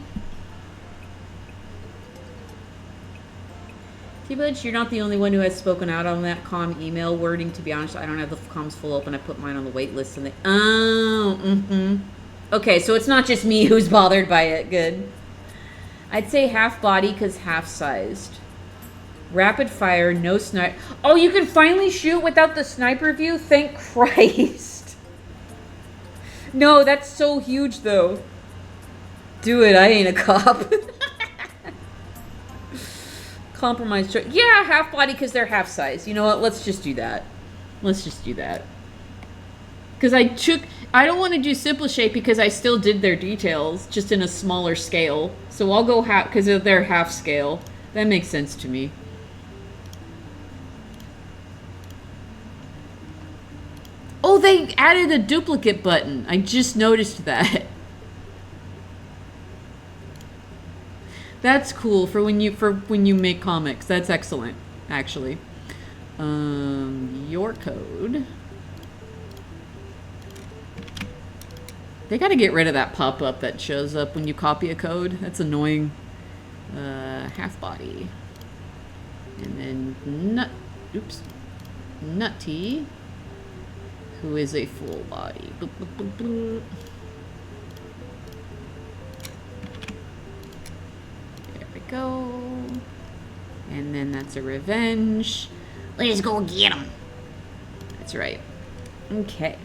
T-Budge, you're not the only one who has spoken out on that com email wording. To be honest, I don't have the comms full open. I put mine on the wait list and they... Oh, Okay, so it's not just me who's bothered by it. Good. I'd say half body because half sized. Rapid fire, no sniper. Oh, you can finally shoot without the sniper view? Thank Christ. No, that's so huge though. Do it, I ain't a cop. Compromise. Yeah, half body because they're half size. You know what? Let's just do that. Let's just do that. Because I don't want to do simple shape because I still did their details, just in a smaller scale. So I'll go half, because they're half scale. That makes sense to me. Oh, they added a duplicate button. I just noticed that. That's cool for when you make comics. That's excellent, actually. Your code. They gotta get rid of that pop-up that shows up when you copy a code. That's annoying. Half body. And then Nutty, who is a full body. Boop, boop, boop, boop. There we go. And then that's a revenge. Let's go get him. That's right. Okay.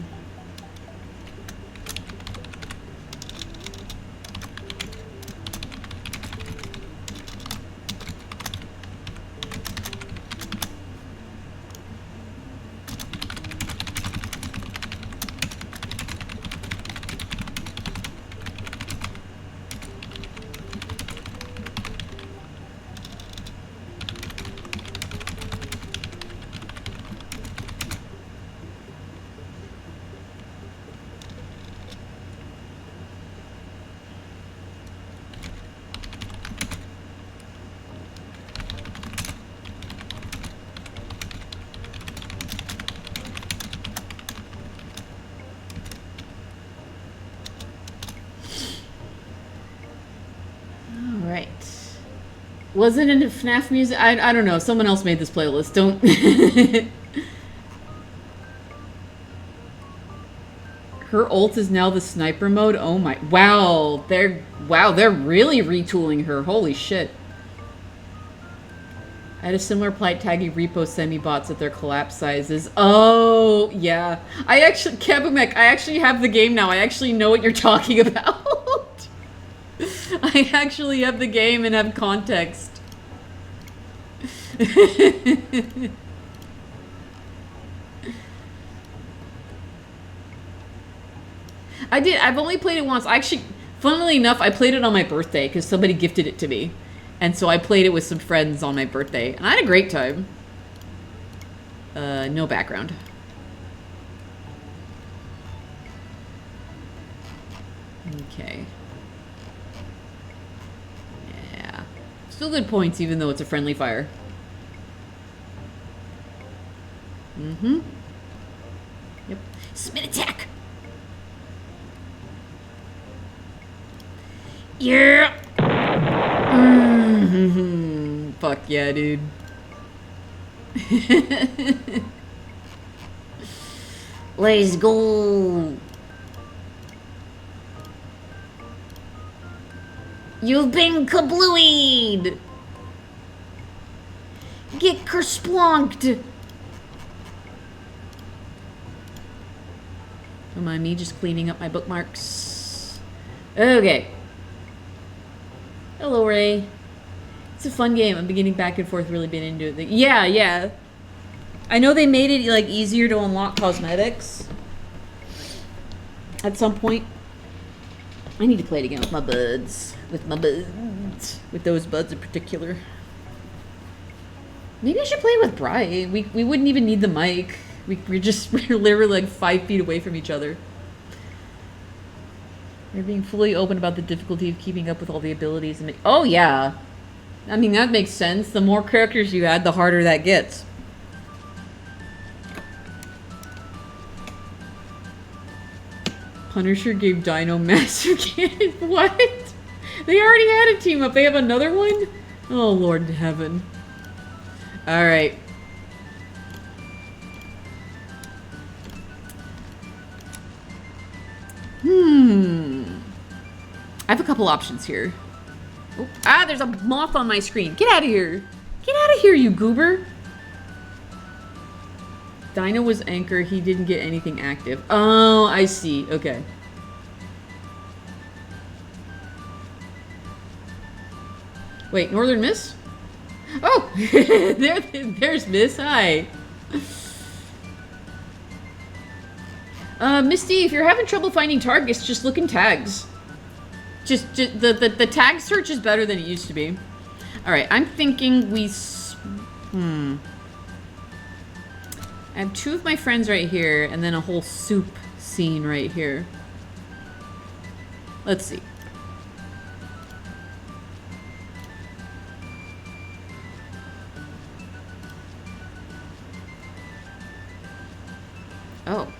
Was it in FNAF music? I don't know. Someone else made this playlist. Don't... Her ult is now the sniper mode? Oh my... Wow, they're really retooling her. Holy shit. I had a similar plight tagging repo semi-bots at their collapse sizes. Oh, yeah. I actually... Kabumek, I actually have the game now. I actually know what you're talking about. I actually have the game and have context. I've only played it once. I actually, funnily enough, I played it on my birthday because somebody gifted it to me. And so I played it with some friends on my birthday. And I had a great time. No background. Okay. Yeah. Still good points even though it's a friendly fire. Mm-hmm. Yep. Spin attack! Yeah! Mm-hmm. Fuck yeah, dude. Let's go! You've been kablooied! Get kersplonked! Don't mind me just cleaning up my bookmarks. Okay. Hello, Ray. It's a fun game. I'm beginning back and forth, really been into it. Yeah. I know they made it like easier to unlock cosmetics at some point. I need to play it again with my buds. With those buds in particular. Maybe I should play with Bri. We wouldn't even need the mic. We're literally like 5 feet away from each other. You're being fully open about the difficulty of keeping up with all the abilities. And oh, yeah. I mean, that makes sense. The more characters you add, the harder that gets. Punisher gave Dino Massive Cannon. What? They already had a team up. They have another one? Oh, Lord in heaven. Alright. I have a couple options here. Oh, there's a moth on my screen. Get out of here. Get out of here, you goober. Dino was anchor. He didn't get anything active. Oh, I see. Okay. Wait, Northern Miss? Oh, there's Miss. Hi. Misty, if you're having trouble finding targets, just look in tags. Just the tag search is better than it used to be. All right, I'm thinking we. I have 2 of my friends right here, and then a whole soup scene right here. Let's see. Oh.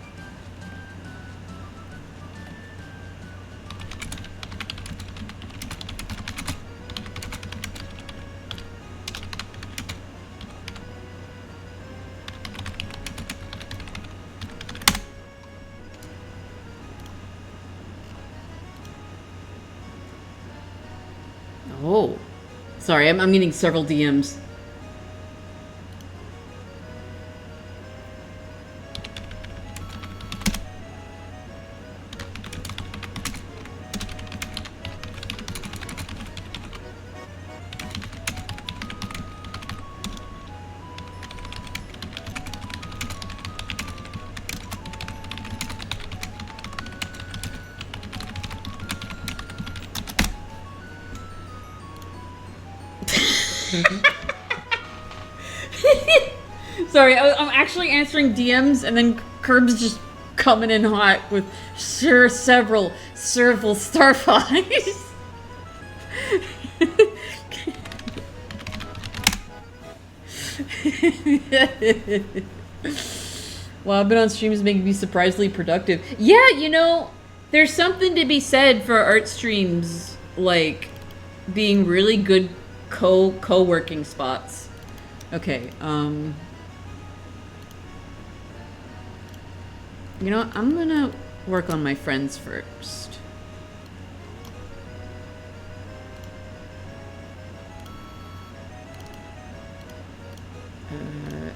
Oh. Sorry, I'm getting several DMs. Sorry, I'm actually answering DMs, and then Curb's just coming in hot with several starflies. Wow, I've been on streams making me surprisingly productive. Yeah, you know, there's something to be said for art streams, like, being really good co-working spots. Okay, you know what? I'm gonna work on my friends first.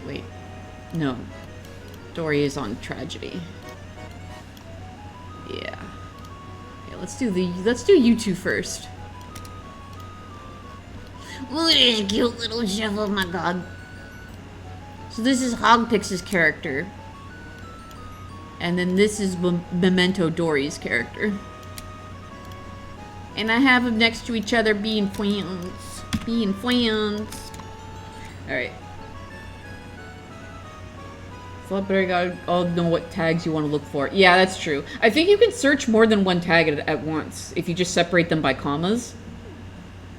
Wait. No. Dory is on tragedy. Yeah. Okay, let's do you two first. Look at this cute little chef, oh my god. So this is Hogpix's character. And then this is Memento Dory's character. And I have them next to each other being friends. Being friends. Alright. So I'll know what tags you want to look for. Yeah, that's true. I think you can search more than one tag at once if you just separate them by commas.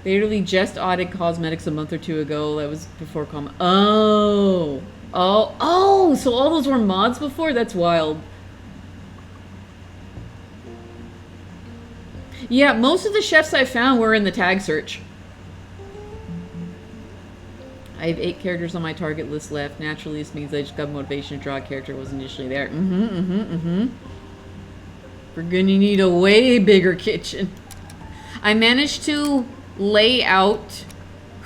They literally just added cosmetics a month or two ago. That was before comma. Oh. Oh, so all those were mods before? That's wild. Yeah, most of the chefs I found were in the tag search. I have 8 characters on my target list left. Naturally, this means I just got motivation to draw a character that was initially there. We're gonna need a way bigger kitchen. I managed to lay out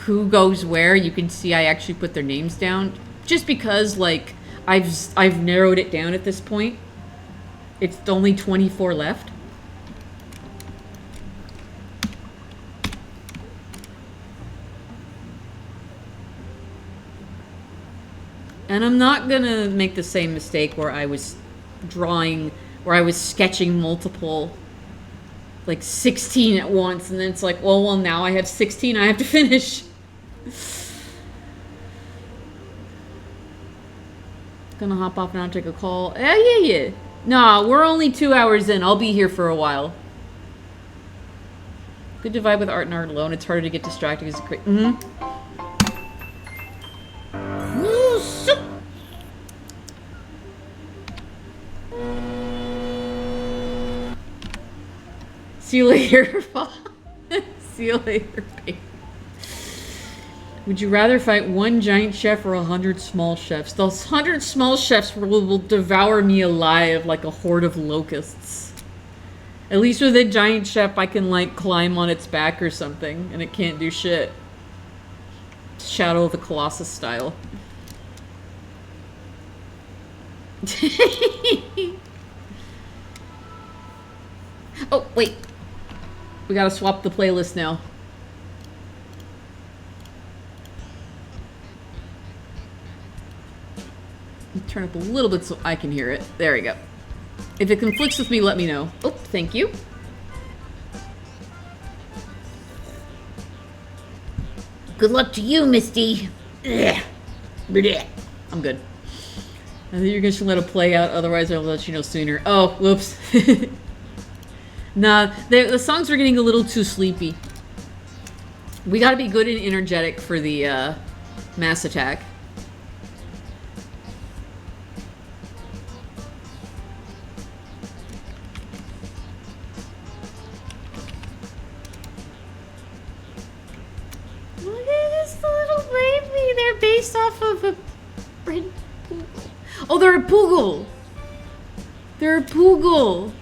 who goes where. You can see I actually put their names down. Just because, like, I've narrowed it down at this point. It's only 24 left. And I'm not gonna make the same mistake where I was sketching multiple, like 16 at once, and then it's like, well, now I have 16 I have to finish. Gonna hop off now and take a call. Yeah. Nah, we're only 2 hours in. I'll be here for a while. Good to vibe with art and art alone. It's harder to get distracted as a See you later, See you later, baby. Would you rather fight one giant chef or 100 small chefs? Those 100 small chefs will devour me alive like a horde of locusts. At least with a giant chef, I can, like, climb on its back or something, and it can't do shit. Shadow of the Colossus style. Oh, wait. We gotta swap the playlist now. Turn up a little bit so I can hear it. There we go. If it conflicts with me, let me know. Oh, thank you. Good luck to you, Misty. I'm good. I think you're just gonna let it play out, otherwise I'll let you know sooner. Oh, whoops. Nah, the songs are getting a little too sleepy. We gotta be good and energetic for the mass attack. Look at this little baby. They're based off of a red poodle. Oh, they're a poodle. They're a poodle.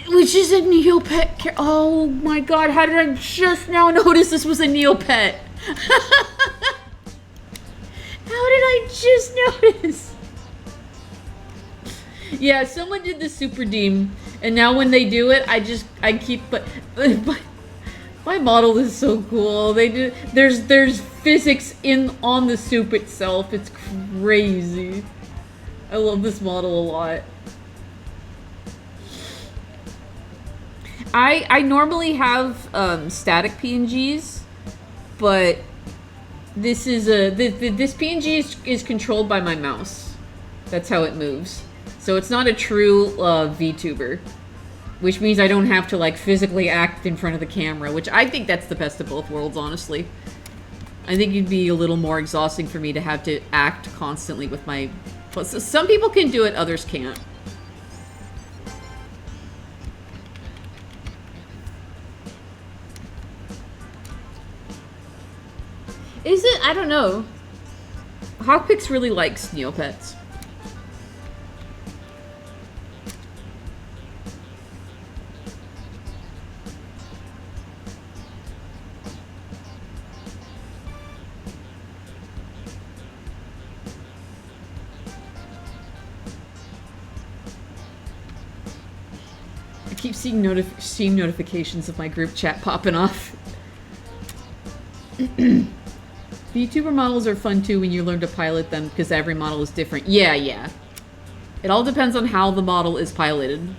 Which is a Neopet. Oh my god, how did I just now notice this was a Neopet? How did I just notice? Yeah, someone did the Super Deem, and now when they do it, I keep, but my model is so cool. There's physics on the soup itself. It's crazy. I love this model a lot. I normally have static PNGs, but this is this PNG is controlled by my mouse. That's how it moves. So it's not a true VTuber, which means I don't have to like physically act in front of the camera, which I think that's the best of both worlds, honestly. I think it'd be a little more exhausting for me to have to act constantly with my... Some people can do it, others can't. Is it? I don't know. Hawkpix really likes Neopets. I keep seeing notifications of my group chat popping off. VTuber models are fun too when you learn to pilot them because every model is different. Yeah. It all depends on how the model is piloted.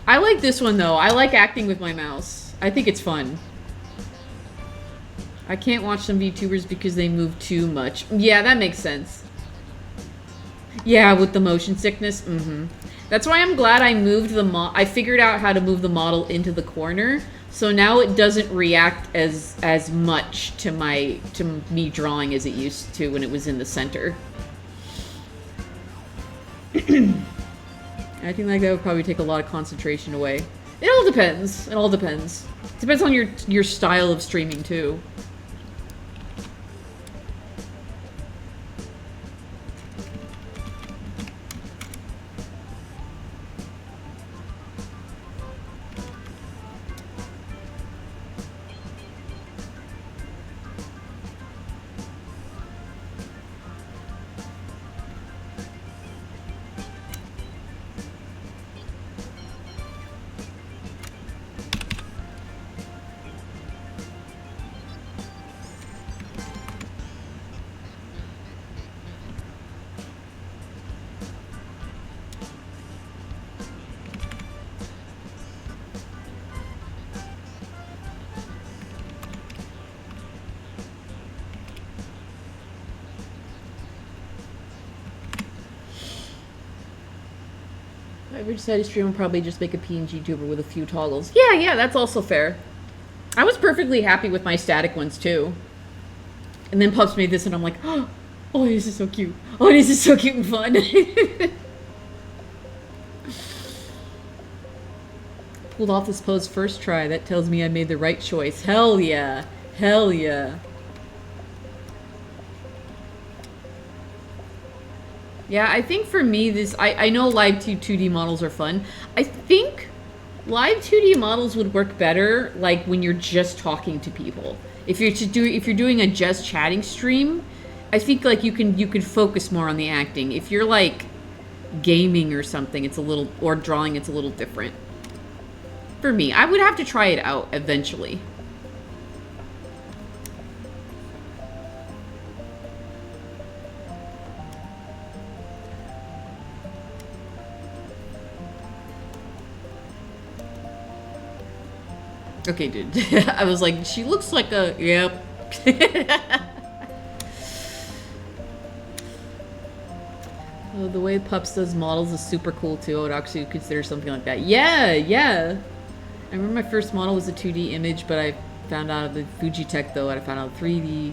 I like this one though. I like acting with my mouse. I think it's fun. I can't watch some VTubers because they move too much. Yeah, that makes sense. Yeah, with the motion sickness. That's why I'm glad I moved the I figured out how to move the model into the corner. So now it doesn't react as much to me drawing as it used to when it was in the center. Acting like that would probably take a lot of concentration away. It all depends. It all depends. It depends on your style of streaming too. If I ever decide to stream, I'll probably just make a PNG tuber with a few toggles. Yeah, that's also fair. I was perfectly happy with my static ones too. And then Pups made this and I'm like, oh, this is so cute. Oh, this is so cute and fun. Pulled off this pose first try. That tells me I made the right choice. Hell yeah. Hell yeah. Yeah, I think for me, I know live 2D models are fun. I think live 2D models would work better, like, when you're just talking to people. If you're doing a just chatting stream, I think, like, you can focus more on the acting. If you're, like, gaming or something, it's a little, or drawing, it's a little different. For me, I would have to try it out eventually. Okay, dude. I was like, she looks like a... Yep. Oh, the way Pups does models is super cool, too. I would actually consider something like that. Yeah. I remember my first model was a 2D image, but I found out of the Fujitech, though, and I found out 3D.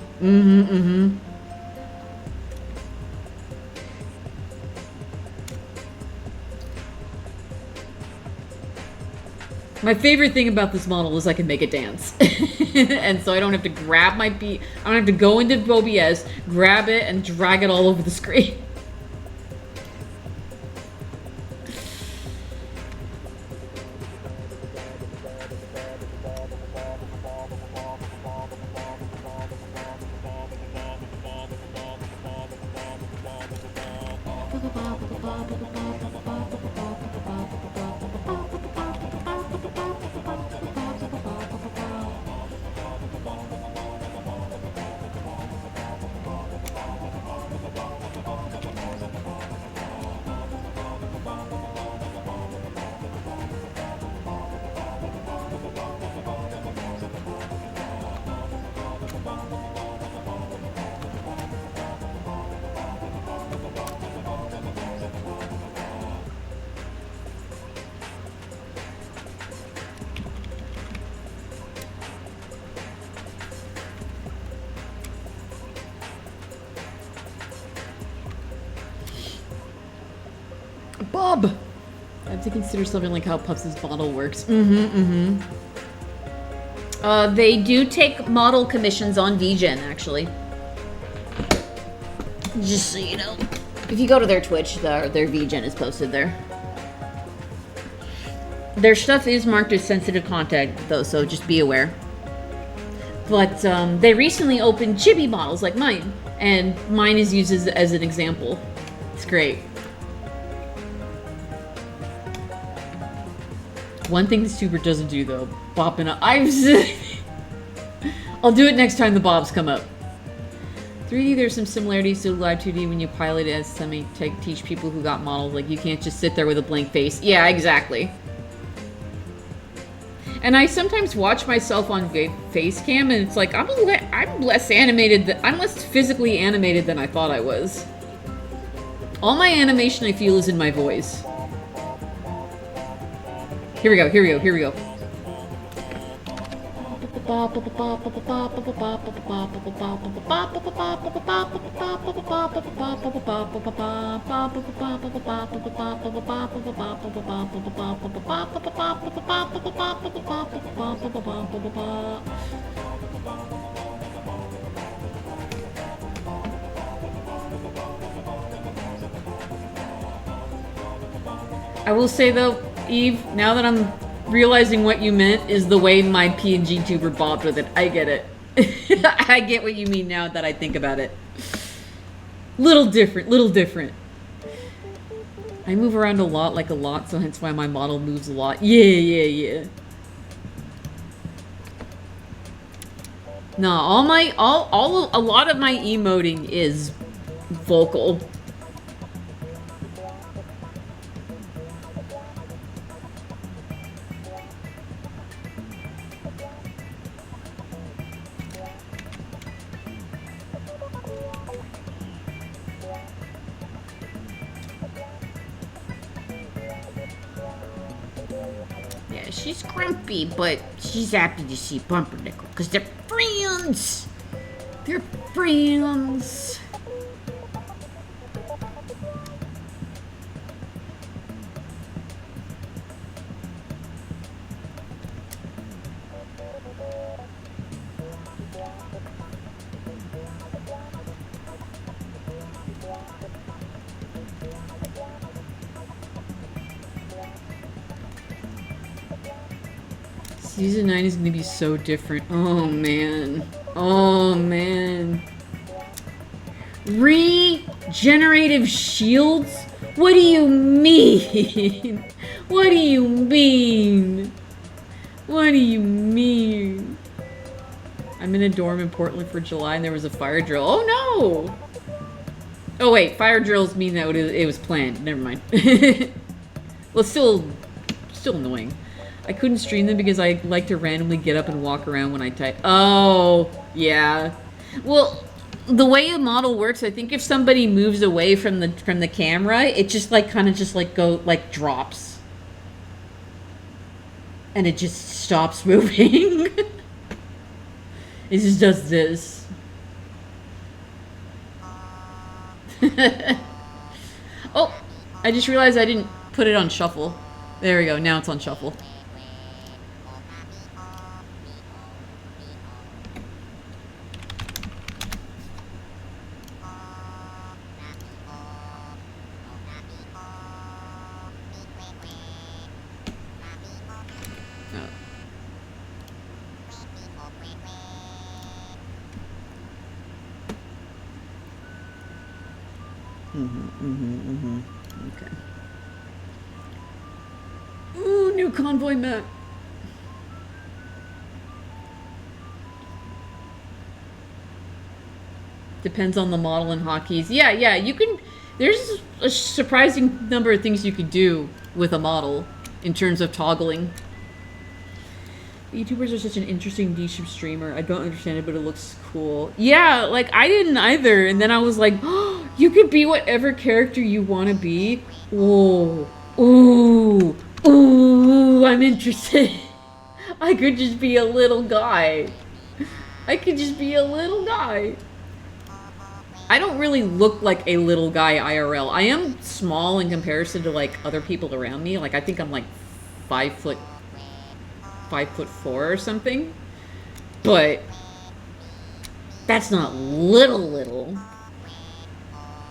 My favorite thing about this model is I can make it dance. And so I don't have to grab my beat. I don't have to go into OBS, grab it, and drag it all over the screen. Bob! I have to consider something like how Pups' model works. They do take model commissions on VGen, actually. Just so you know. If you go to their Twitch, their VGen is posted there. Their stuff is marked as sensitive content, though, so just be aware. But they recently opened chibi models like mine, and mine is used as an example. It's great. One thing the Super doesn't do, though, bopping up. I'll do it next time the bobs come up. 3D, there's some similarities to live 2D when you pilot it as teach people who got models. Like, you can't just sit there with a blank face. Yeah, exactly. And I sometimes watch myself on face cam, and it's like, I'm less animated, I'm less physically animated than I thought I was. All my animation, I feel, is in my voice. Here we go, here we go, here we go. I will say though, Eve, now that I'm realizing what you meant is the way my PNG tuber bobbed with it. I get it. I get what you mean now that I think about it. Little different, little different. I move around a lot, so hence why my model moves a lot. Yeah. No, a lot of my emoting is vocal. She's grumpy, but she's happy to see Pumpernickel, because they're friends! They're friends! Season 9 is gonna be so different. Oh man. Oh man. Regenerative shields? What do you mean? What do you mean? What do you mean? I'm in a dorm in Portland for July and there was a fire drill. Oh no! Oh wait, fire drills mean that it was planned. Never mind. Well, still annoying. I couldn't stream them because I like to randomly get up and walk around when I type. Oh, yeah. Well, the way a model works, I think if somebody moves away from the camera, it just drops. And it just stops moving. It just does this. Oh, I just realized I didn't put it on shuffle. There we go, now it's on shuffle. Okay. Ooh, new convoy map. Depends on the model and hotkeys. Yeah, you can... There's a surprising number of things you could do with a model in terms of toggling. YouTubers are such an interesting niche streamer. I don't understand it, but it looks cool. Yeah, like, I didn't either. And then I was like, oh, you could be whatever character you want to be. Whoa. Ooh. Ooh, I'm interested. I could just be a little guy. I could just be a little guy. I don't really look like a little guy IRL. I am small in comparison to, like, other people around me. Like, I think I'm, like, 5'4" or something. But that's not little.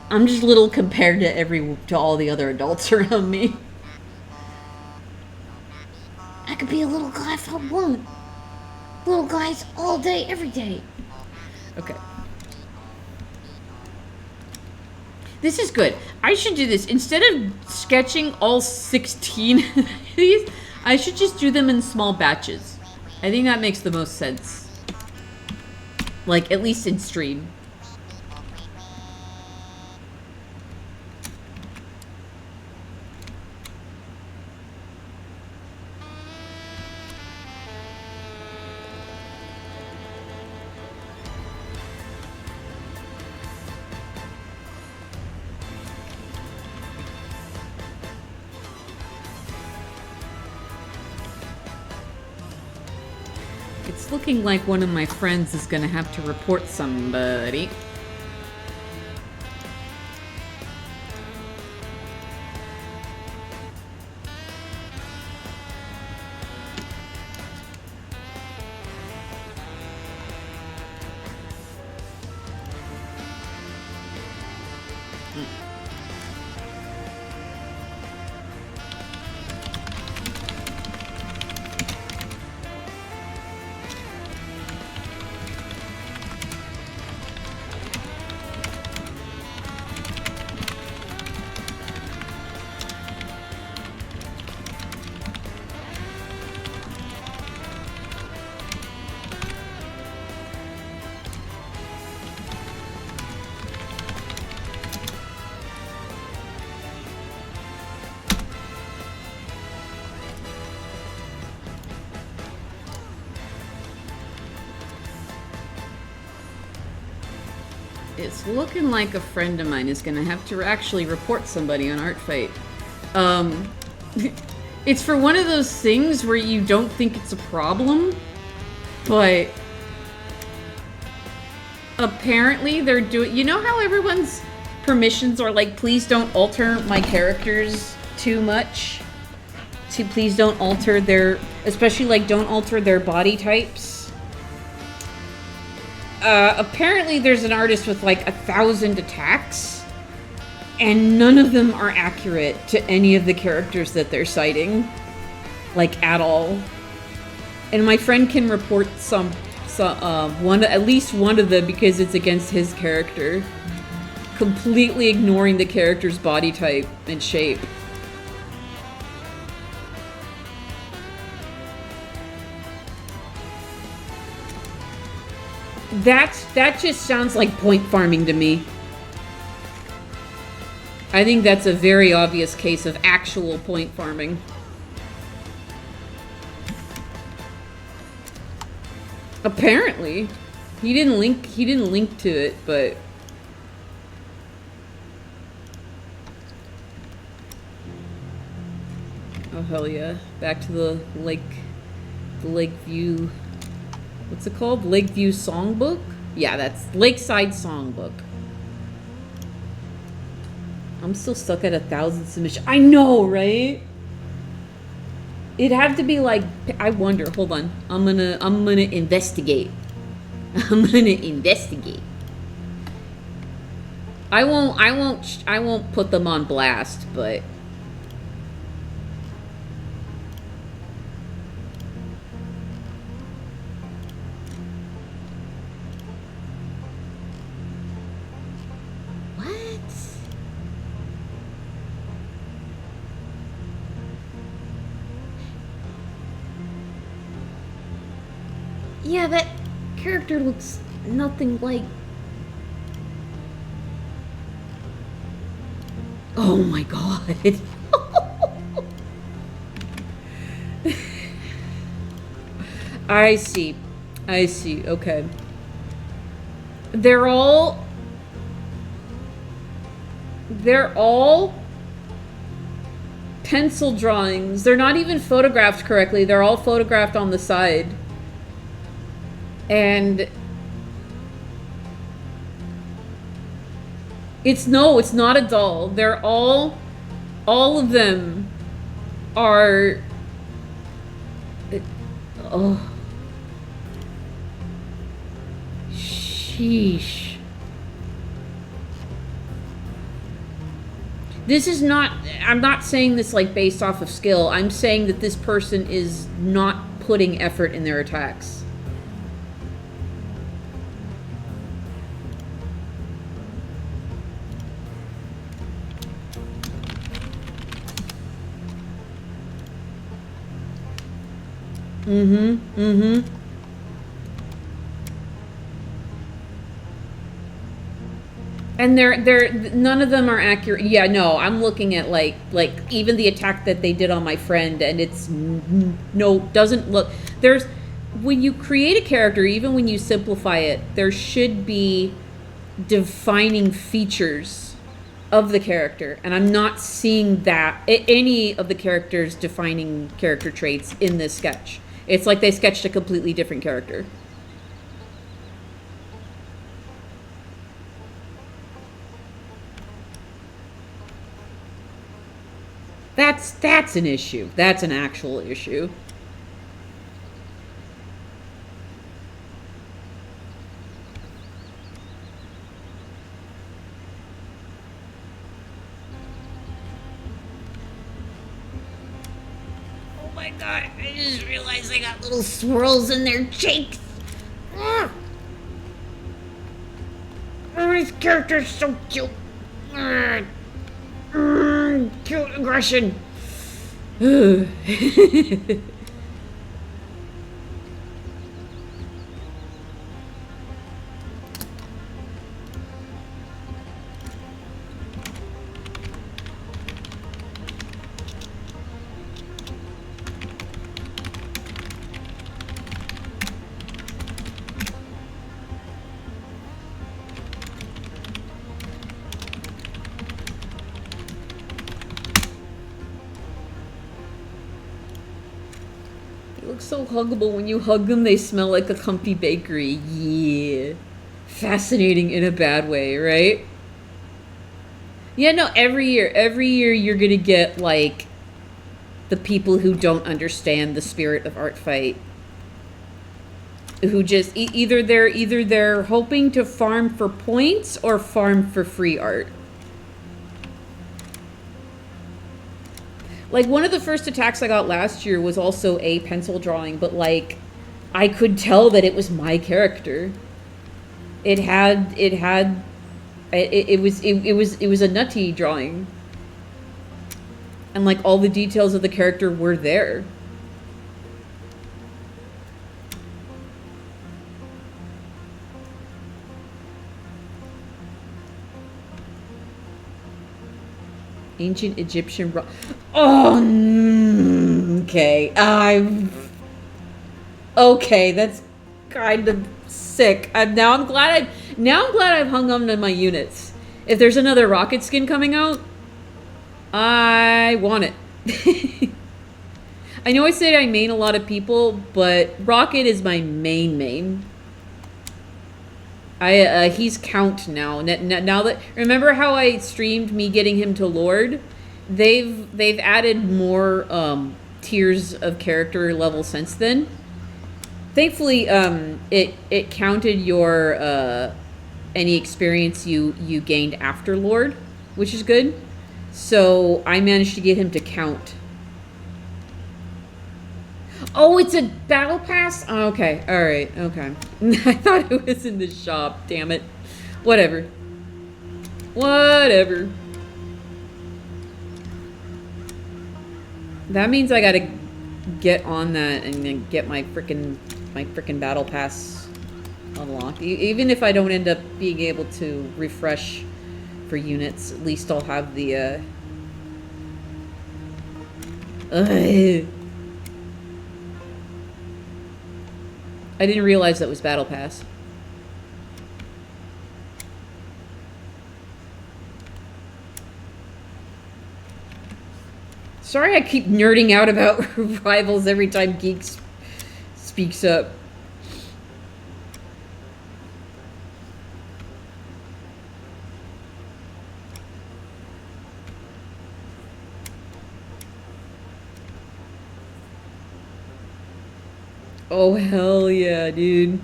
I'm just little compared to all the other adults around me. I could be a little guy if I want. Little guys all day, every day. Okay. This is good. I should do this. Instead of sketching all 16 of these, I should just do them in small batches. I think that makes the most sense. Like, at least in stream. It's looking like one of my friends is gonna have to report somebody. It's looking like a friend of mine is gonna have to actually report somebody on ArtFight. It's for one of those things where you don't think it's a problem, but apparently they're doing... You know how everyone's permissions are like, please don't alter my characters too much? Please don't alter their... Especially like don't alter their body types. Apparently there's an artist with like 1,000 attacks, and none of them are accurate to any of the characters that they're citing, like at all. And my friend can report at least one of them because it's against his character, completely ignoring the character's body type and shape. That just sounds like point farming to me. I think that's a very obvious case of actual point farming. Apparently. He didn't link to it, but oh hell yeah. Back to the Lakeview. What's it called? Lakeview Songbook? Yeah, that's Lakeside Songbook. I'm still stuck at 1,000 submissions. I know, right? It'd have to be like, I wonder, hold on. I'm gonna investigate. I'm gonna investigate. I won't put them on blast, but yeah, that character looks nothing like... Oh my god. I see. Okay. They're all pencil drawings. They're not even photographed correctly. They're all photographed on the side. And it's not a doll. They're all of them are, oh. Sheesh. This is not, I'm not saying this like based off of skill. I'm saying that this person is not putting effort in their attacks. And they're none of them are accurate. Yeah, no, I'm looking at like even the attack that they did on my friend, and it's no, doesn't look. There's, when you create a character, even when you simplify it, there should be defining features of the character, and I'm not seeing that any of the characters defining character traits in this sketch. It's like they sketched a completely different character. That's an issue. That's an actual issue. Oh my god, I just realized they got little swirls in their cheeks. Oh, this character's so cute. Cute aggression. So huggable. When you hug them, they smell like a comfy bakery. Yeah. Fascinating in a bad way, right? Yeah, no, every year you're gonna get, like, the people who don't understand the spirit of art fight. Who just, either they're hoping to farm for points or farm for free art. Like, one of the first attacks I got last year was also a pencil drawing, but, like, I could tell that it was my character. It was a nutty drawing. And, like, all the details of the character were there. Ancient Egyptian okay. Okay, that's kind of sick. I'm glad I've hung on to my units. If there's another rocket skin coming out, I want it. I know I said I main a lot of people, but Rocket is my main. He's count now. Now that, remember how I streamed me getting him to Lord? They've added more tiers of character level since then. Thankfully, it counted your any experience you gained after Lord, which is good. So I managed to get him to count. Oh, it's a battle pass? Oh, okay, alright, okay. I thought it was in the shop, damn it. Whatever. That means I gotta get on that and then get my frickin' battle pass unlocked. Even if I don't end up being able to refresh for units, at least I'll have the, I didn't realize that was Battle Pass. Sorry I keep nerding out about rivals every time Geeks speaks up. Oh, hell yeah, dude.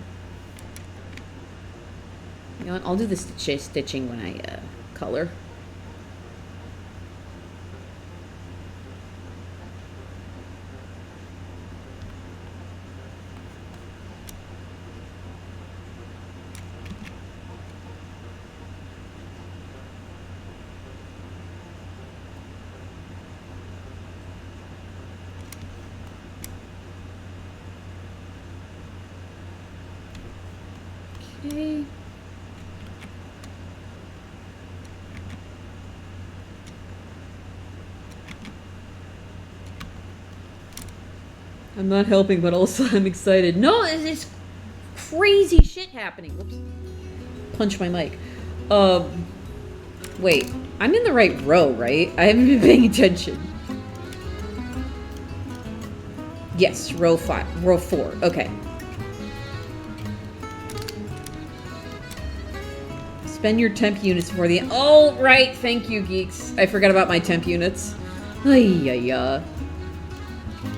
know what? I'll do the stitching when I color. Okay. I'm not helping, but also I'm excited. No, it's crazy shit happening. Whoops. Punch my mic. Wait. I'm in the right row, right? I haven't been paying attention. Yes, row 4. Okay. Spend your temp units before the... Oh, right. Thank you, geeks. I forgot about my temp units. Ay.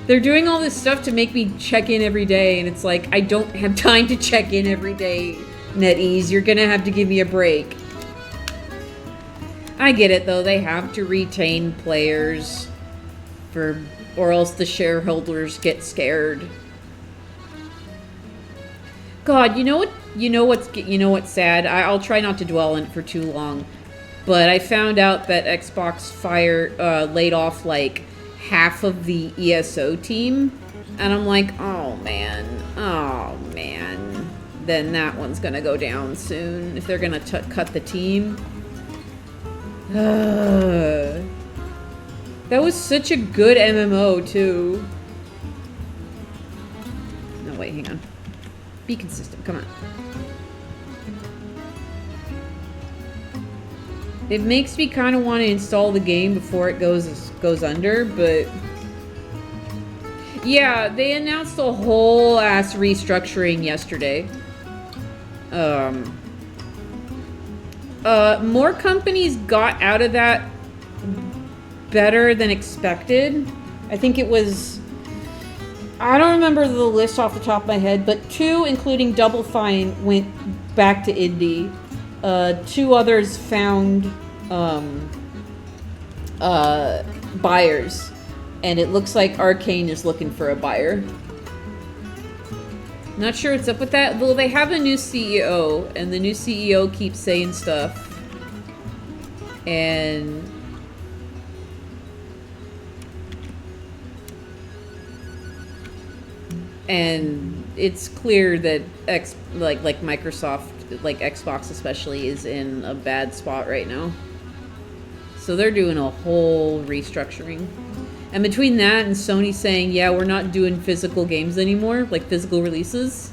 They're doing all this stuff to make me check in every day, and it's like, I don't have time to check in every day, NetEase. You're gonna have to give me a break. I get it, though. They have to retain players or else the shareholders get scared. God, you know what? You know what's sad? I'll try not to dwell on it for too long, but I found out that Xbox laid off like half of the ESO team, and I'm like, oh man. Then that one's gonna go down soon if they're gonna cut the team. That was such a good MMO too. No, wait, hang on. Be consistent, come on. It makes me kind of want to install the game before it goes under, but... Yeah, they announced a whole ass restructuring yesterday. More companies got out of that better than expected. I think it was... I don't remember the list off the top of my head, but 2, including Double Fine, went back to indie. 2 others found buyers, and it looks like Arcane is looking for a buyer. Not sure what's up with that. Well, they have a new CEO, and the new CEO keeps saying stuff, and it's clear that Microsoft, like Xbox especially, is in a bad spot right now. So they're doing a whole restructuring. And between that and Sony saying, yeah, we're not doing physical games anymore, like physical releases,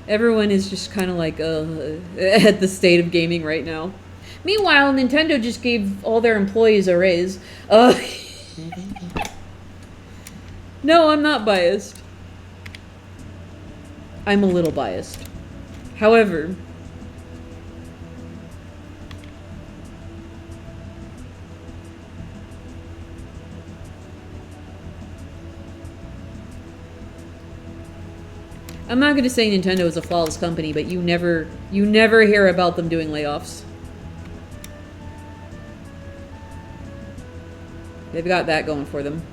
everyone is just kind of like, at the state of gaming right now. Meanwhile, Nintendo just gave all their employees a raise. No, I'm not biased. I'm a little biased. However, I'm not going to say Nintendo is a flawless company, but you never hear about them doing layoffs. They've got that going for them.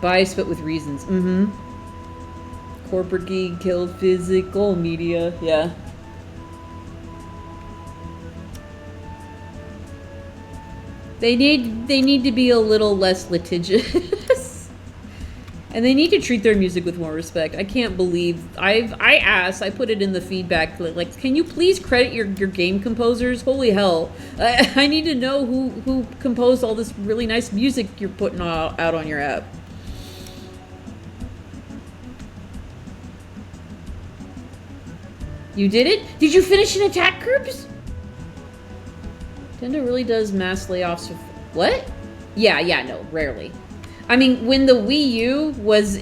Biased, but with reasons. Corporate geek killed physical media. Yeah. They need to be a little less litigious. And they need to treat their music with more respect. I can't believe I put it in the feedback, like, can you please credit your game composers? Holy hell. I need to know who composed all this really nice music you're putting out on your app. You did it? Did you finish an attack groups? Nintendo really does mass layoffs of... What? Yeah, no, rarely. I mean, when the Wii U was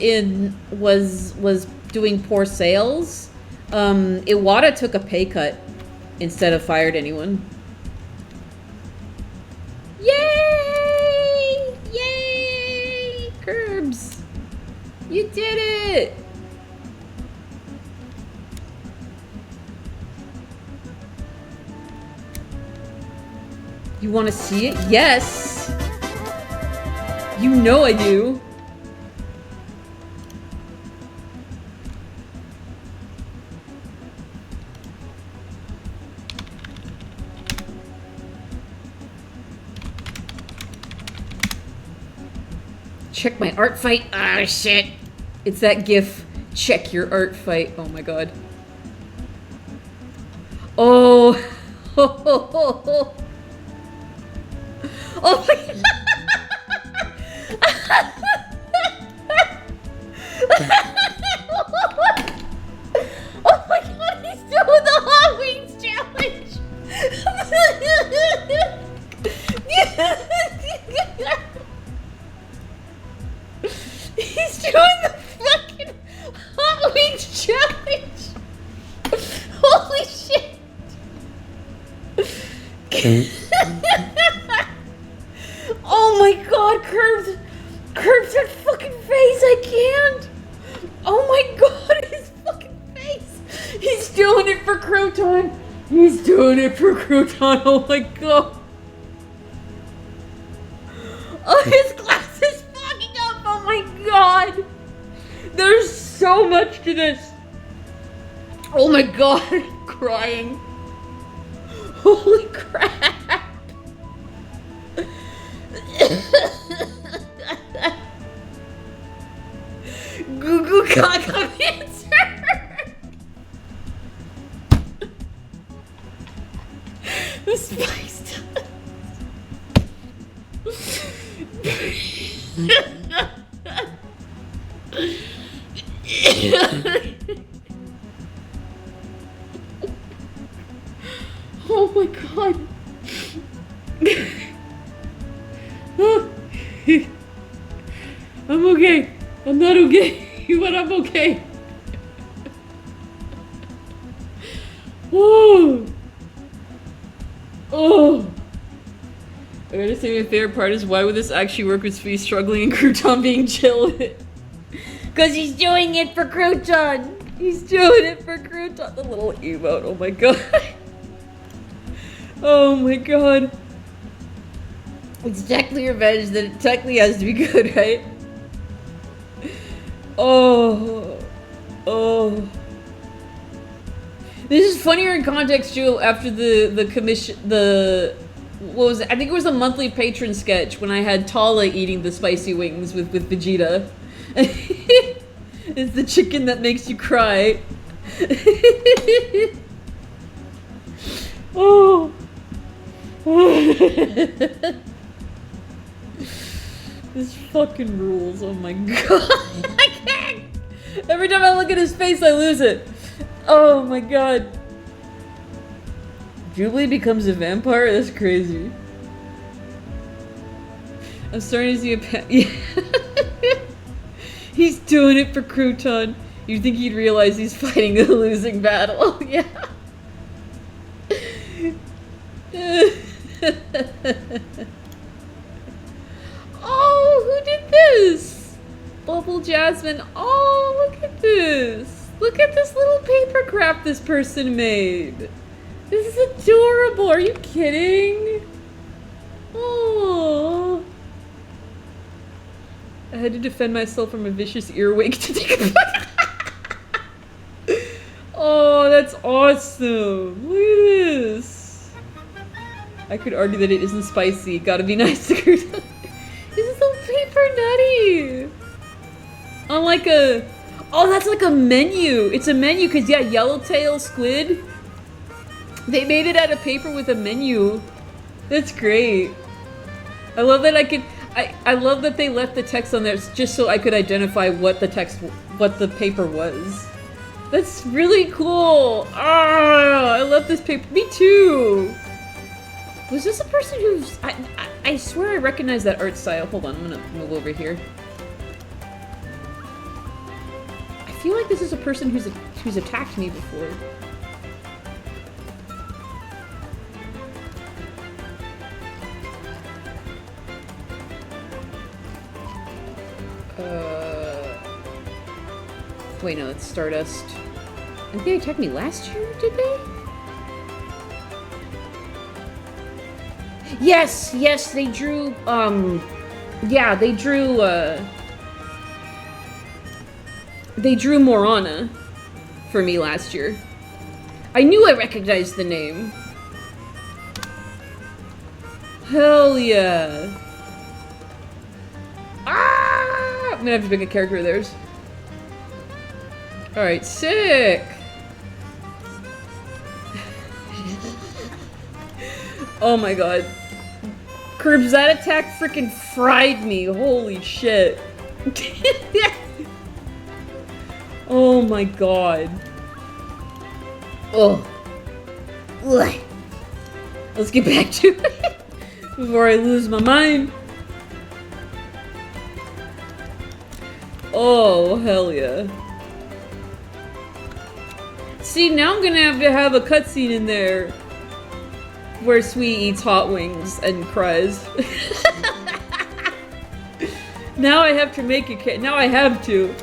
doing poor sales, Iwata took a pay cut instead of fired anyone. Yay! Yay! Curbs! You did it! You want to see it? Yes! You know I do. Check my art fight. Ah, shit. It's that gif. Check your art fight. Oh my god. Oh. Oh my god. Oh my god, he's doing the Hot Wings challenge. He's doing the fucking Hot Wings challenge. Holy shit. Oh my god, curved that fucking face, I can't. Oh my god, his fucking face. He's doing it for Crouton. He's doing it for Crouton, oh my god. Oh, his glass is fogging up, oh my god. There's so much to this. Oh my god, I'm crying. Holy crap. Goo goo gaga answer. The spice. Oh my god. I'm okay. I'm not okay, but I'm okay. Whoa. Oh. I gotta say my favorite part is why would this actually work with Spee struggling and Crouton being chill with it? Cause he's doing it for Crouton! He's doing it for Crouton! The little emote, oh my god. Oh my god. It's technically revenge, then it technically has to be good, right? Oh. Oh. This is funnier in context, too, after the commission, what was it? I think it was a monthly patron sketch when I had Tala eating the spicy wings with Vegeta. It's the chicken that makes you cry. Oh. This fucking rules, oh my god. I can't! Every time I look at his face, I lose it. Oh my god. Jubilee becomes a vampire? That's crazy. I'm starting to see a yeah. He's doing it for Crouton. You'd think he'd realize he's fighting a losing battle. Yeah. Oh, who did this? Bubble Jasmine. Oh, look at this. Look at this little paper crap this person made. This is adorable. Are you kidding? Oh. I had to defend myself from a vicious earwig to take a Oh, that's awesome. Look at this. I could argue that it isn't spicy. Gotta be nice to Crouton. This is so paper nutty. On like a... Oh, that's like a menu. It's a menu because, yeah, yellowtail squid. They made it out of paper with a menu. That's great. I love that I could... I love that they left the text on there just so I could identify what the paper was. That's really cool. Ah, I love this paper. Me too. Was this a person who's... I swear I recognize that art style. Hold on, I'm gonna move over here. I feel like this is a person who's attacked me before. Wait, no, it's Stardust. I think they attacked me last year, did they? Yes, they drew, yeah, they drew Morana for me last year. I knew I recognized the name. Hell yeah. Ah! I'm gonna have to pick a character of theirs. Alright, sick! Oh my god. Curbs, that attack freaking fried me. Holy shit. Oh my god. Oh. Ugh. Let's get back to it before I lose my mind. Oh, hell yeah. See, now I'm gonna have to have a cutscene in there where Sweet eats hot wings and cries. Now I have to make it. Now I have to.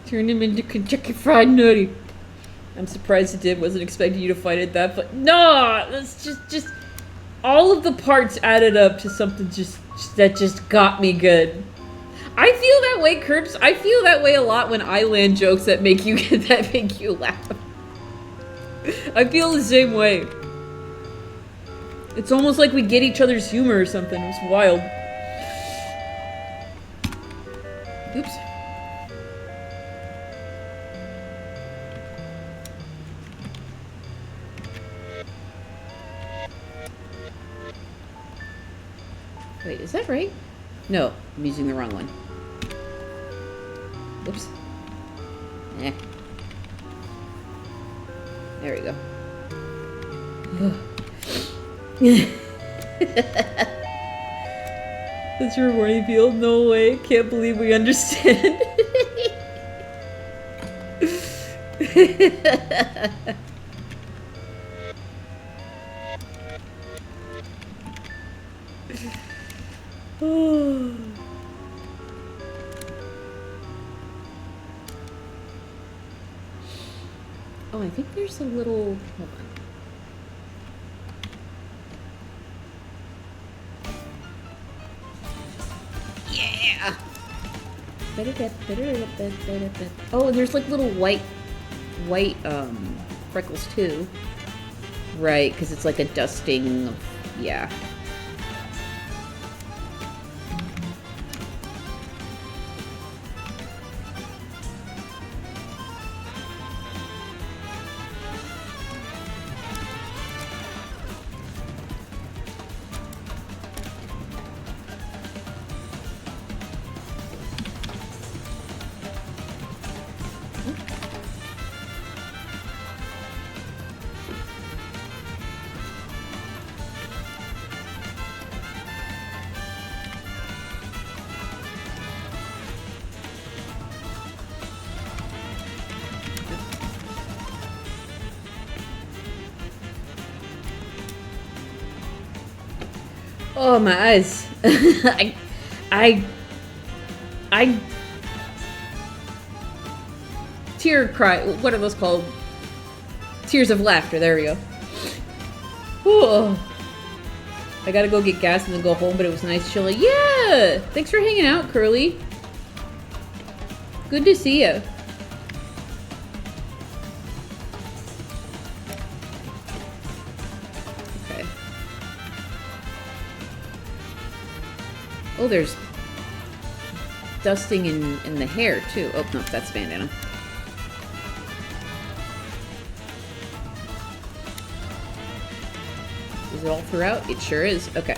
Turn him into Kentucky Fried Nutty. I'm surprised it did. Wasn't expecting you to fight it that, but no, that's just all of the parts added up to something that just got me good. I feel that way, Curbs. I feel that way a lot when I land jokes that make you laugh. I feel the same way. It's almost like we get each other's humor or something. It's wild. Oops. Wait, is that right? No, I'm using the wrong one. Oops. Eh. There we go. That's your rewarding field? No way. Can't believe we understand. Oh. Oh, I think there's a little... Hold on. Yeah! Oh, and there's like little white freckles too. Right, because it's like a dusting of... Yeah. Oh, my eyes. I tear cry. What are those called? Tears of laughter. There we go. Oh. I gotta go get gas and then go home, but it was nice chilling. Yeah! Thanks for hanging out, Curly. Good to see you. Oh, there's dusting in the hair, too. Oh, no, that's bandana. Is it all throughout? It sure is. Okay.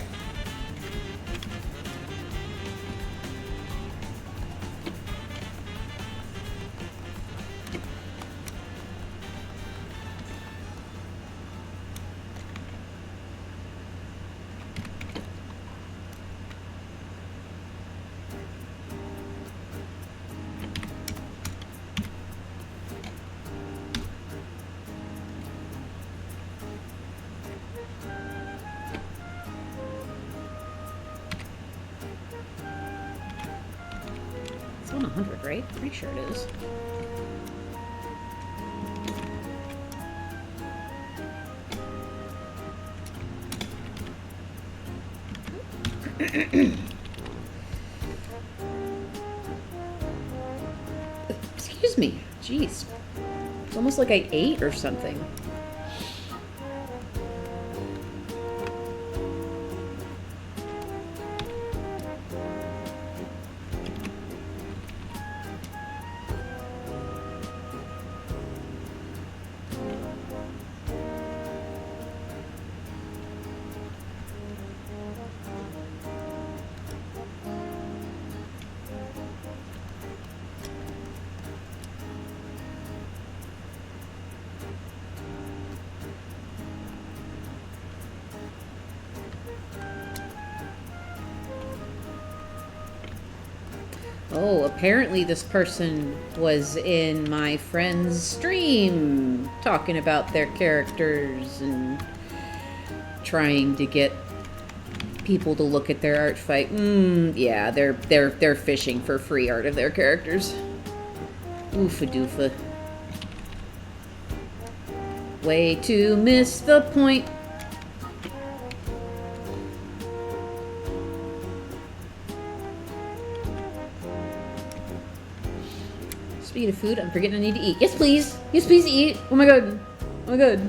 100, right? Pretty sure it is. Excuse me. Jeez. It's almost like I ate or something. Oh, apparently this person was in my friend's stream talking about their characters and trying to get people to look at their art fight. Yeah, they're fishing for free art of their characters. Oofa doofa. Way to miss the point. Speaking of food, I'm forgetting I need to eat. Yes, please. Yes, please eat. Oh my god. Oh my god.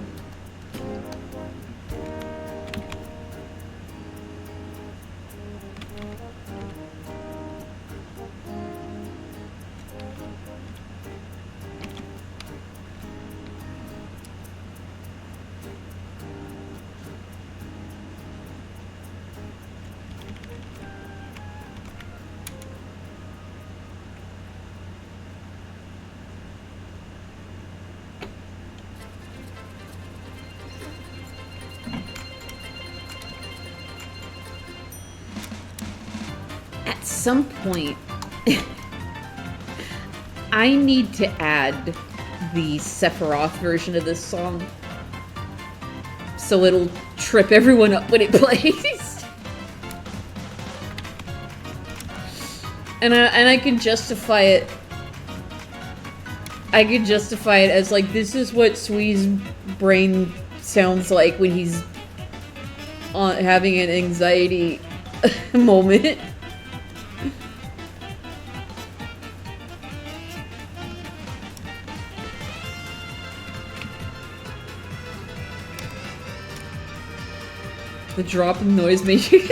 At some point, I need to add the Sephiroth version of this song so it'll trip everyone up when it plays. And I can justify it. I can justify it as like, this is what Sui's brain sounds like when he's having an anxiety moment. The dropping noise made you...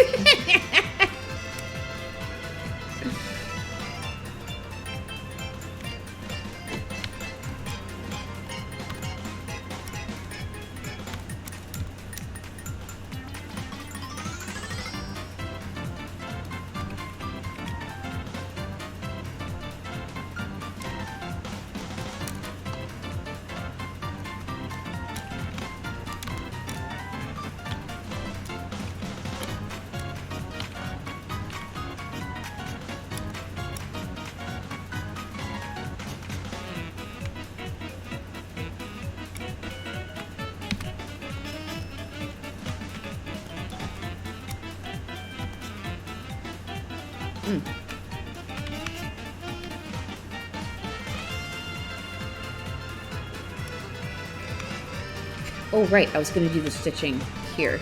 Oh, right, I was gonna do the stitching here.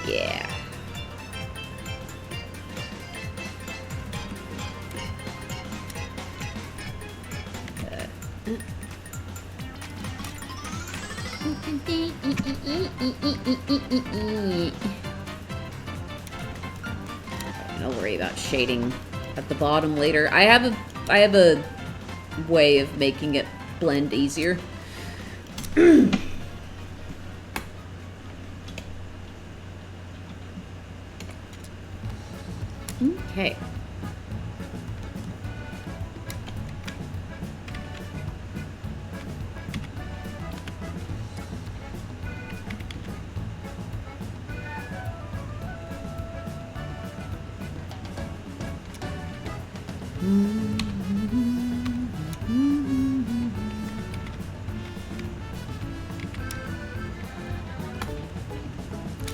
Yeah. Don't worry about shading at the bottom later. I have a way of making it blend easier. Okay.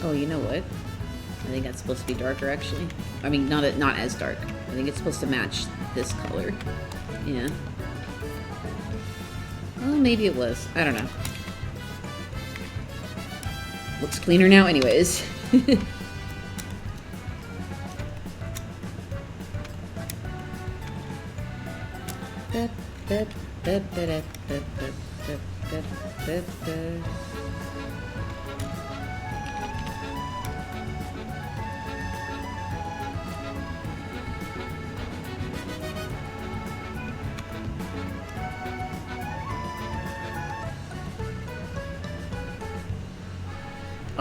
Oh, you know what? think that's supposed to be darker, actually. I mean, not as dark. I think it's supposed to match this color. Yeah. Well, maybe it was. I don't know. Looks cleaner now anyways.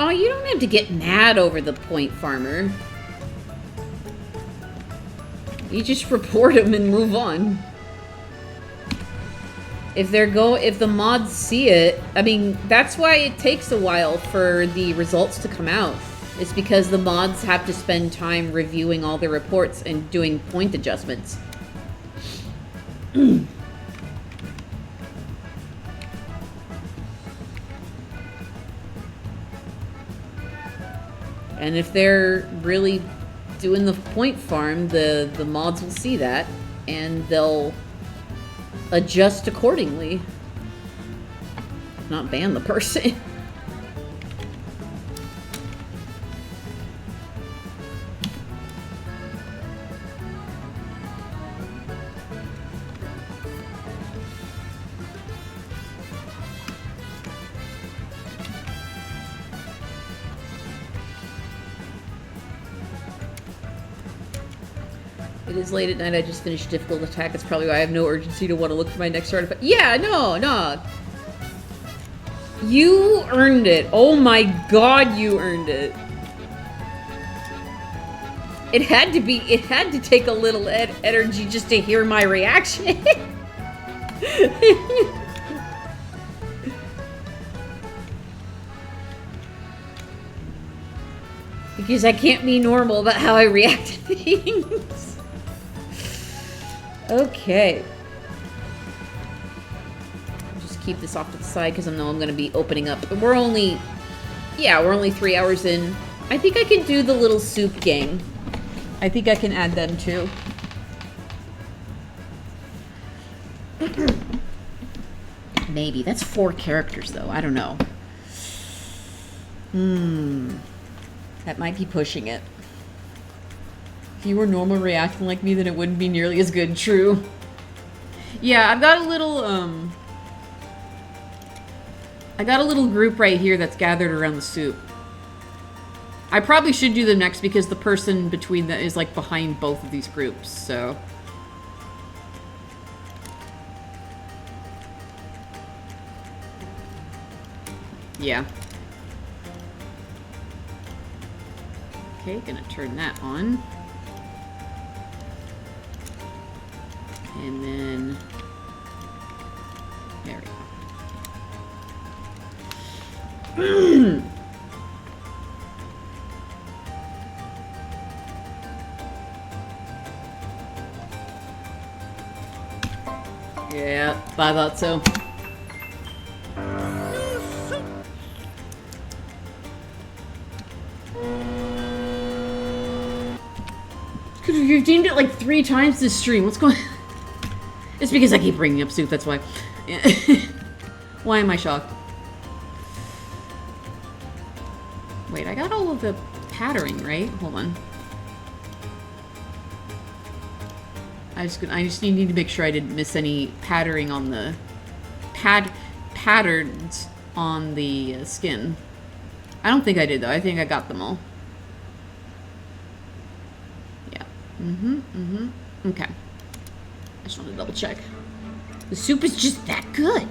Oh, you don't have to get mad over the point farmer. You just report him and move on. If the mods see it, I mean, that's why it takes a while for the results to come out. It's because the mods have to spend time reviewing all the reports and doing point adjustments. And if they're really doing the point farm, the mods will see that, and they'll adjust accordingly. Not ban the person. It is late at night. I just finished difficult attack. It's probably why I have no urgency to want to look for my next artifact. Yeah, no. You earned it. Oh my god, you earned it. It had to take a little energy just to hear my reaction. Because I can't be normal about how I react to things. Okay. Just keep this off to the side because I know I'm going to be opening up. We're only 3 hours in. I think I can do the little soup gang. I think I can add them too. Maybe. That's 4 characters though. I don't know. That might be pushing it. If you were normal reacting like me, then it wouldn't be nearly as good. True. Yeah, I've got a little, I got a little group right here that's gathered around the soup. I probably should do them next because the person between them is, like, behind both of these groups, so... Yeah. Okay, gonna turn that on. And then, there we go. Yeah, I thought so. You've deemed it like 3 times this stream. What's going on? It's because I keep bringing up soup, that's why. Why am I shocked? Wait, I got all of the patterning, right? Hold on. I just need to make sure I didn't miss any patterning on the... patterns on the skin. I don't think I did, though. I think I got them all. Yeah. Okay. I just want to double check. The soup is just that good.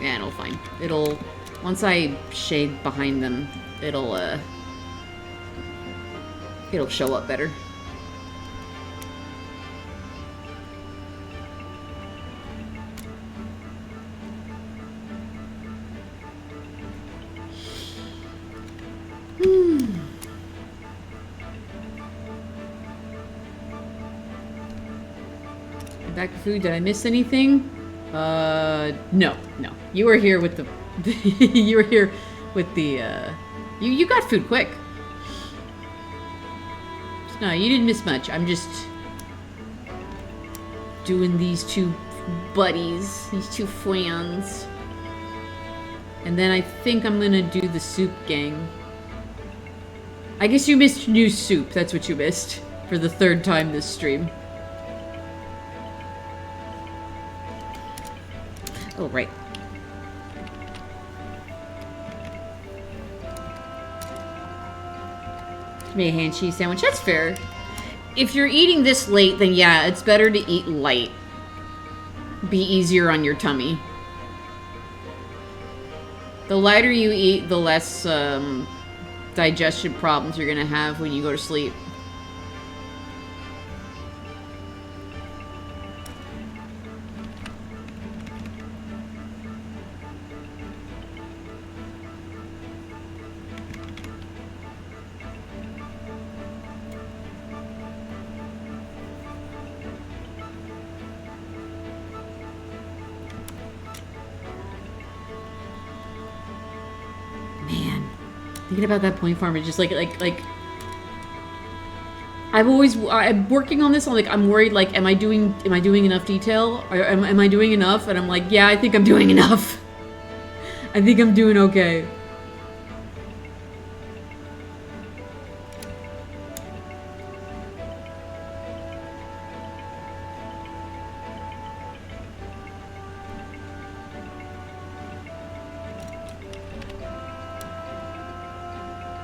Yeah, it'll fine. It'll... Once I shade behind them, it'll show up better. Back to food. Did I miss anything? No. You were here with the... you were here with the, You got food quick. No, you didn't miss much. I'm just... doing these two buddies. These two friends. And then I think I'm gonna do the soup gang. I guess you missed new soup. That's what you missed. For the 3rd time this stream. Oh, right. Made a hand cheese sandwich. That's fair. If you're eating this late, then yeah, it's better to eat light. Be easier on your tummy. The lighter you eat, the less digestion problems you're gonna have when you go to sleep. Thinking about that point farmer, just like I'm working on this. I'm worried. Like, am I doing enough detail? Or am I doing enough? And I'm like, yeah, I think I'm doing enough. I think I'm doing okay.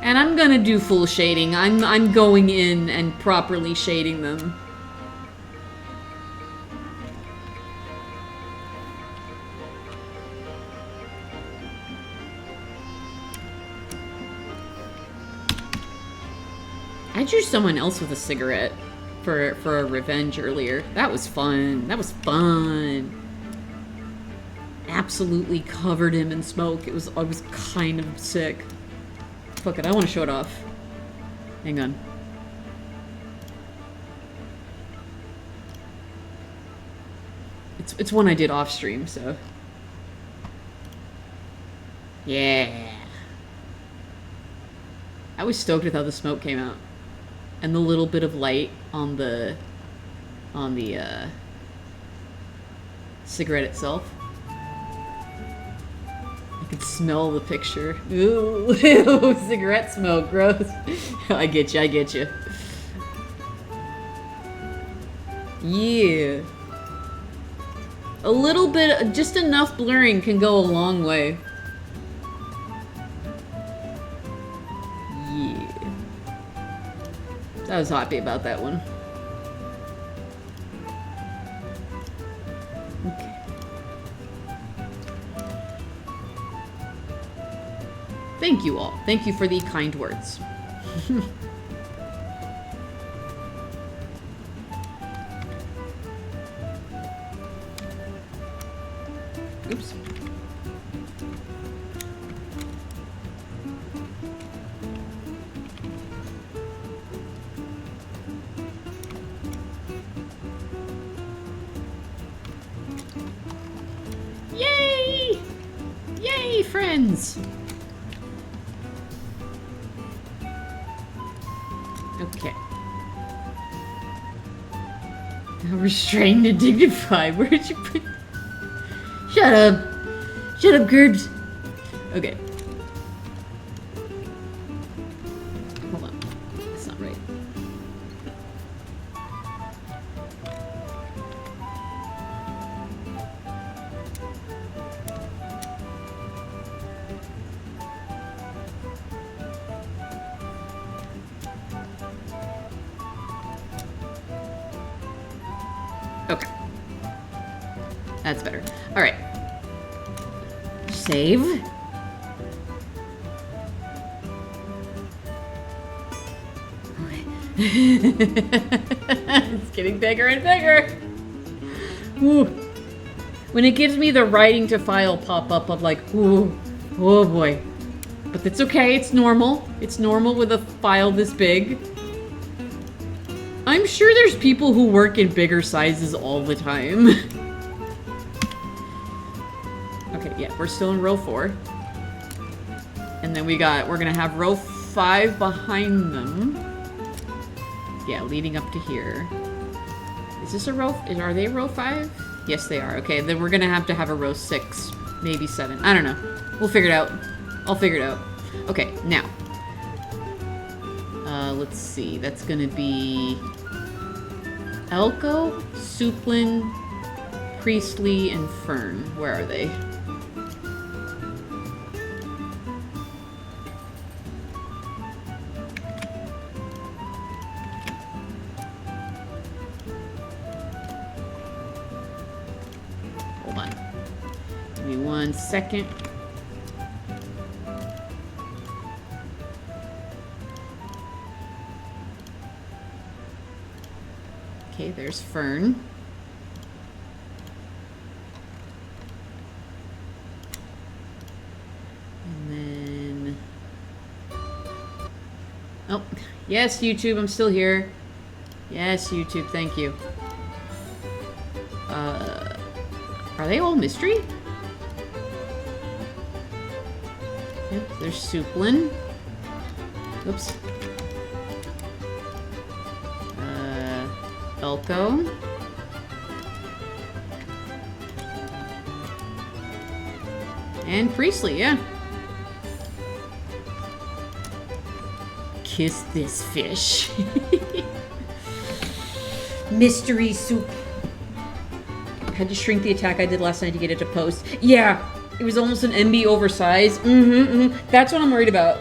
And I'm gonna do full shading. I'm going in and properly shading them. I drew someone else with a cigarette for a revenge earlier. That was fun. That was fun. Absolutely covered him in smoke. I was kind of sick. Fuck it, I want to show it off. Hang on. It's one I did off stream, so. Yeah. I was stoked with how the smoke came out. And the little bit of light on the cigarette itself. I could smell the picture. Ooh, ew, cigarette smoke, gross. I get you. Yeah. A little bit, just enough blurring can go a long way. Yeah. I was happy about that one. Okay. Thank you all. Thank you for the kind words. Oops. Yay! Yay, friends! Okay. Now restrained and dignified. Where did you put... Shut up! Shut up, Gerbs! Okay. Hold on. That's not right. Okay. That's better. Alright. save. It's getting bigger and bigger. Ooh. When it gives me the writing to file pop-up of like, ooh, oh boy. But it's okay, it's normal. It's normal with a file this big. I'm sure there's people who work in bigger sizes all the time. Okay, yeah, we're still in row 4. And then we're gonna have row 5 behind them. Yeah, leading up to here. Is this a row? Are they row 5? Yes, they are. Okay, then we're gonna have to have a row 6, maybe 7. I don't know. We'll figure it out. I'll figure it out. Okay, now. Let's see. That's gonna be Elko, Suplin, Priestley, and Fern. Where are they? Hold on. Give me 1 second. Okay, there's Fern. And then... Oh, yes, YouTube, I'm still here. Yes, YouTube, thank you. Are they all mystery? Yep, there's Suplin. Oops. Elko. And Priestley, yeah. Kiss this fish. Mystery soup. I had to shrink the attack I did last night to get it to post. Yeah, it was almost an MB oversized. That's what I'm worried about.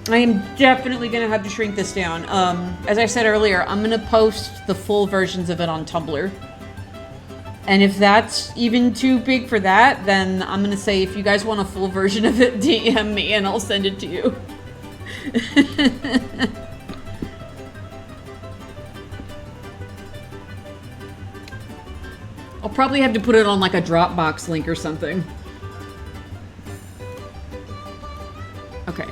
I am definitely going to have to shrink this down. As I said earlier, I'm going to post the full versions of it on Tumblr. And if that's even too big for that, then I'm going to say, if you guys want a full version of it, DM me and I'll send it to you. I'll probably have to put it on like a Dropbox link or something. Okay.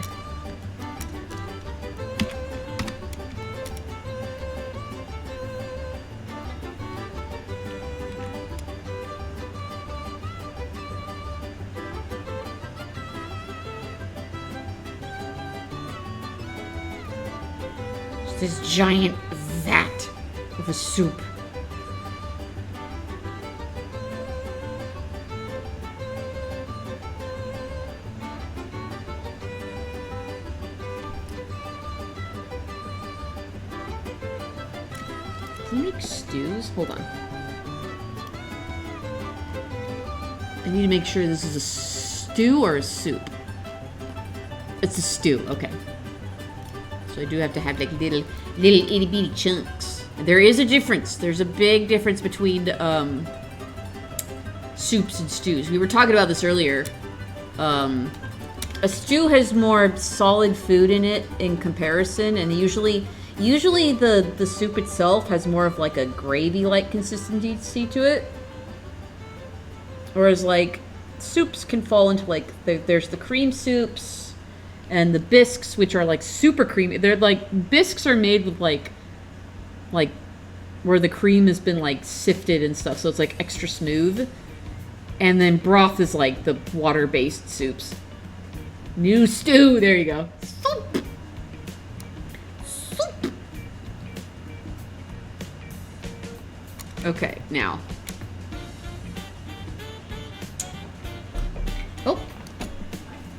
This giant vat of a soup. Can you make stews? Hold on. I need to make sure this is a stew or a soup. It's a stew, okay. So I do have to have like little itty bitty chunks. There is a difference. There's a big difference between soups and stews. We were talking about this earlier. A stew has more solid food in it in comparison, and usually the soup itself has more of like a gravy-like consistency to it. Whereas like soups can fall into like there's the cream soups. And the bisques, which are like super creamy, they're like, bisques are made with like where the cream has been like sifted and stuff, so it's like extra smooth. And then broth is like the water-based soups. New stew, there you go. Soup. Soup. Okay, now. Oh.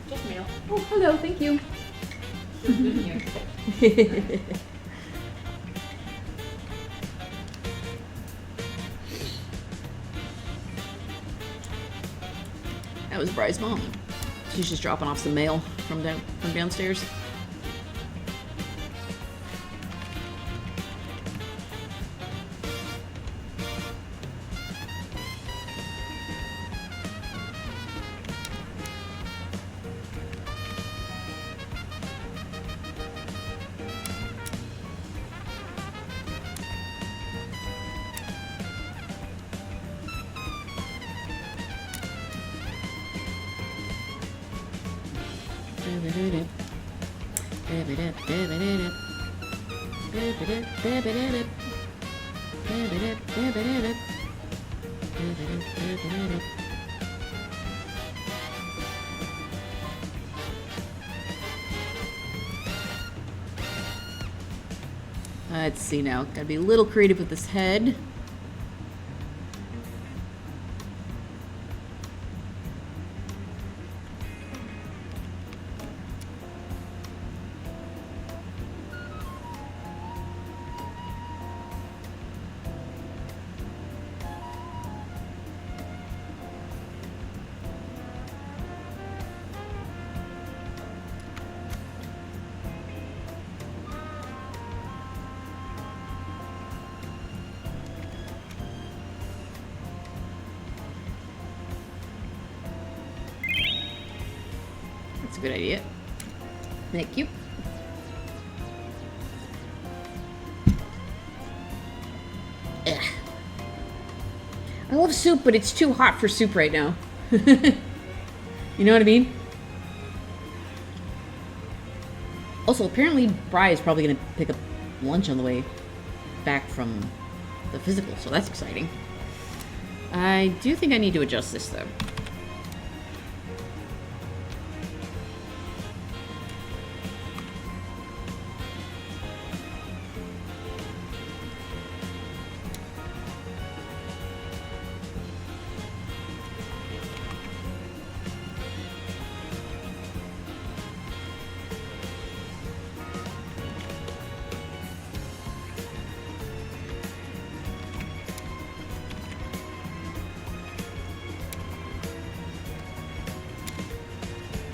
Just mail. Oh, hello, thank you. That was Bry's mom. She's just dropping off some mail from downstairs. Let's see now. Gotta be a little creative with this head. That's a good idea. Thank you. Ugh. I love soup, but it's too hot for soup right now. You know what I mean? Also, apparently Bri is probably going to pick up lunch on the way back from the physical, so that's exciting. I do think I need to adjust this, though.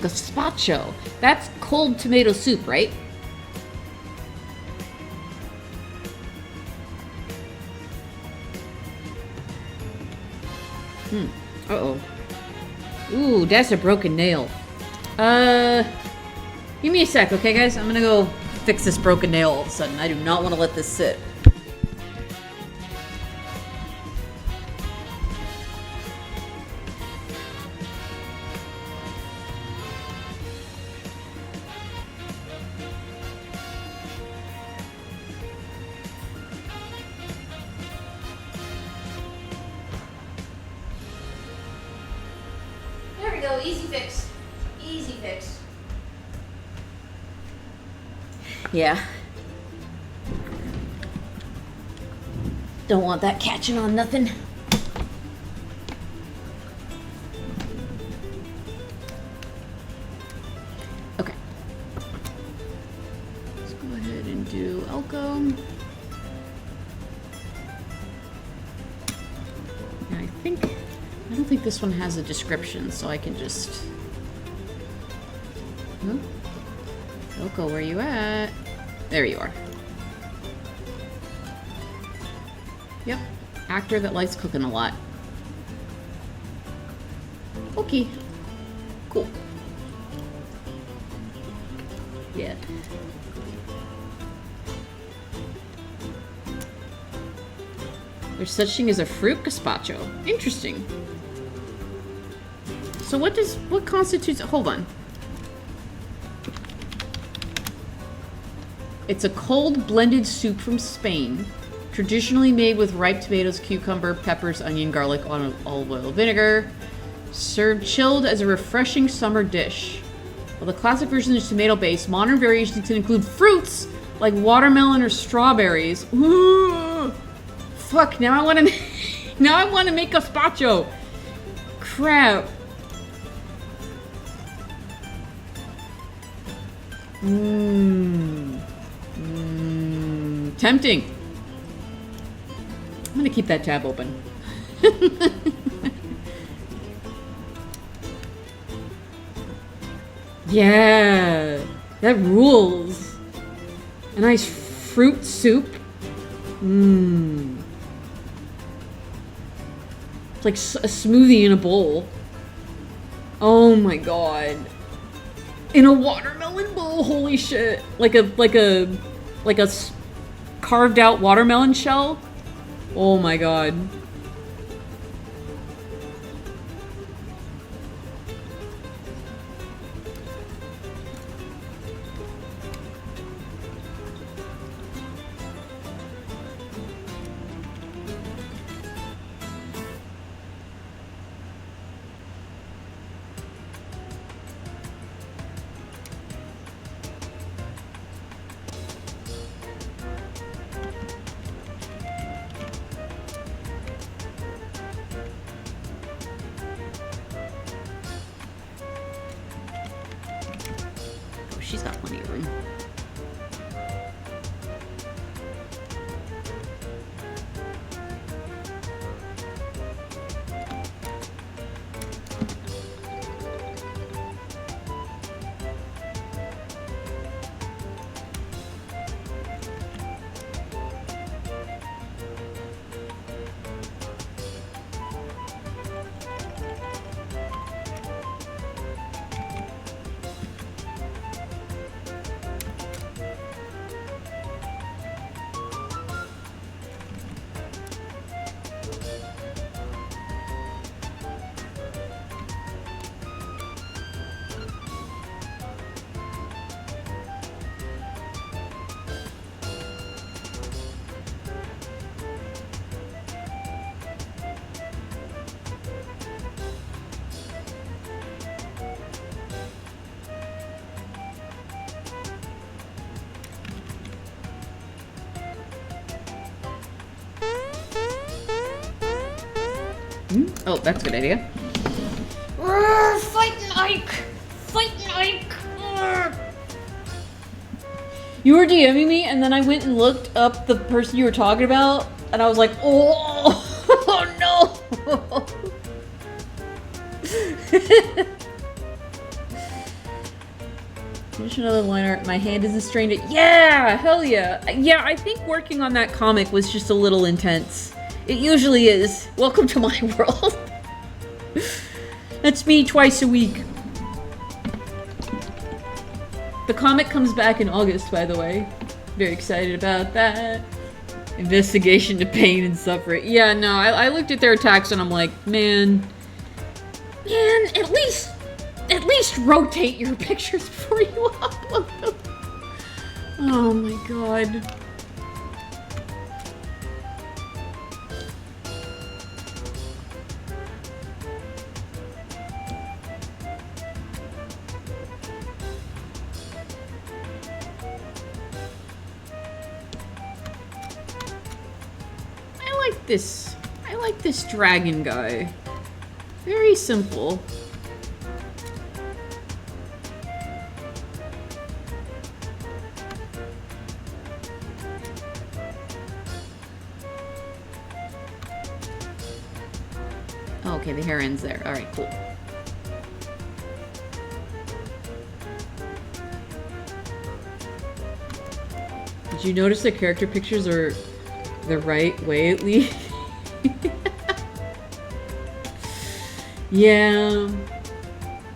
Gazpacho. That's cold tomato soup, right? Uh-oh. Ooh, that's a broken nail. Give me a sec, okay, guys? I'm gonna go fix this broken nail all of a sudden. I do not want to let this sit. There we go, easy fix. Easy fix. Yeah. Don't want that catching on nothing. Okay. Let's go ahead and do Elko. And I don't think this one has a description, so I can just... Huh? Elko, where you at? There you are. Yep. Actor that likes cooking a lot. Okay. Cool. Yeah. There's such thing as a fruit gazpacho. Interesting. So what constitutes... Hold on. It's a cold blended soup from Spain, traditionally made with ripe tomatoes, cucumber, peppers, onion, garlic, olive oil, vinegar, served chilled as a refreshing summer dish. While the classic version is tomato-based, modern variations can include fruits like watermelon or strawberries. Ooh, fuck! Now I want to make gazpacho. Crap. Tempting. I'm gonna keep that tab open. Yeah, that rules. A nice fruit soup. It's like a smoothie in a bowl. Oh my god. In a watermelon bowl, holy shit. Like a carved out watermelon shell. Oh my god. she's got plenty of room. Oh, that's a good idea. Fighting Ike! Fighting Ike! You were DMing me, and then I went and looked up the person you were talking about, and I was like, oh, oh no! Finish another line art. My hand isn't strained. Yeah, hell yeah. Yeah, I think working on that comic was just a little intense. It usually is. Welcome to my world. That's me twice a week. The comic comes back in August, by the way. Very excited about that. Investigation to pain and suffering. Yeah, no, I looked at their attacks and I'm like, man, at least rotate your pictures before you upload them. Oh my god. I like this dragon guy. Very simple. Oh, okay, the hair ends there. Alright, cool. Did you notice the character pictures are the right way at least? Yeah.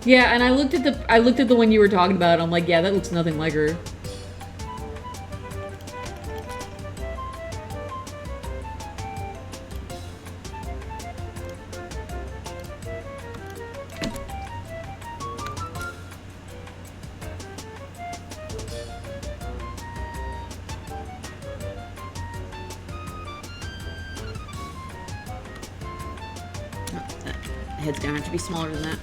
Yeah, and I looked at the one you were talking about, and I'm like, yeah, that looks nothing like her. Head's gonna have to be smaller than that.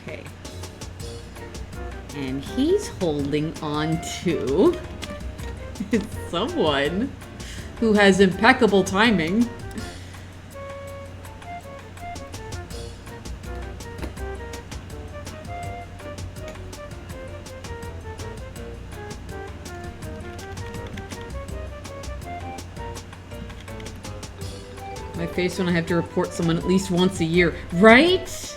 Okay. And he's holding on to someone who has impeccable timing. My face when I have to report someone at least once a year. Right?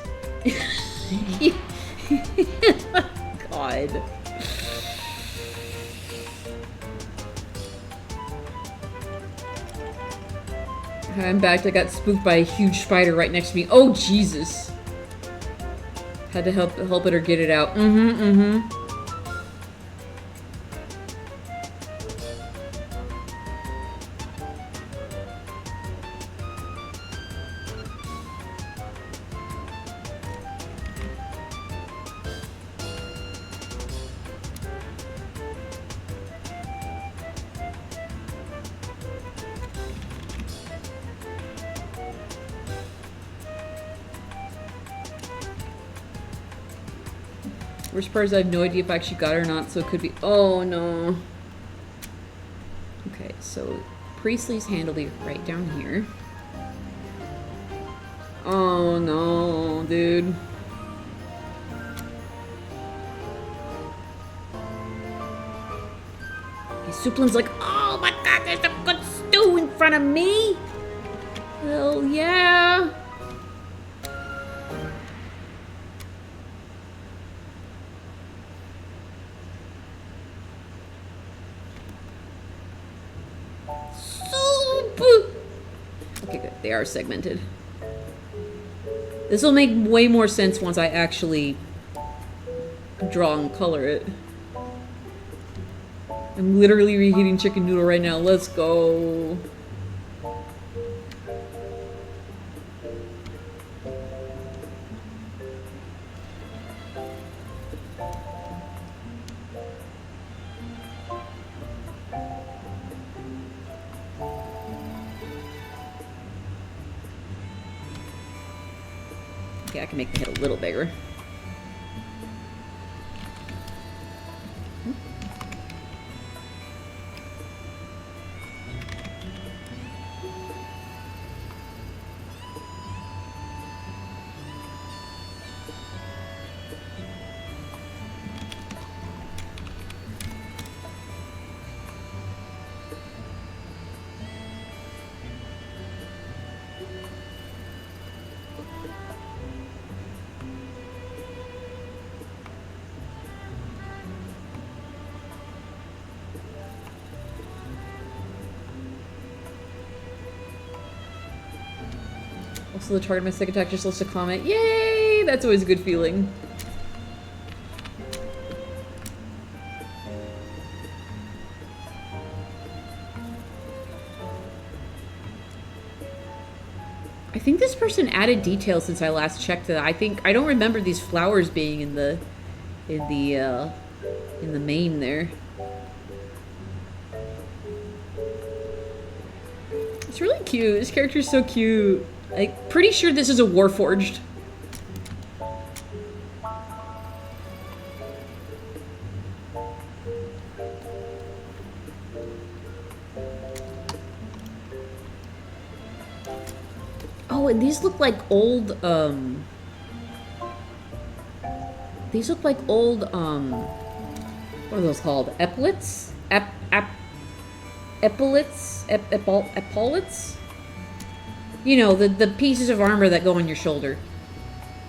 God. I'm back. I got spooked by a huge spider right next to me. Oh, Jesus. Had to help it or get it out. Worst part is I have no idea if I actually got it or not, so it could be... Oh, no. Okay, so Priestley's hand will be right down here. Oh, no, dude. Suplin's like, oh my god, there's a good stew in front of me! Hell yeah! Soup! Okay, good. They are segmented. This will make way more sense once I actually draw and color it. I'm literally reheating chicken noodle right now. Let's go. Okay, I can make the head a little bigger. Also, the target of my second attack just lets a comment. Yay! That's always a good feeling. I think this person added details since I last checked that. I don't remember these flowers being in the main there. It's really cute. This character's so cute. I'm pretty sure this is a Warforged. Oh, and these look like old, these look like old, what are those called? Epaulets? Epaulets? Epaulets? You know, the pieces of armor that go on your shoulder.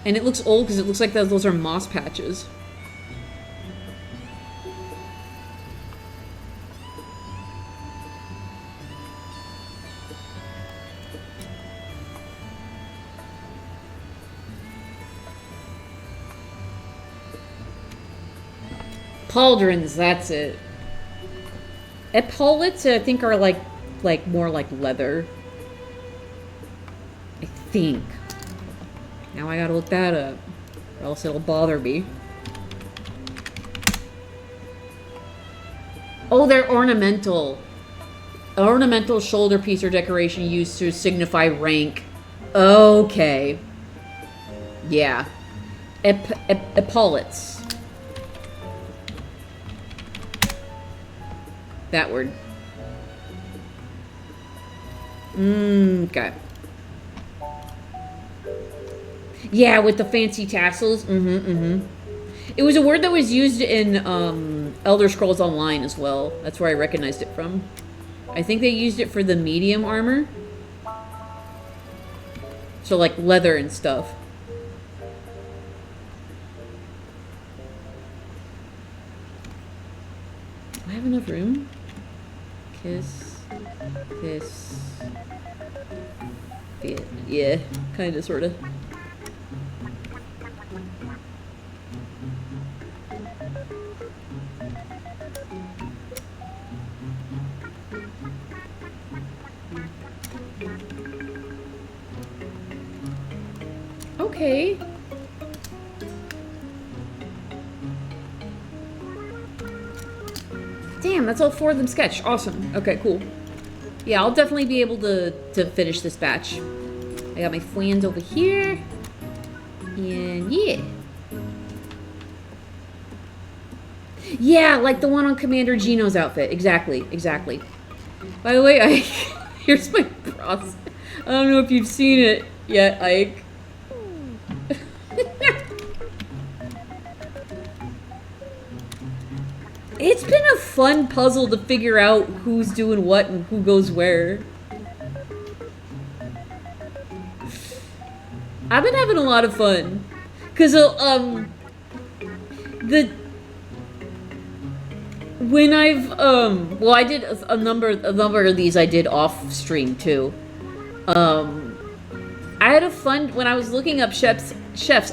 And it looks old because it looks like those are moss patches. Pauldrons, that's it. Epaulets, I think, are like more like leather. I think. Now I gotta look that up, or else it'll bother me. Oh, they're ornamental. Ornamental shoulder piece or decoration used to signify rank. Okay. Yeah. Epaulets. That word. Okay. Yeah, with the fancy tassels. It was a word that was used in Elder Scrolls Online as well. That's where I recognized it from. I think they used it for the medium armor. So like leather and stuff. Do I have enough room? Kiss. Kiss. Yeah, kinda, sorta. Okay. Damn, that's all 4 of them sketched. Awesome. Okay, cool. Yeah, I'll definitely be able to finish this batch. I got my fans over here. And yeah. Yeah, like the one on Commander Gino's outfit. Exactly, exactly. By the way, Ike, here's my process. I don't know if you've seen it yet, Ike. It's been a fun puzzle to figure out who's doing what and who goes where. I've been having a lot of fun. Cause when I've well, I did a number of these I did off stream too. I had a fun when I was looking up chefs.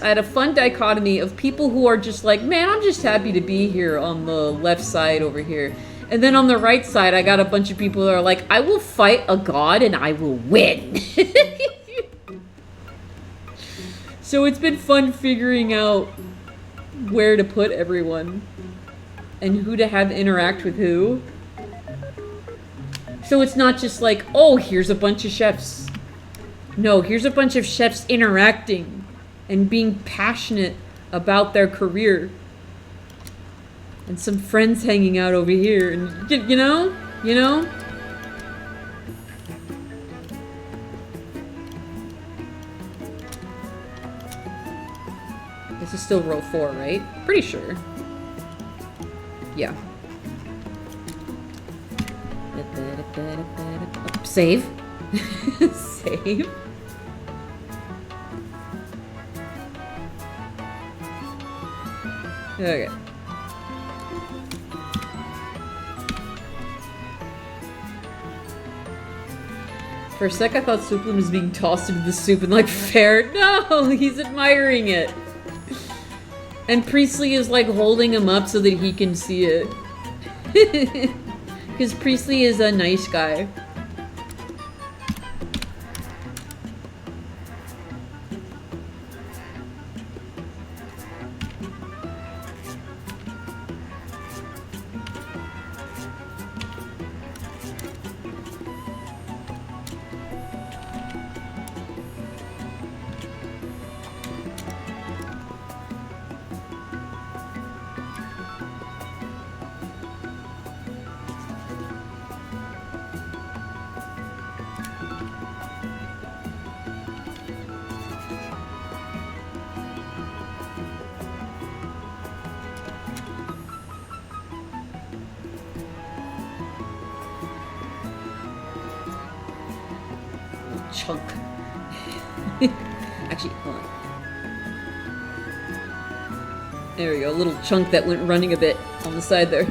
I had a fun dichotomy of people who are just like, man, I'm just happy to be here on the left side over here, and then on the right side, I got a bunch of people that are like, I will fight a god and I will win. So it's been fun figuring out where to put everyone and who to have interact with who. So it's not just like, oh, here's a bunch of chefs. No, here's a bunch of chefs interacting and being passionate about their career. And some friends hanging out over here. And, you know? You know? This is still row 4, right? Pretty sure. Yeah. Save. Save. Okay. For a sec, I thought Suplim was being tossed into the soup and like, fair. No, he's admiring it. And Priestley is like holding him up so that he can see it. Because Priestley is a nice guy. Chunk. Actually, hold on. There we go, a little chunk that went running a bit on the side there.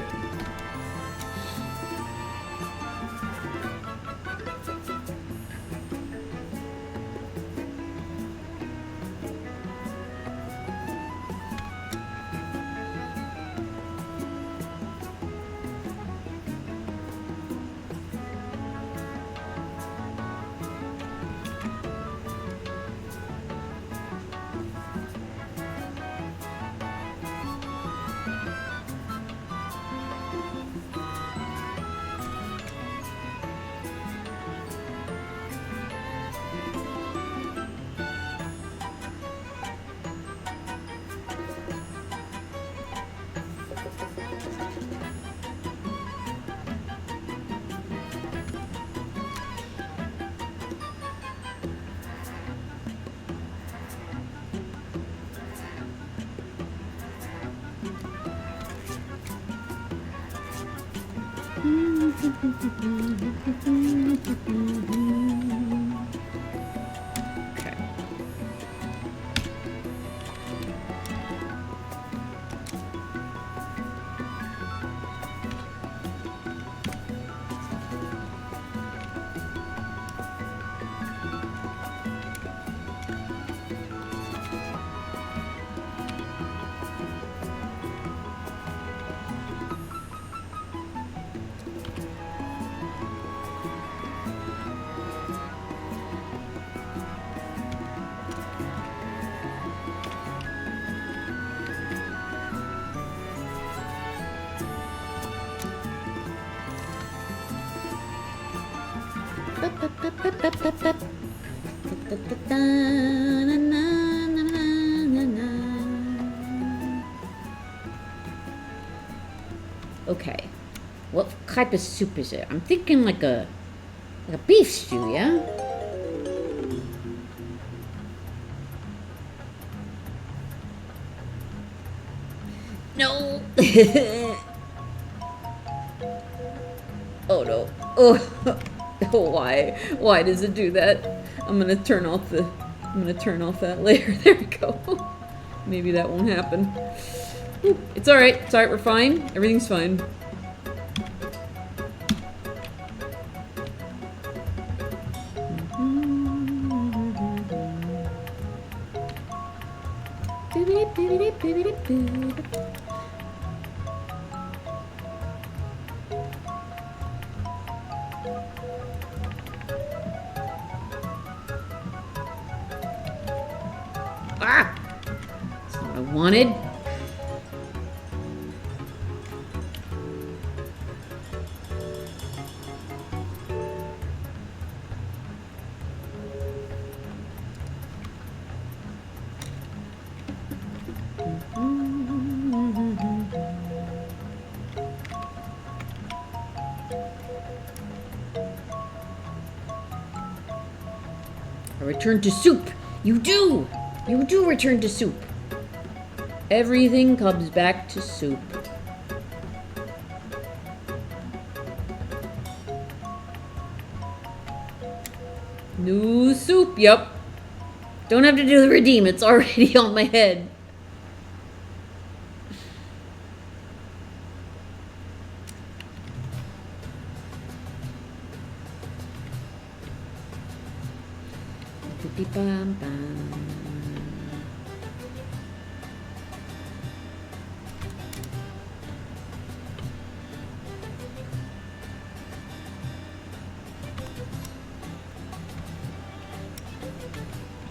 Okay. Okay. What type of soup is it? I'm thinking like a beef stew, yeah? No. Oh no. Oh. Oh, why? Why does it do that? I'm gonna turn off that layer. There we go. Maybe that won't happen. It's alright. It's alright. We're fine. Everything's fine. Ah! That's not what I wanted. I return to soup. You do. You do return to soup. Everything comes back to soup. New soup. Yep. Don't have to do the redeem. It's already on my head.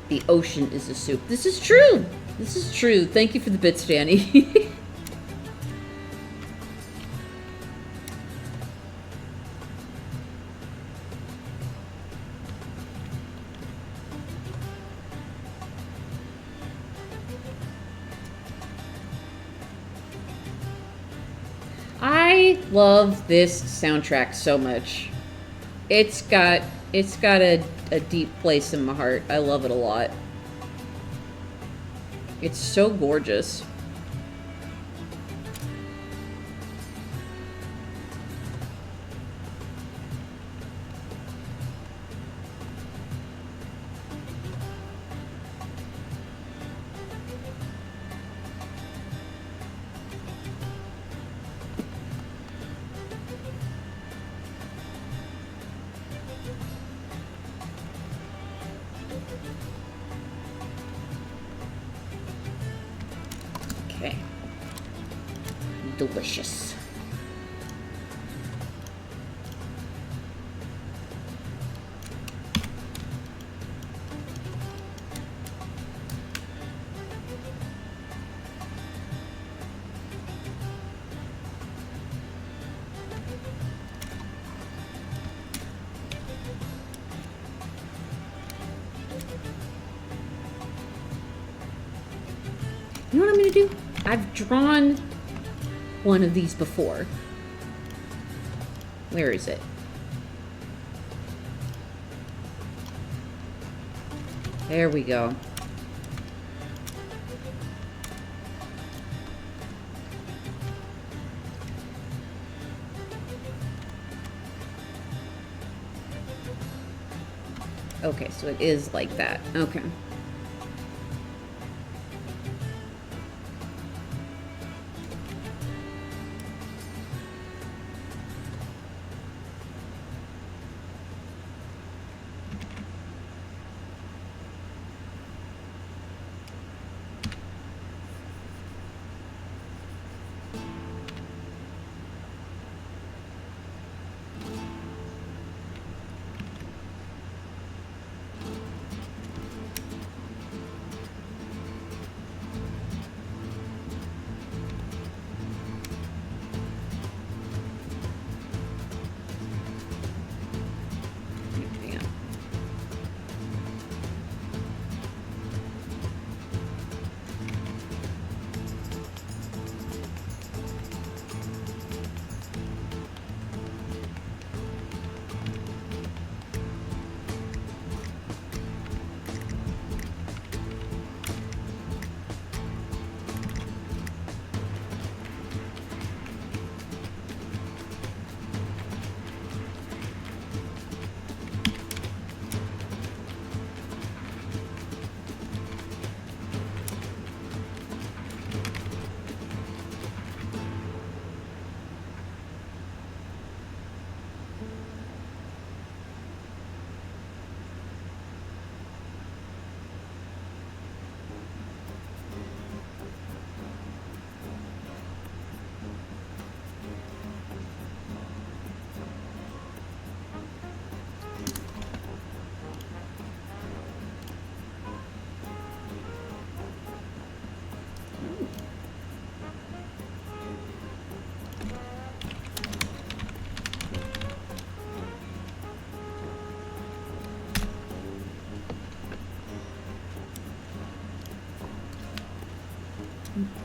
The ocean is a soup. This is true. This is true. Thank you for the bits, Danny. I love this soundtrack so much. It's got a deep place in my heart. I love it a lot. It's so gorgeous. Okay. Delicious. You know what I'm gonna do? I've drawn one of these before. Where is it? There we go. Okay, so it is like that. Okay.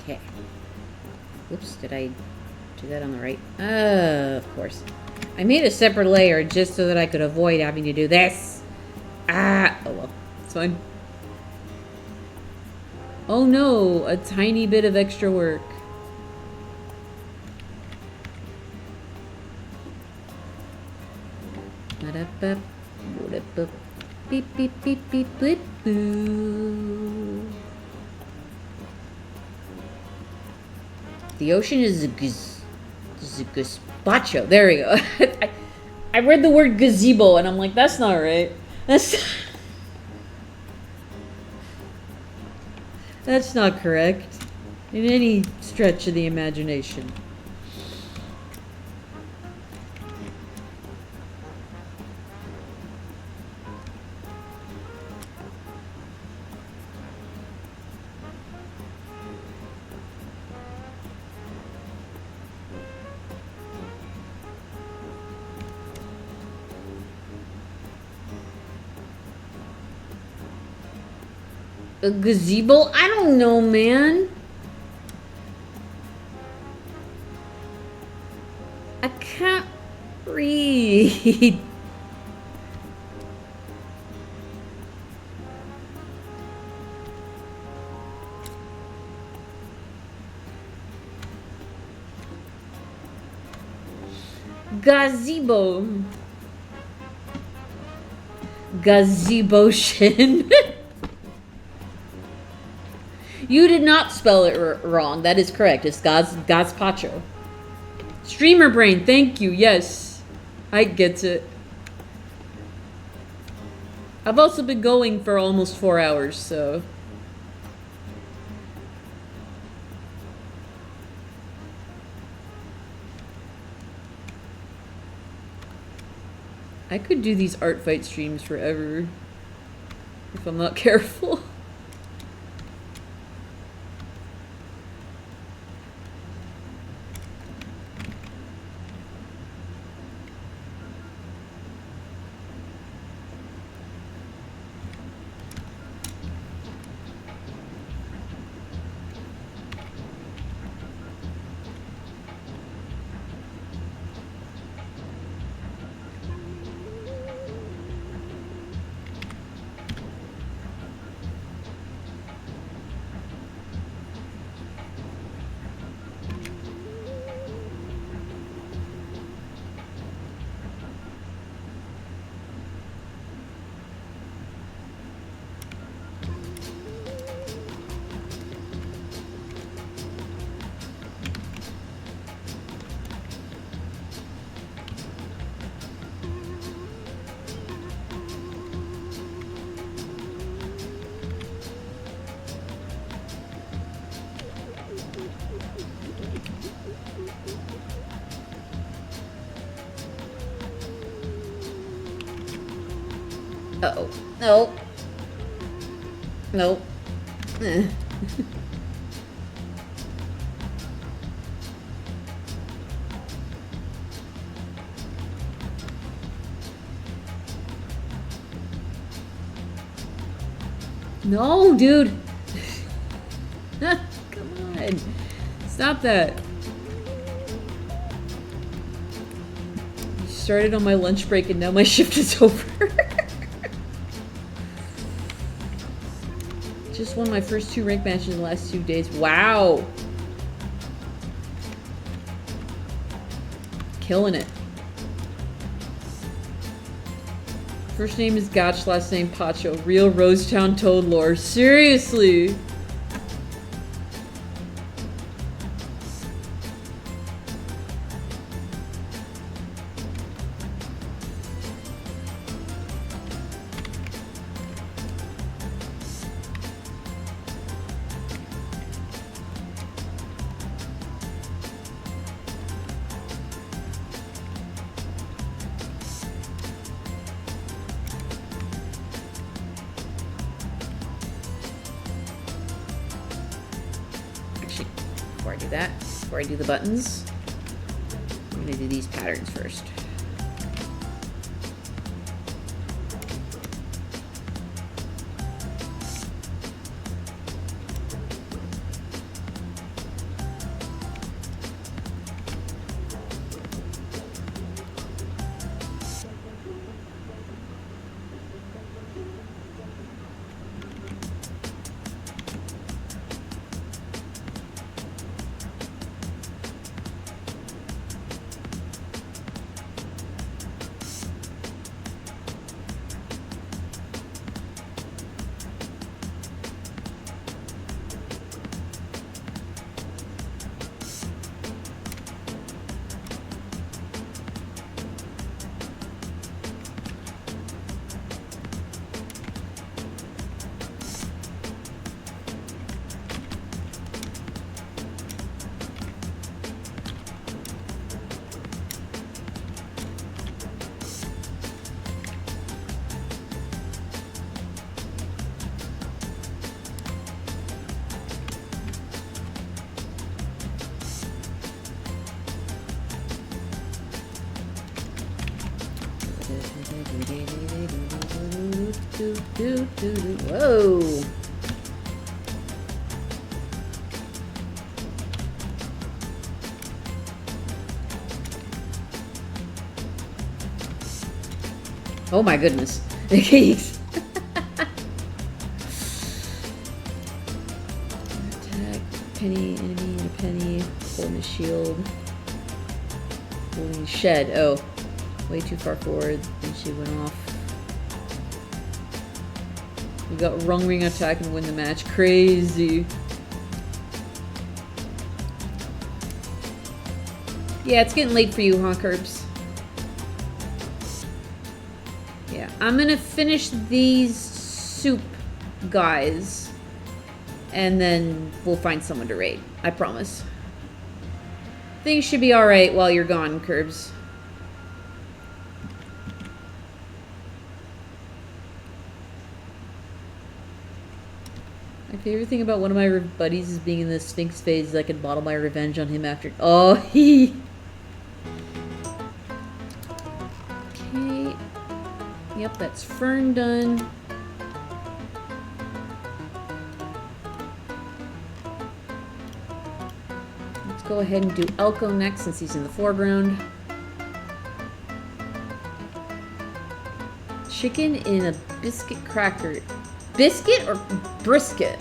Okay. Whoops, did I do that on the right? Of course. I made a separate layer just so that I could avoid having to do this. Ah, oh well. It's fine. Oh no, a tiny bit of extra work. Beep, beep, beep, beep, beep, boo. The ocean is a gazpacho. There we go. I read the word gazebo and I'm like, that's not right. That's not correct in any stretch of the imagination. A gazebo? I don't know, man. I can't read. Gazebo. Gazebo-shin. You did not spell it wrong. That is correct. It's gazpacho. Streamer brain, thank you. Yes. I get it. I've also been going for almost 4 hours, so... I could do these art fight streams forever. If I'm not careful. Uh-oh. No. Nope. No, dude. Come on. Stop that. You started on my lunch break and now my shift is over. Just won my first 2 rank matches in the last 2 days. Wow. Killing it. First name is Gotch, last name Pacho. Real Rosetown Toad lore. Seriously? Before I do that, before I do the buttons, I'm going to do these patterns first. Whoa. Oh my goodness. Attack, penny, enemy, and a penny. Holding a shield. Holding a shed. Oh. Way too far forward. And she went off. We got rung ring attack and win the match. Crazy. Yeah, it's getting late for you, huh, Curbs? Yeah, I'm gonna finish these soup guys, and then we'll find someone to raid. I promise. Things should be alright while you're gone, Curbs. My favorite thing about one of my buddies is being in the Sphinx phase is I can bottle my revenge on him after. Oh, he. Okay. Yep, that's Fern done. Let's go ahead and do Elko next since he's in the foreground. Chicken in a biscuit cracker. Biscuit or brisket?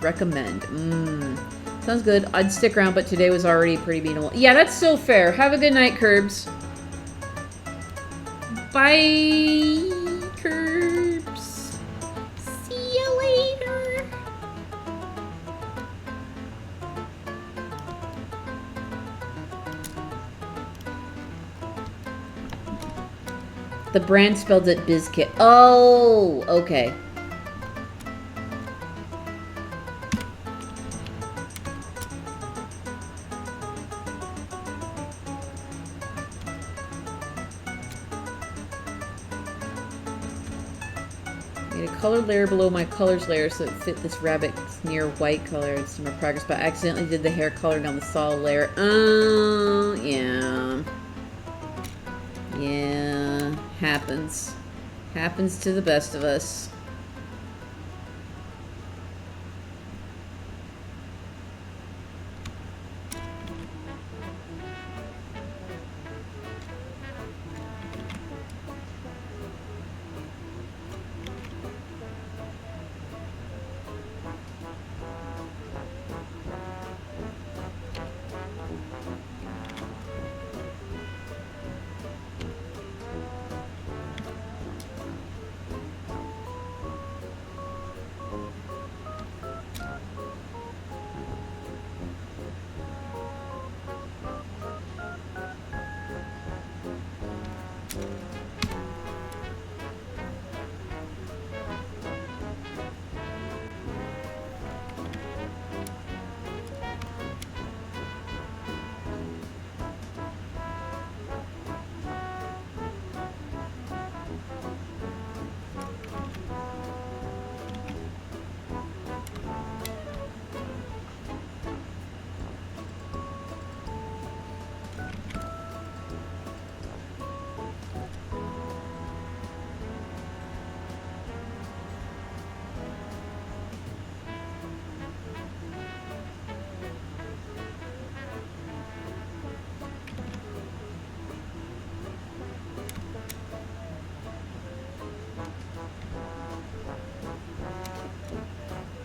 Recommend. Sounds good. I'd stick around, but today was already pretty beatable. Yeah, that's so fair. Have a good night, Curbs. Bye, Curbs. See you later. The brand spelled it Bizkit. Oh, okay. Made a colored layer below my colors layer so it fit this rabbit's near white color. It's my progress, but I accidentally did the hair coloring on the solid layer. Oh, yeah. Yeah, happens. Happens to the best of us.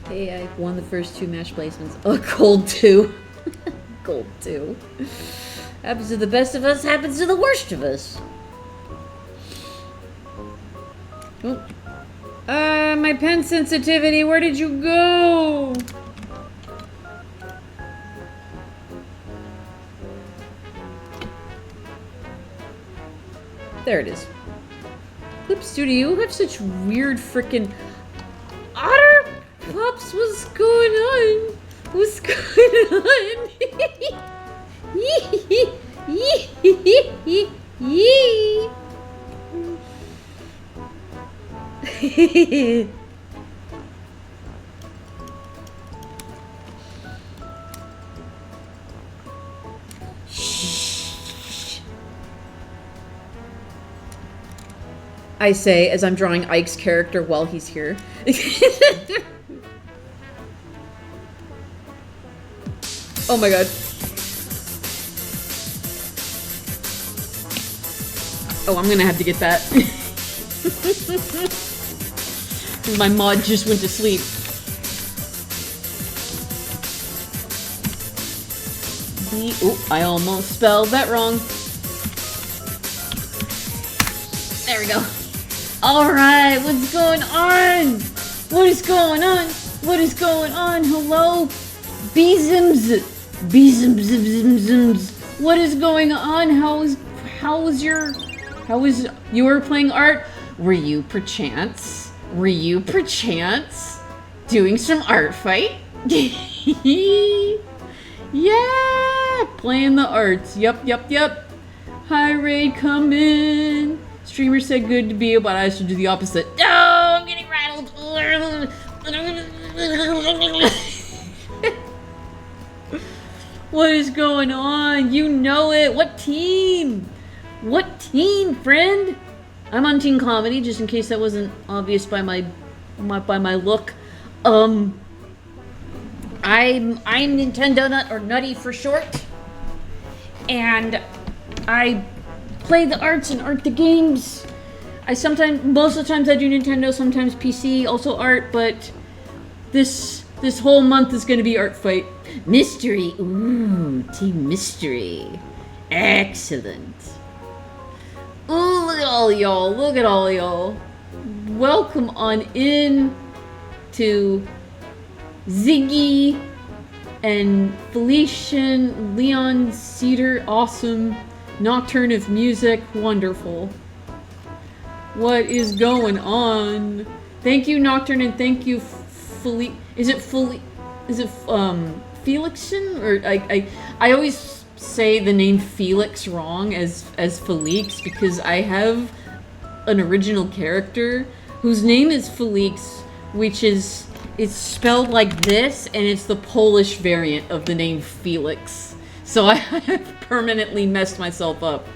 Hey, I won the first 2 match placements. Oh, gold 2. Gold 2. Happens to the best of us, happens to the worst of us. Oh. My pen sensitivity, where did you go? There it is. Oops, dude, you have such weird frickin' otter pups. What's going on? What's going on? I say as I'm drawing Ike's character while he's here. Oh my god. Oh, I'm gonna have to get that. My mod just went to sleep. Oh, I almost spelled that wrong. There we go. Alright, what's going on? What is going on? What is going on? Hello? Beesims. Beesims. What is going on? How was you were playing art? Were you perchance doing some art fight? Yeah, playing the arts. Yep. Hi, Raid, come in. Streamer said good to be able, but I should do the opposite. Oh, I'm getting rattled. What is going on? You know it. What team? What team, friend? I'm on Team Comedy, just in case that wasn't obvious by my look. I'm Nintendo Nut, or Nutty for short, and I play the arts and art the games. Most of the times I do Nintendo, sometimes PC, also art, but this whole month is going to be art fight. Mystery, ooh, Team Mystery, excellent. Ooh, look at all y'all. Welcome on in to Ziggy and Felician, Leon, Cedar, awesome. Nocturne of Music, wonderful. What is going on? Thank you, Nocturne, and thank you, Felixon? Or I always say the name Felix wrong as Felix because I have an original character whose name is Felix, which is, it's spelled like this, and it's the Polish variant of the name Felix. So I have permanently messed myself up.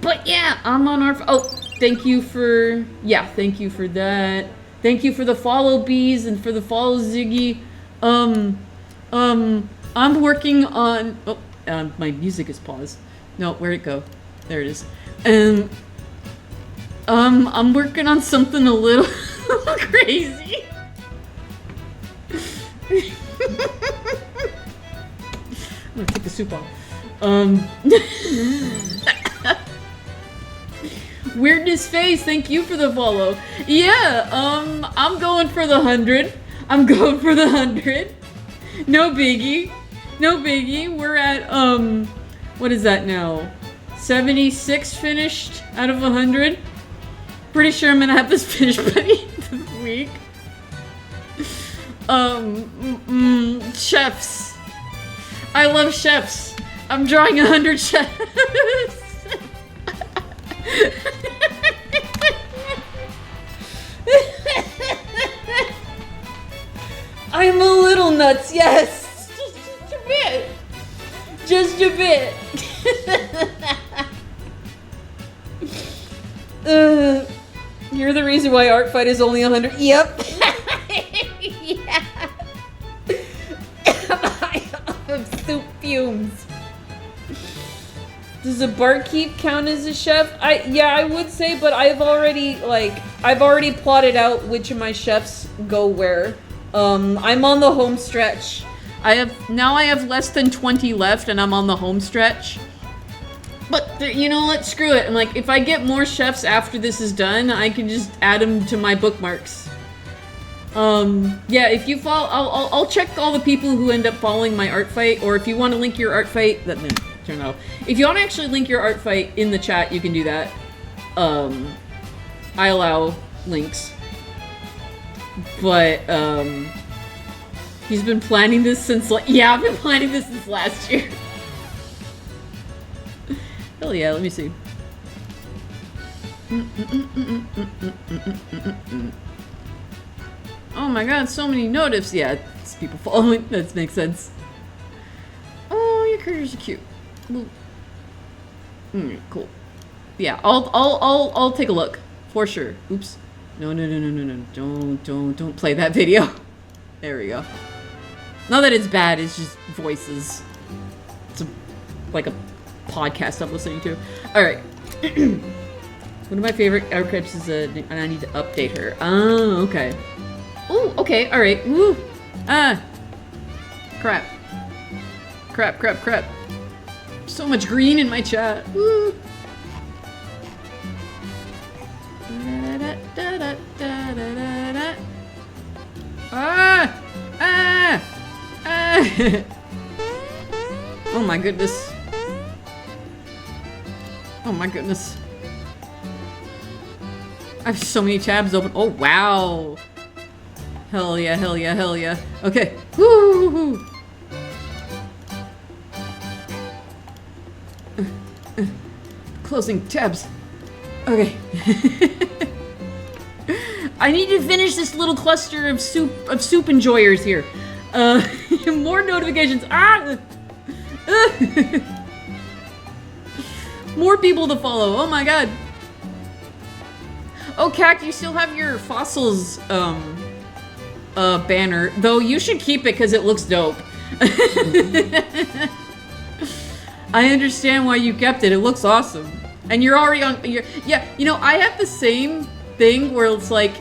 But yeah, I'm on our... Oh, thank you for that. Thank you for the follow, Bees, and for the follow, Ziggy. I'm working on... Oh, my music is paused. No, where'd it go? There it is. I'm working on something a little crazy. I'm gonna take the soup off. Weirdness Face, thank you for the follow. Yeah, I'm going for the 100. No biggie. We're at, what is that now? 76 finished out of 100. Pretty sure I'm gonna have this finished by the end of the week. Chefs. I love chefs. I'm drawing 100 chefs. I'm a little nuts, yes. Just a bit. You're the reason why Art Fight is only 100. Yep. Yeah. Soup fumes. Does a barkeep count as a chef? I would say, but I've already plotted out which of my chefs go where. I'm on the home stretch. I have less than 20 left, and I'm on the home stretch. But you know what? Screw it. I'm like, if I get more chefs after this is done, I can just add them to my bookmarks. Yeah, if you follow, I'll check all the people who end up following my art fight, or if you want to link your art fight, I don't know. If you want to actually link your art fight in the chat, you can do that. I allow links. But, he's been planning this since, yeah, I've been planning this since last year. Hell yeah, let me see. Oh my god, so many notifs. Yeah, it's people following. That makes sense. Oh, your critters are cute. Cool. Yeah, I'll take a look For sure. Oops. No, no, no, no, no, no. Don't play that video. There we go. Not that it's bad, it's just voices. It's like a podcast I'm listening to. Alright. One of my favorite archetypes is and I need to update her. Oh, okay. Oh, okay, alright. Woo! Ah! Crap. Crap, crap, crap. So much green in my chat. Woo! Ah! Ah! Ah! Oh my goodness. Oh my goodness. I have so many tabs open. Oh wow. Hell yeah, hell yeah, hell yeah. Okay. Woo! Closing tabs. Okay. I need to finish this little cluster of soup enjoyers here. More notifications. Ah! More people to follow. Oh my god. Oh, Cac, you still have your fossils banner, though you should keep it because it looks dope. I understand why you kept it. It looks awesome. And you're already on yeah, you know, I have the same thing where it's like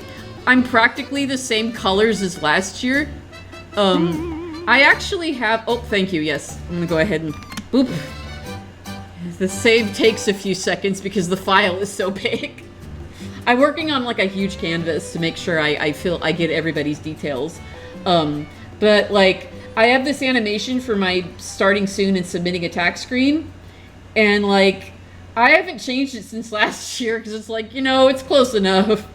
I'm practically the same colors as last year. I actually have thank you, yes. I'm gonna go ahead and boop. The save takes a few seconds because the file is so big. I'm working on like a huge canvas to make sure I get everybody's details. But like I have this animation for my starting soon and submitting attack screen, and like I haven't changed it since last year because it's like, you know, it's close enough.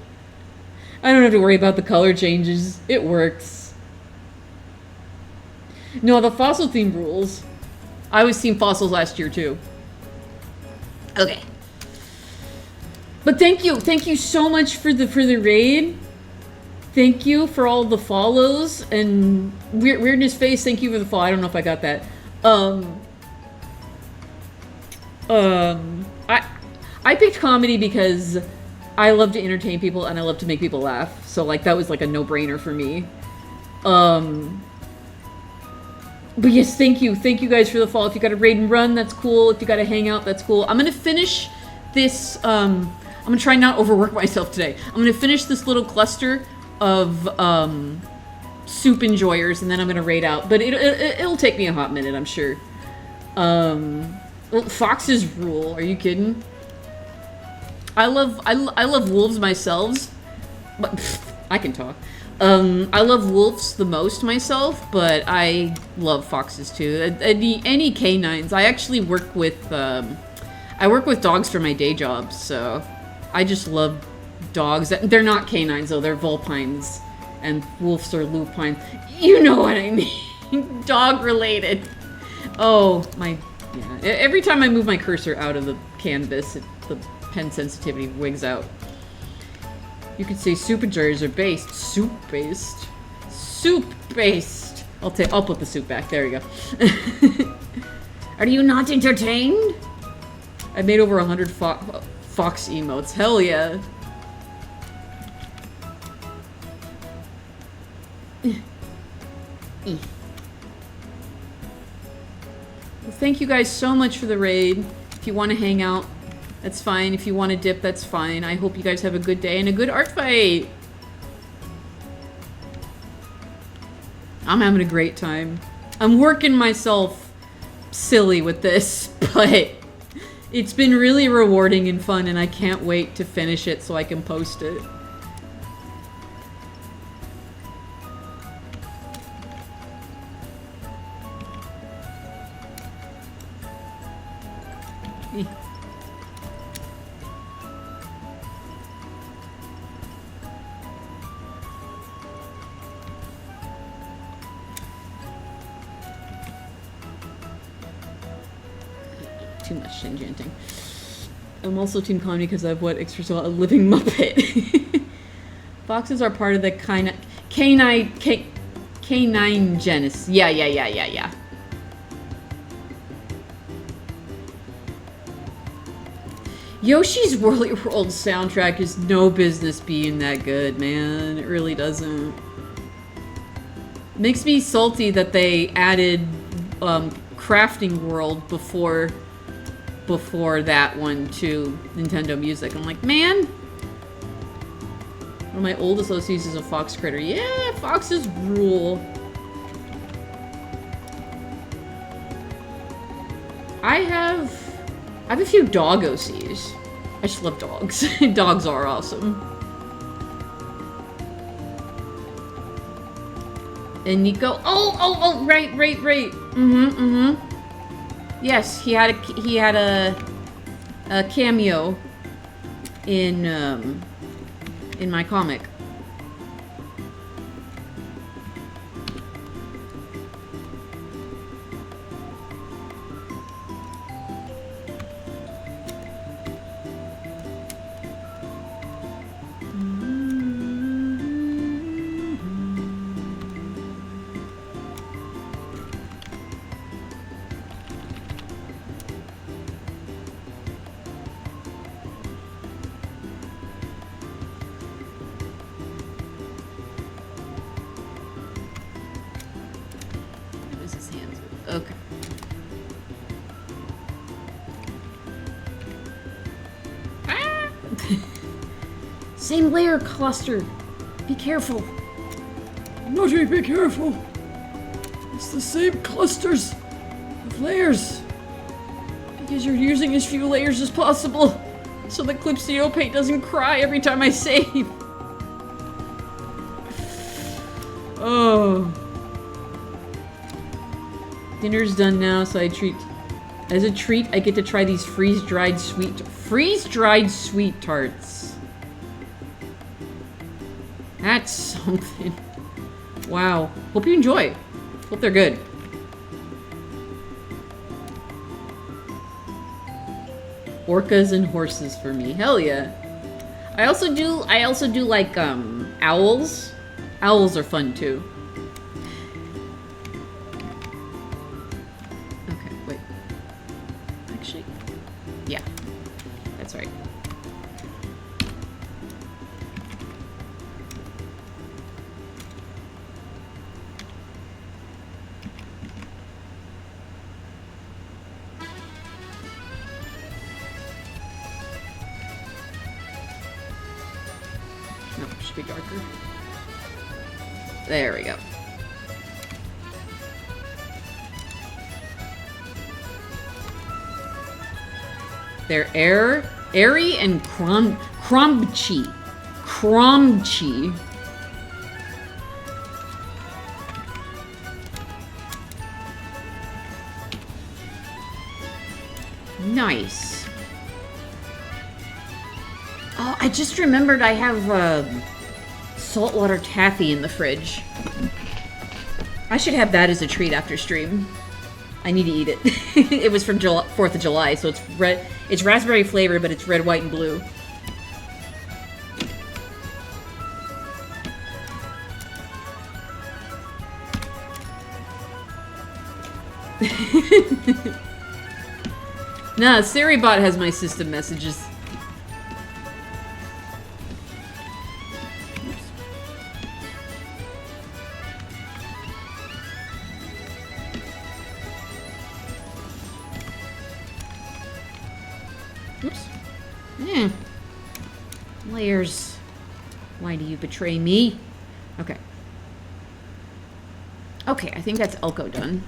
I don't have to worry about the color changes. It works. No, the fossil theme rules. I was Team Fossils last year too. Okay. But thank you so much for the raid. Thank you for all the follows and Weirdness Face. Thank you for the follow. I don't know if I got that. I picked comedy because I love to entertain people and I love to make people laugh. So like that was like a no-brainer for me. But yes, thank you guys for the follow. If you got a raid and run, that's cool. If you got a hangout, that's cool. I'm gonna finish this. I'm gonna try not overwork myself today. I'm gonna finish this little cluster of soup enjoyers, and then I'm gonna raid out. But it'll take me a hot minute, I'm sure. Foxes rule. Are you kidding? I love wolves myself, but I can talk. I love wolves the most myself, but I love foxes too. Any canines. I actually work with dogs for my day job, so I just love dogs. They're not canines though, they're vulpines, and wolves are lupines. You know what I mean? Dog related. Oh my, yeah. Every time I move my cursor out of the canvas, the pen sensitivity wigs out. You could say soup enjoyers are based. Soup-based. Soup-based. I'll put the soup back. There we go. Are you not entertained? I made over 100 fox emotes. Hell yeah. Well, thank you guys so much for the raid. If you want to hang out, that's fine. If you want to dip, that's fine. I hope you guys have a good day and a good art fight. I'm having a great time. I'm working myself silly with this, but it's been really rewarding and fun, and I can't wait to finish it so I can post it. Too much enchanting. I'm also Team Comedy because I have what extra so a living Muppet. Foxes are part of the canine genus. Yeah. Yoshi's Woolly World soundtrack is no business being that good, man. It really doesn't. Makes me salty that they added Crafting World before that one to Nintendo Music. I'm like, man. One of my oldest OCs is a fox critter. Yeah, foxes rule. I have a few dog OCs. I just love dogs. Dogs are awesome. And Nico, oh, right. Yes, he had a cameo in my comic. Okay. Ah! Same layer cluster. Be careful. Nutty, be careful. It's the same clusters of layers. Because you're using as few layers as possible. So the Clipsio paint doesn't cry every time I save. Oh. Dinner's done now, so as a treat, I get to try these freeze-dried sweet tarts. That's something. Wow. Hope you enjoy. Hope they're good. Orcas and horses for me. Hell yeah. I also do like owls. Owls are fun too. Yeah, that's right. Nope, should be darker. There we go. They're airy and crumbchy. Nice. Oh, I just remembered I have saltwater taffy in the fridge. I should have that as a treat after stream. I need to eat it. It was from 4th of July, so it's red. It's raspberry flavored, but it's red, white, and blue. Nah, Seribot has my system messages. Oops. Yeah. Layers. Why do you betray me? Okay. Okay, I think that's Elko done.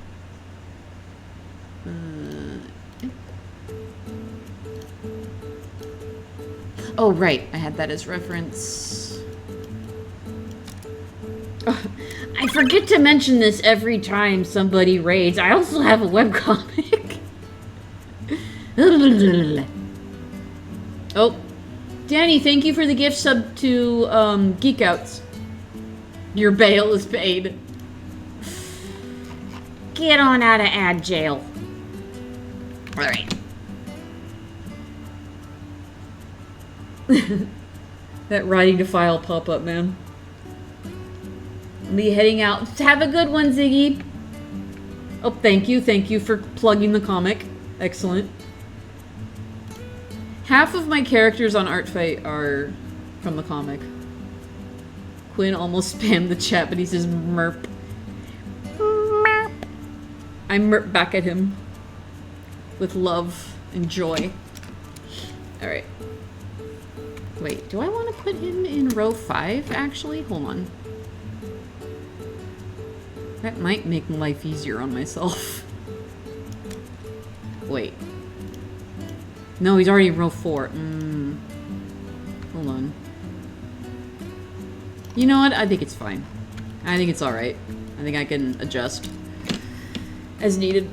Yeah. Oh, right. I had that as reference. Oh, I forget to mention this every time somebody raids. I also have a webcomic. Oh, Danny, thank you for the gift sub to Geek Outs. Your bail is paid. Get on out of ad jail. All right. That writing to file pop-up, man. I'll be heading out. Have a good one, Ziggy. Oh, thank you. Thank you for plugging the comic. Excellent. Half of my characters on Artfight are from the comic. Quinn almost spammed the chat, but he says merp. Merp. I merp back at him with love and joy. Alright. Wait, do I want to put him in row 5, actually? Hold on. That might make life easier on myself. Wait. No, he's already in row 4. Hold on. You know what? I think it's fine. I think it's alright. I think I can adjust as needed.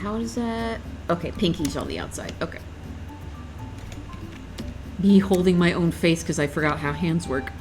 How does that... Okay, pinky's on the outside. Okay. Me holding my own face because I forgot how hands work.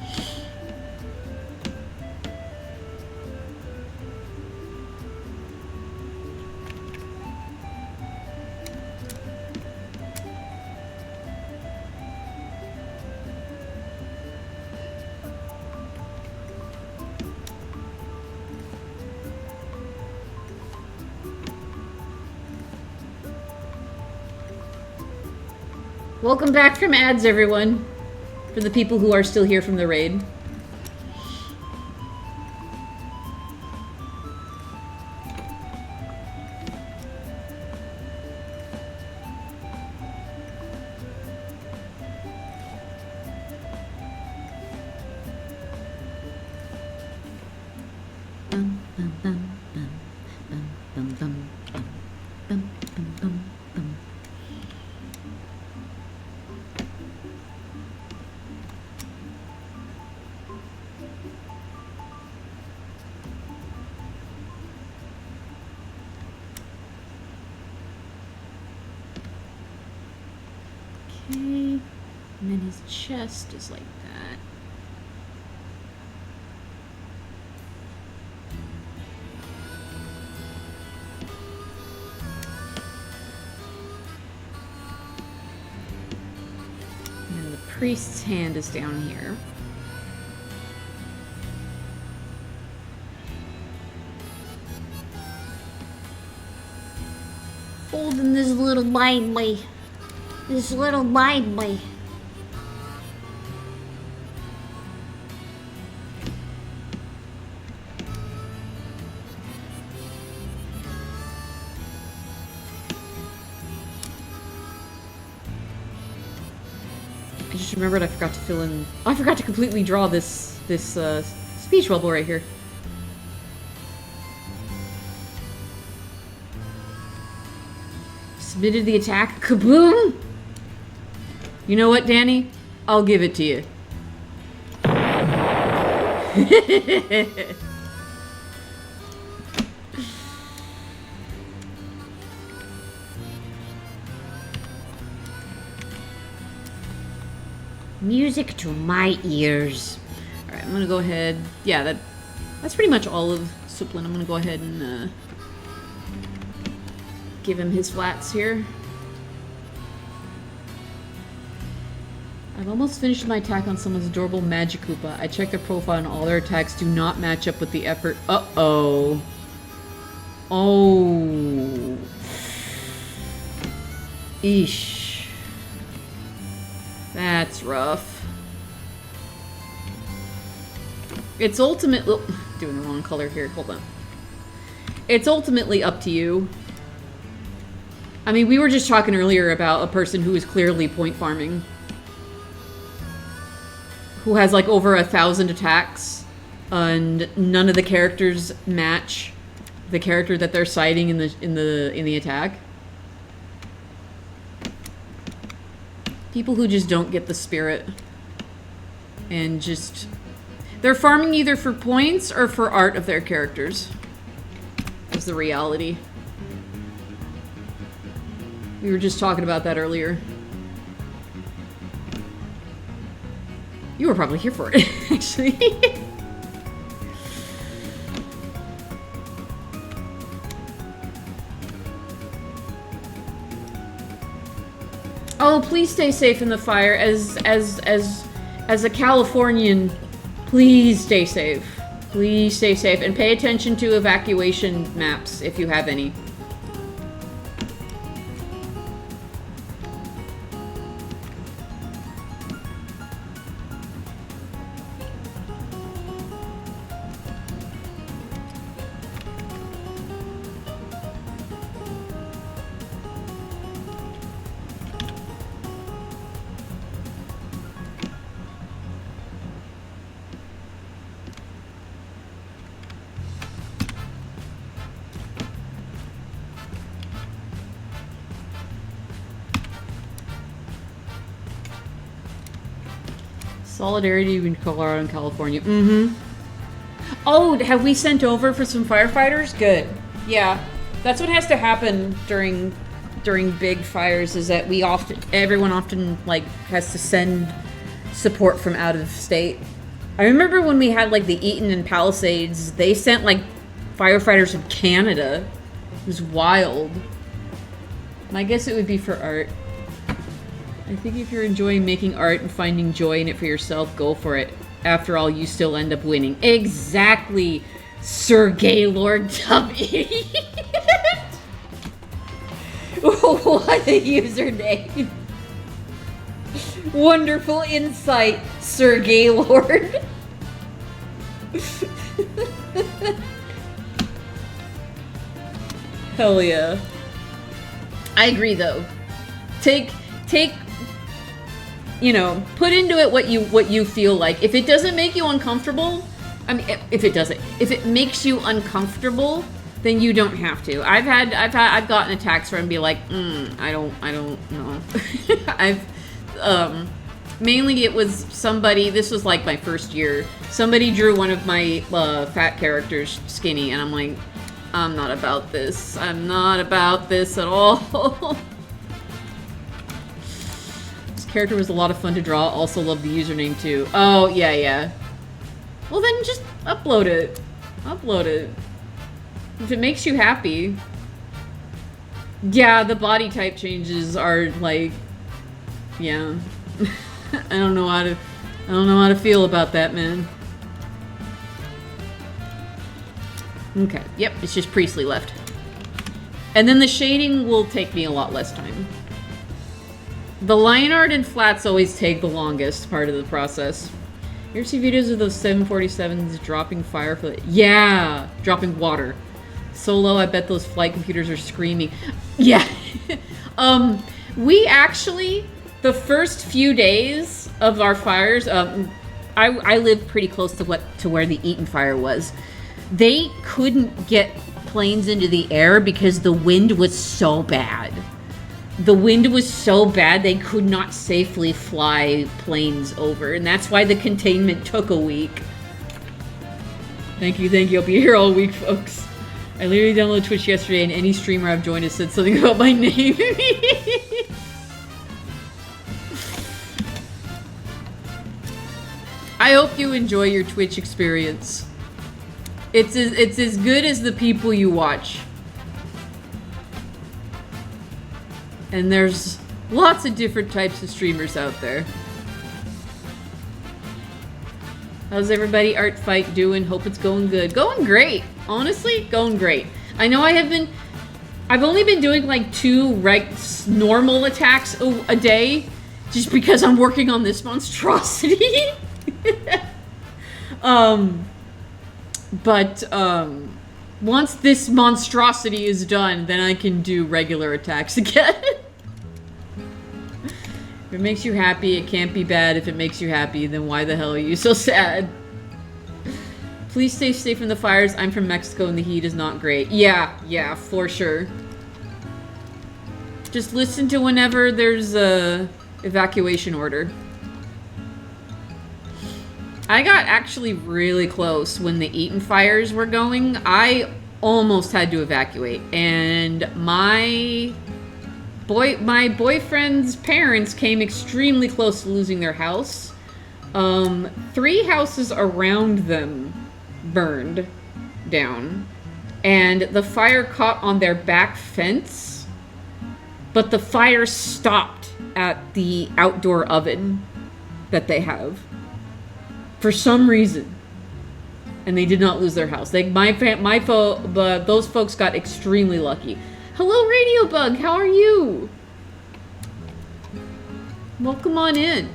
Welcome back from ads, everyone. For the people who are still here from the raid. Okay, and then his chest is like that. And the priest's hand is down here. Holding this little Bible. This little Bible. I just remembered I forgot to fill in... Oh, I forgot to completely draw this speech bubble right here. Submitted the attack. Kaboom! You know what, Danny? I'll give it to you. Music to my ears. Alright, I'm gonna go ahead. Yeah, that's pretty much all of Suplin. I'm gonna go ahead and give him his flats here. I've almost finished my attack on someone's adorable Magikoopa. I checked their profile and all their attacks do not match up with the effort. Uh-oh. Oh. Eesh. That's rough. It's ultimately... doing the wrong color here. Hold on. It's ultimately up to you. I mean, we were just talking earlier about a person who is clearly point farming. Who has like over 1,000 attacks, and none of the characters match the character that they're citing in the attack. People who just don't get the spirit and just They're farming either for points or for art of their characters. Is the reality. We were just talking about that earlier. You were probably here for it, actually. Oh, please stay safe in the fire. As a Californian, please stay safe. Please stay safe and pay attention to evacuation maps if you have any. Solidarity between Colorado and California. Mm-hmm. Oh, have we sent over for some firefighters? Good. Yeah. That's what has to happen during big fires, is that everyone often like has to send support from out of state. I remember when we had like the Eaton and Palisades, they sent like firefighters from Canada. It was wild. My guess it would be for art. I think if you're enjoying making art and finding joy in it for yourself, go for it. After all, you still end up winning. Exactly, Sergey Lord W. What a username. Wonderful insight, Sergey Lord. Hell yeah. I agree though. Take you know, put into it what you feel like. If it doesn't make you uncomfortable, I mean, if it makes you uncomfortable, then you don't have to. I've gotten attacks where I'd be like, I don't know. Mainly it was somebody, this was like my first year, somebody drew one of my fat characters skinny, and I'm like, I'm not about this. I'm not about this at all. Character was a lot of fun to draw. Also love the username too. Oh, yeah. Well then just upload it. Upload it. If it makes you happy. Yeah, the body type changes are like, yeah. I don't know how to feel about that, man. Okay, yep, it's just Priestley left. And then the shading will take me a lot less time. The line art and flats always take the longest part of the process. You ever see videos of those 747s dropping fire for the... Yeah! Dropping water. So low, I bet those flight computers are screaming. Yeah! We actually, the first few days of our fires, I lived pretty close to where the Eaton fire was. They couldn't get planes into the air because the wind was so bad. The wind was so bad they could not safely fly planes over, and that's why the containment took a week. Thank you. I'll be here all week, folks. I literally downloaded Twitch yesterday, and any streamer I've joined has said something about my name. I hope you enjoy your Twitch experience. It's as good as the people you watch. And there's lots of different types of streamers out there. How's everybody art fight doing? Hope it's going good. Going great. Honestly, going great. I know I've only been doing like 2 normal attacks a day just because I'm working on this monstrosity. But once this monstrosity is done, then I can do regular attacks again. If it makes you happy, it can't be bad. If it makes you happy, then why the hell are you so sad? Please stay safe from the fires. I'm from Mexico and the heat is not great. Yeah, for sure. Just listen to whenever there's a evacuation order. I got actually really close when the Eaton fires were going. I almost had to evacuate, and my boyfriend's parents came extremely close to losing their house. 3 houses around them burned down, and the fire caught on their back fence, but the fire stopped at the outdoor oven that they have for some reason, and they did not lose their house. Those folks got extremely lucky. Hello, Radio Bug. How are you? Welcome on in.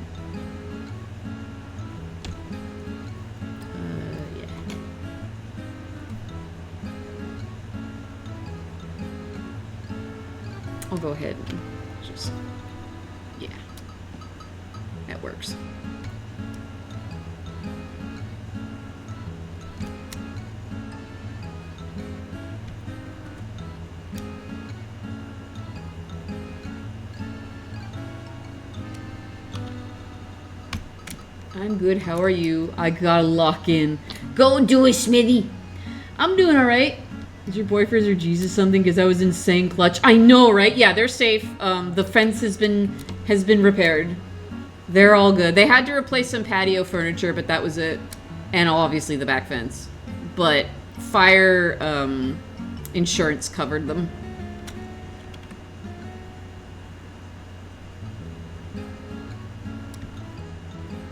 Yeah. I'll go ahead and just, yeah, that works. I'm good. How are you? I gotta lock in. Go and do it, Smithy. I'm doing all right. Is your boyfriend or Jesus something? Because I was insane clutch. I know, right? Yeah, they're safe. The fence has been repaired. They're all good. They had to replace some patio furniture, but that was it. And obviously the back fence. But fire insurance covered them.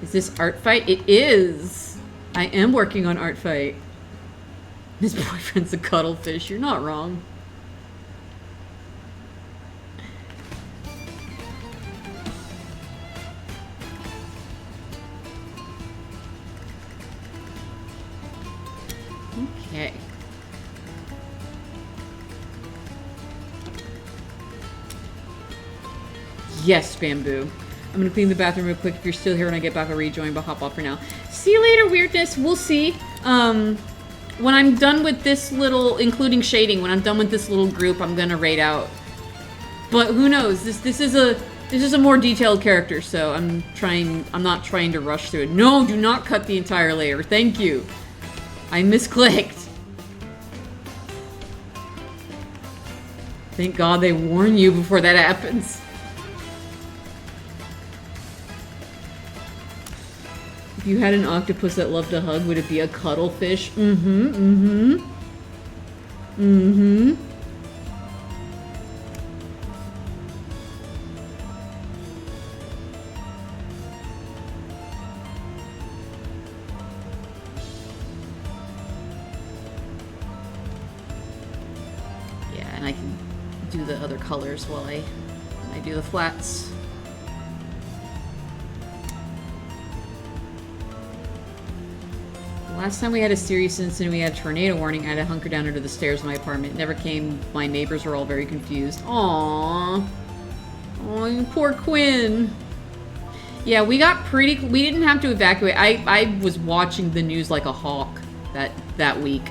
Is this art fight? It is. I am working on art fight. His boyfriend's a cuttlefish. You're not wrong. Okay. Yes, Bamboo. I'm gonna clean the bathroom real quick. If you're still here when I get back, I'll rejoin, but hop off for now. See you later, weirdness. We'll see. When I'm done with this little, including shading, when I'm done with this little group, I'm gonna raid out. But who knows? This is a more detailed character, so I'm not trying to rush through it. No, do not cut the entire layer. Thank you. I misclicked. Thank God they warn you before that happens. If you had an octopus that loved to hug, would it be a cuttlefish? Mm-hmm. Yeah, and I can do the other colors while I do the flats. Last time we had a serious incident, we had a tornado warning. I had to hunker down under the stairs of my apartment. It never came. My neighbors were all very confused. Aww. Oh, poor Quinn. Yeah, we didn't have to evacuate. I was watching the news like a hawk that week.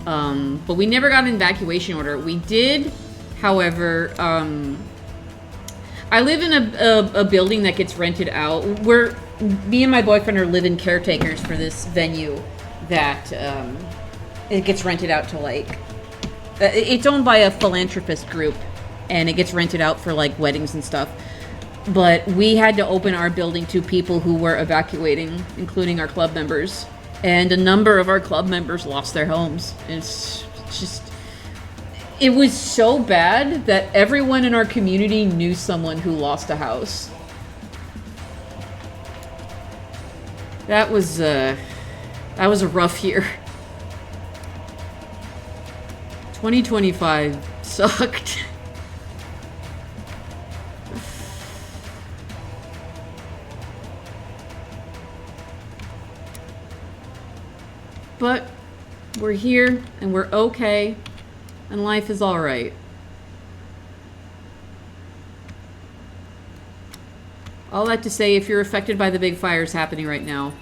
But we never got an evacuation order. We did, however, I live in a building that gets rented out. Me and my boyfriend are live-in caretakers for this venue that it gets rented out to, like, it's owned by a philanthropist group, and it gets rented out for, like, weddings and stuff. But we had to open our building to people who were evacuating, including our club members. And a number of our club members lost their homes. It's just... It was so bad that everyone in our community knew someone who lost a house. That was a rough year. 2025 sucked. But we're here and we're okay and life is all right. All that to say, if you're affected by the big fires happening right now,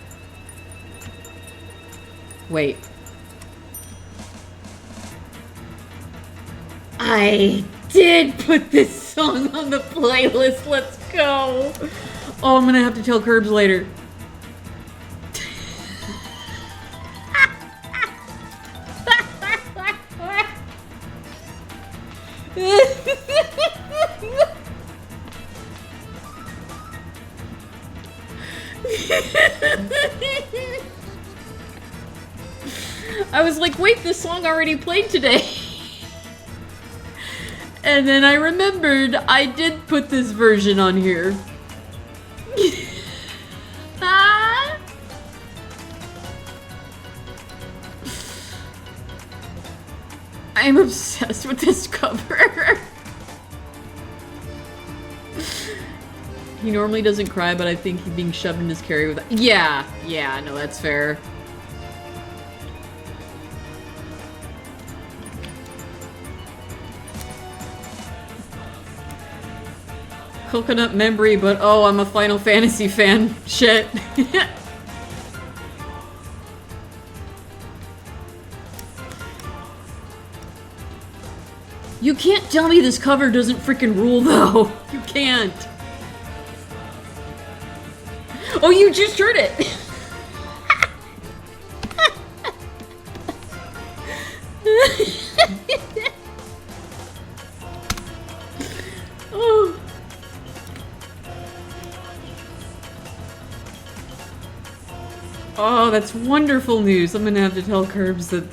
wait. I did put this song on the playlist. Let's go. Oh, I'm gonna have to tell Curbs later. I was like, wait, this song already played today. And then I remembered I did put this version on here. Ah. I'm obsessed with this cover. He normally doesn't cry, but I think he's being shoved in his carry with. Yeah, no, that's fair. Coconut memory, but oh, I'm a Final Fantasy fan. Shit. You can't tell me this cover doesn't freaking rule, though. You can't. Oh, you just heard it. Oh. Oh, that's wonderful news. I'm gonna have to tell Curbs that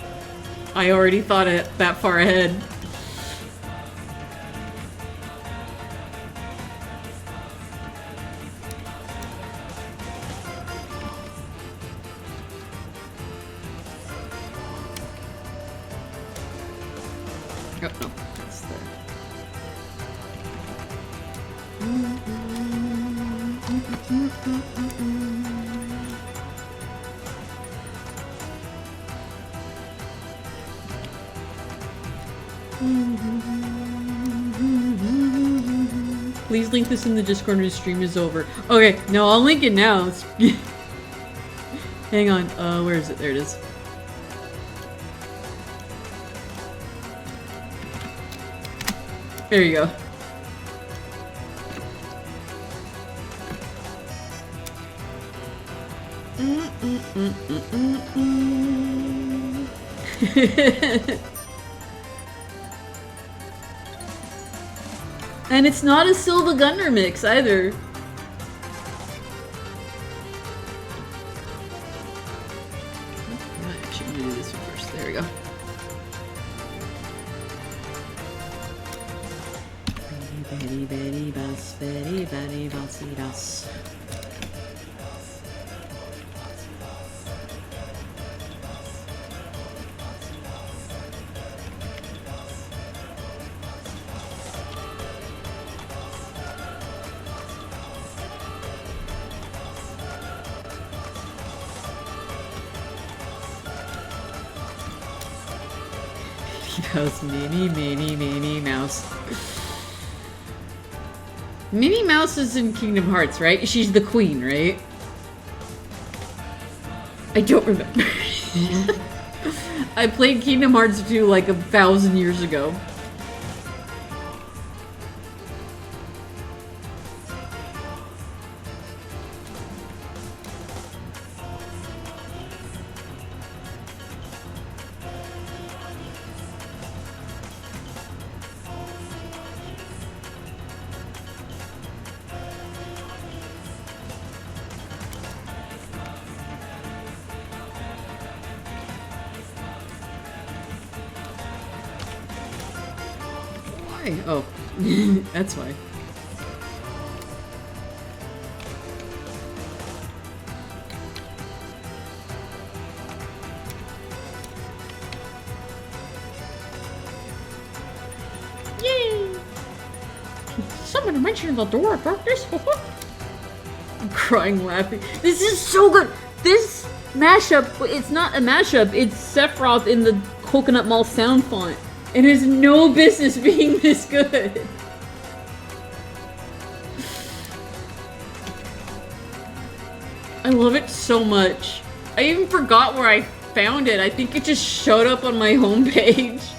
I already thought it that far ahead. Oh, no, that's the... Please link this in the Discord when the stream is over. Okay, no, I'll link it now. Hang on, where is it? There it is. There you go. And it's not a Silva Gunner mix either. Actually, I'm gonna do this one first. There we go. Very, very bus, very, very bossy bus. Minnie Mouse. Minnie Mouse is in Kingdom Hearts, right? She's the queen, right? I don't remember. I played Kingdom Hearts 2 like 1,000 years ago. Oh, that's why. Yay! Someone mentioned the door of darkness. I'm crying laughing. This is so good. This mashup, it's not a mashup. It's Sephiroth in the Coconut Mall sound font. It has no business being this good. I love it so much. I even forgot where I found it. I think it just showed up on my homepage.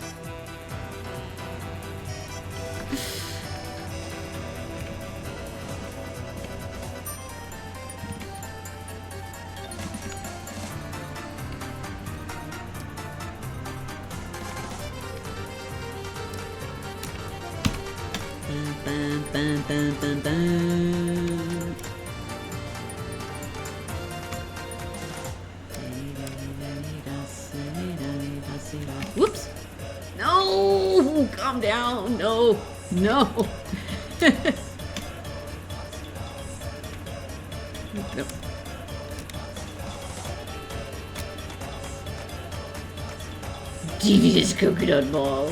Whoops! No! Calm down! No! No! Nope. Devious coconut ball.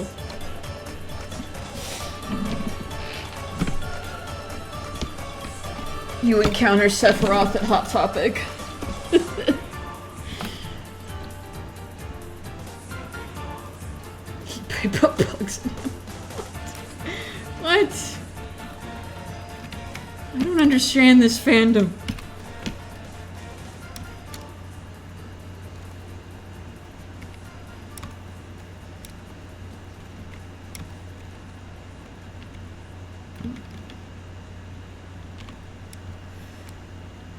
You encounter Sephiroth at Hot Topic. He put bugs in him. What? I don't understand this fandom.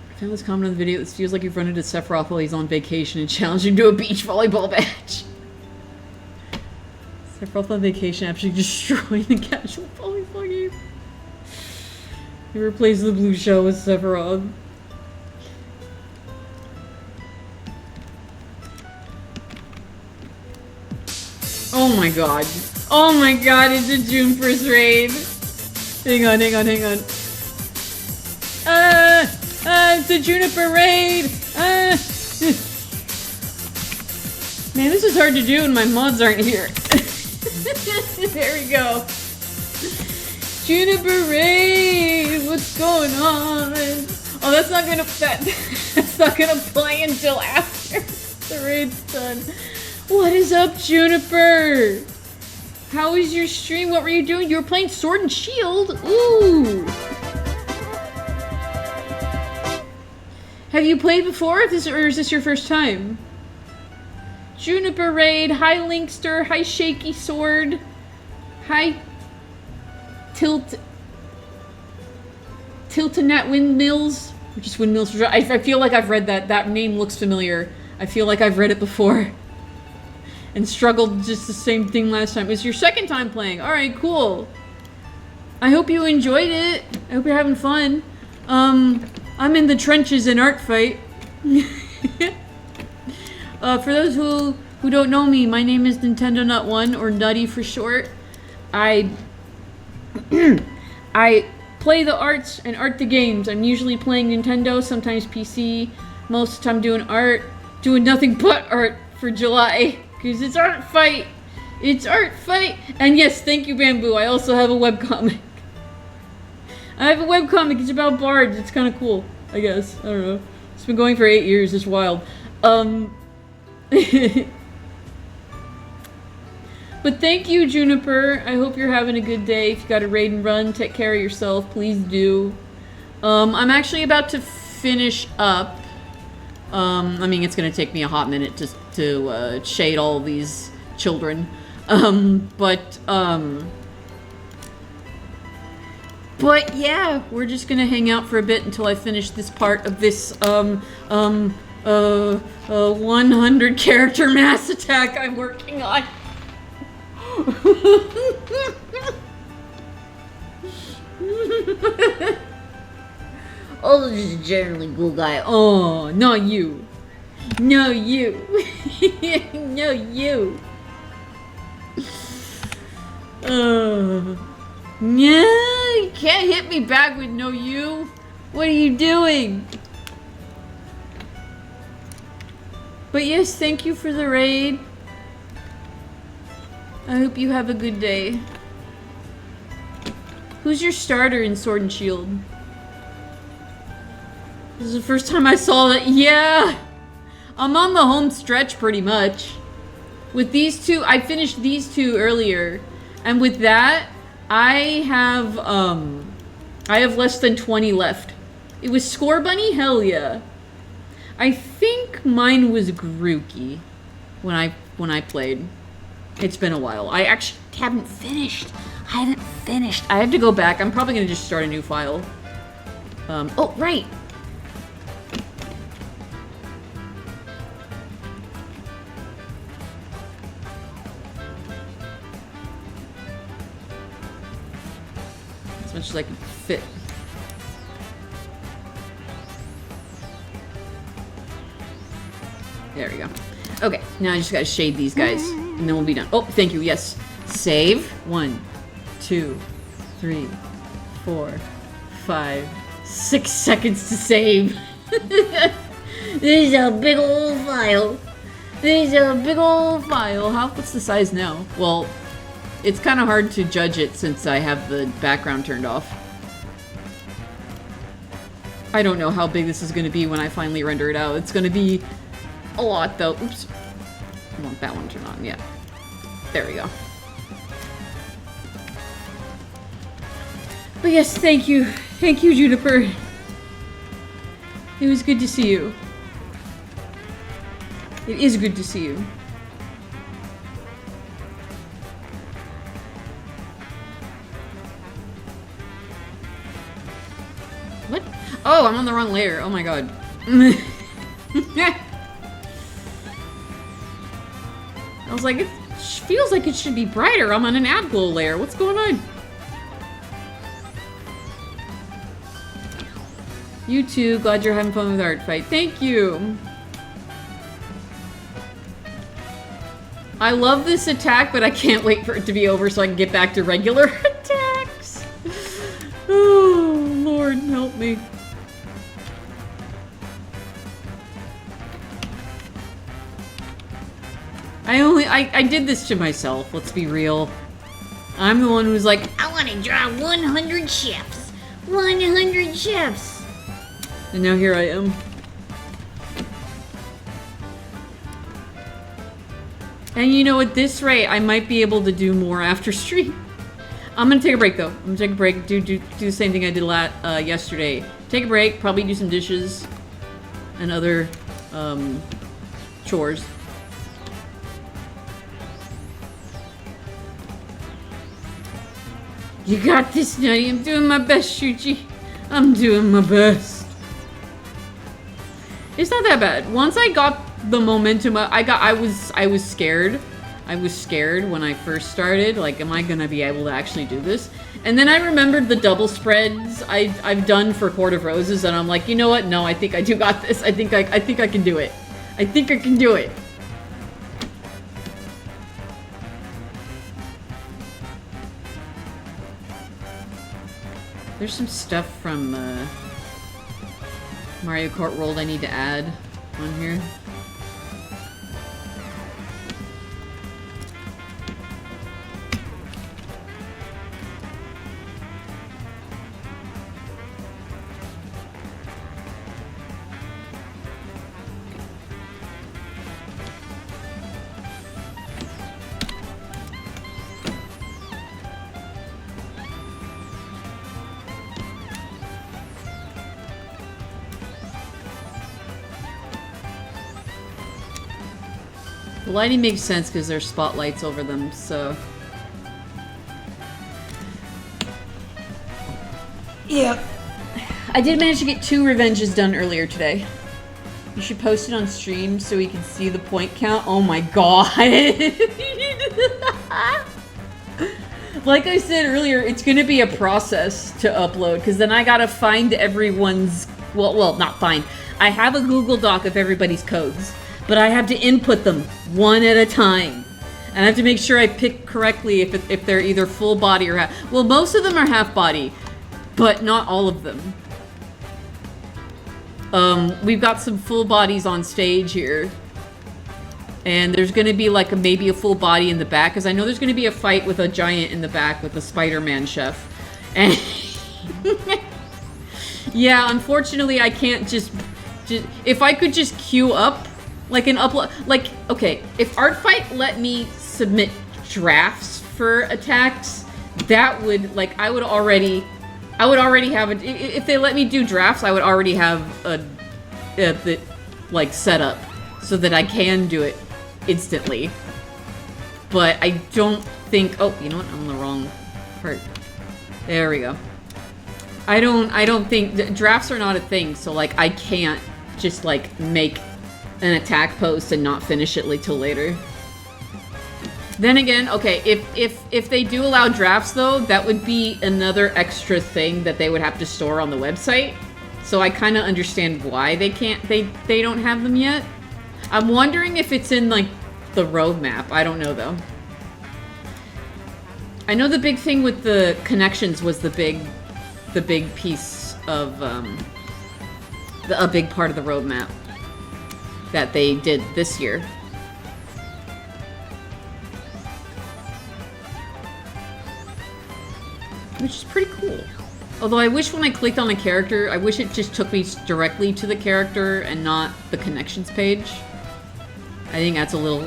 I found this comment on the video. It feels like you've run into Sephiroth while he's on vacation and challenged him to a beach volleyball match. Sephiroth on vacation absolutely destroying the casual volleyball game. He replaced the blue shell with Sephiroth. Oh my god. Oh my god, it's a June 1st raid. Hang on. It's a Juniper raid! Man, this is hard to do when my mods aren't here. There we go. Juniper raid! What's going on? Oh, that's not gonna play until after the raid's done. What is up, Juniper? How was your stream? What were you doing? You were playing Sword and Shield? Ooh! Have you played before? Or is this your first time? Juniper raid. Hi, Linkster. Hi, Shaky Sword. Hi, Tiltonet Windmills. Or just Windmills. I feel like I've read that. That name looks familiar. I feel like I've read it before. And struggled just the same thing last time. It was your second time playing. Alright, cool. I hope you enjoyed it. I hope you're having fun. I'm in the trenches in Art Fight. For those who don't know me, my name is Nintendo Nut 1, or Nutty for short. I play the arts and art the games. I'm usually playing Nintendo, sometimes PC. Most of the time doing art. Doing nothing but art for July. Because it's Art Fight. It's Art Fight. And yes, thank you, Bamboo. I also have a webcomic. I have a webcomic. It's about bards. It's kind of cool, I guess. I don't know. It's been going for 8 years. It's wild. But thank you, Juniper. I hope you're having a good day. If you got a raid and run, take care of yourself. Please do. I'm actually about to finish up. I mean, it's going to take me a hot minute to shade all these children. But yeah, we're just gonna hang out for a bit until I finish this part of this 100 character mass attack I'm working on. Oh, this is generally cool guy. Oh, not you. No, you. No, you. Yeah, you can't hit me back with no you. What are you doing? But yes, thank you for the raid. I hope you have a good day. Who's your starter in Sword and Shield? This is the first time I saw that. Yeah! I'm on the home stretch pretty much. With these two, I finished these two earlier. And with that, I have less than 20 left. It was Score Bunny? Hell yeah. I think mine was Grookey when I played. It's been a while. I actually haven't finished. I have to go back. I'm probably gonna just start a new file. Oh, right. as much as I can fit. There we go. Okay, now I just gotta shade these guys, and then we'll be done. Oh, thank you, yes. Save. 1, 2, 3, 4, 5, 6 seconds to save. This is a big old file. This is a big old file. What's the size now? Well, it's kind of hard to judge it since I have the background turned off. I don't know how big this is going to be when I finally render it out. It's going to be a lot, though. Oops. I want that one turned on. Yeah. There we go. But yes, thank you. Thank you, Juniper. It was good to see you. It is good to see you. What? Oh, I'm on the wrong layer. Oh my god. I was like, it feels like it should be brighter. I'm on an ad glow layer. What's going on? You too. Glad you're having fun with Art Fight. Thank you. I love this attack, but I can't wait for it to be over so I can get back to regular attacks. Oh, Lord, help me. I did this to myself, let's be real. I'm the one who's like, I want to draw 100 chefs. 100 chefs. And now here I am. And you know, at this rate, I might be able to do more after stream. I'm gonna take a break though. I'm gonna take a break, do the same thing I did yesterday. Take a break, probably do some dishes and other chores. You got this, Nutty. I'm doing my best, Shuchi. I'm doing my best. It's not that bad. Once I got the momentum, I was scared. I was scared when I first started. Like, am I gonna be able to actually do this? And then I remembered the double spreads I've done for Court of Roses, and I'm like, you know what? No, I think I do got this. I think I can do it. I think I can do it. There's some stuff from Mario Kart World I need to add on here. The lighting makes sense because there's spotlights over them, so... Yeah. I did manage to get 2 revenges done earlier today. You should post it on stream so we can see the point count. Oh my god! Like I said earlier, it's gonna be a process to upload, because then I gotta find everyone's... Well, not find. I have a Google Doc of everybody's codes. But I have to input them one at a time. And I have to make sure I pick correctly if they're either full body or half. Well, most of them are half body, but not all of them. We've got some full bodies on stage here. And there's gonna be like maybe a full body in the back, because I know there's gonna be a fight with a giant in the back with the Spider-Man chef. And yeah, unfortunately I can't just if I could just queue up like an upload, like, okay, if Artfight let me submit drafts for attacks, that would, like, I would already have it. If they let me do drafts, I would already have the like set up so that I can do it instantly. But I don't think. Oh, you know what? I'm on the wrong part. There we go. I don't think drafts are not a thing. So like, I can't just like make an attack post and not finish it till later. Then again, okay, if they do allow drafts though, that would be another extra thing that they would have to store on the website. So I kind of understand why they don't have them yet. I'm wondering if it's in like the roadmap. I don't know though. I know the big thing with the connections was the big piece of a big part of the roadmap that they did this year. Which is pretty cool. Although I wish when I clicked on a character, I wish it just took me directly to the character and not the connections page. I think that's a little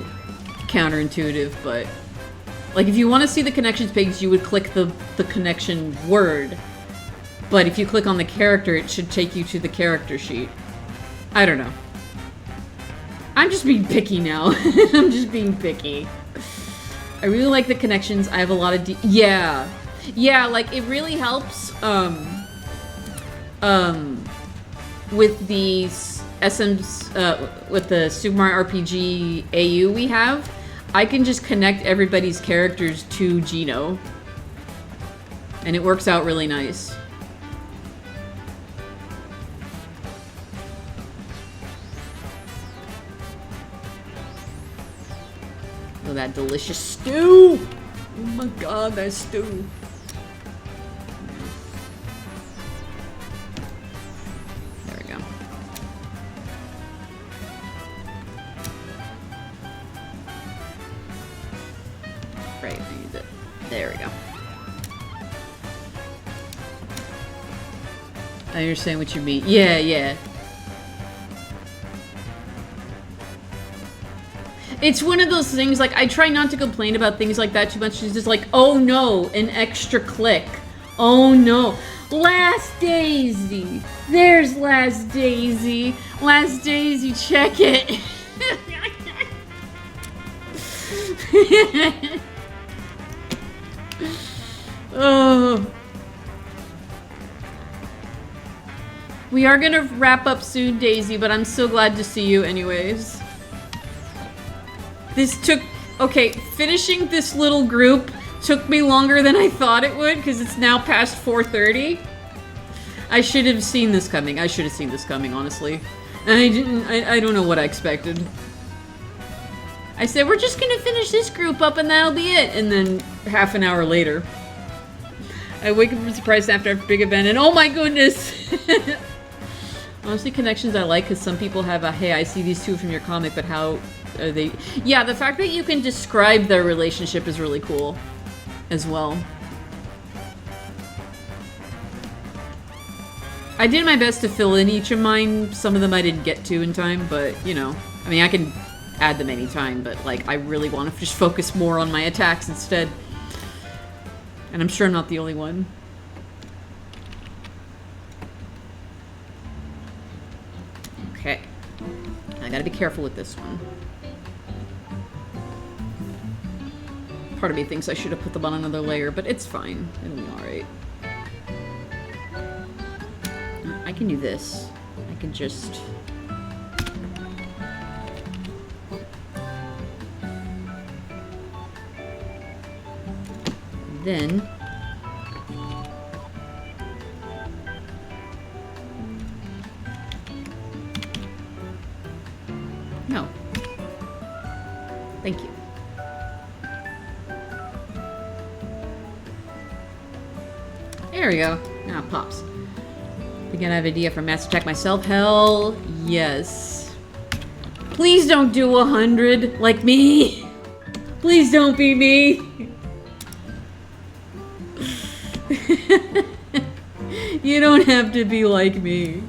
counterintuitive, but... Like, if you want to see the connections page, you would click the connection word. But if you click on the character, it should take you to the character sheet. I don't know. I'm just being picky now. I'm just being picky. I really like the connections. I have a lot of... Yeah. Yeah, like, it really helps, with the with the Super Mario RPG AU we have, I can just connect everybody's characters to Geno. And it works out really nice. Oh, that delicious stew! Oh my god, that stew. There we go. Right, I need it. There we go. I understand what you mean. Yeah, yeah. It's one of those things, like, I try not to complain about things like that too much. It's just like, oh no, an extra click. Oh no. Last Daisy. There's Last Daisy. Last Daisy, check it. Oh. We are gonna wrap up soon, Daisy, but I'm so glad to see you anyways. This took... Okay, finishing this little group took me longer than I thought it would, because it's now past 4:30. I should have seen this coming. I should have seen this coming, honestly. And I didn't... I don't know what I expected. I said, we're just gonna finish this group up and that'll be it. And then half an hour later, I wake up from surprise after a big event and oh my goodness! Honestly, connections I like because some people have a, hey, I see these two from your comic, but how are they... Yeah, the fact that you can describe their relationship is really cool as well. I did my best to fill in each of mine. Some of them I didn't get to in time, but, you know. I mean, I can add them anytime, but, like, I really want to just focus more on my attacks instead. And I'm sure I'm not the only one. Okay. I gotta be careful with this one. Part of me thinks I should have put them on another layer, but it's fine. It'll be alright. I can do this. I can just... Then... No. Thank you. There we go. Now it pops. Think I have an idea for Master Attack myself? Hell yes. Please don't do 100 like me. Please don't be me. You don't have to be like me.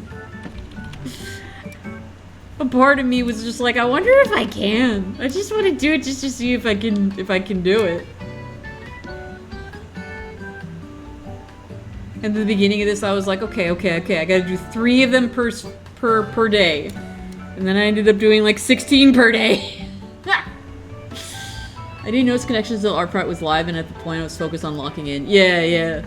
A part of me was just like, I wonder if I can. I just want to do it just to see if I can do it. And at the beginning of this, I was like, okay, I gotta do 3 of them per day. And then I ended up doing like 16 per day. I didn't notice connections until art part was live and at the point I was focused on locking in. Yeah.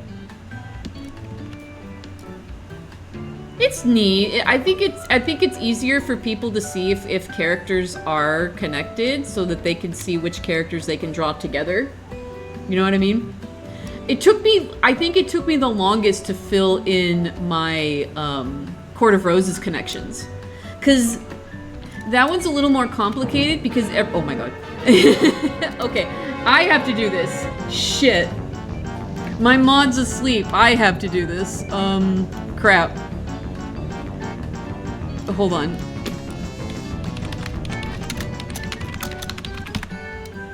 It's neat. I think it's easier for people to see if characters are connected so that they can see which characters they can draw together. You know what I mean? I think it took me the longest to fill in my Court of Roses connections. Cause that one's a little more complicated because oh my god. Okay, I have to do this. Shit. My mod's asleep. I have to do this. Crap. Hold on.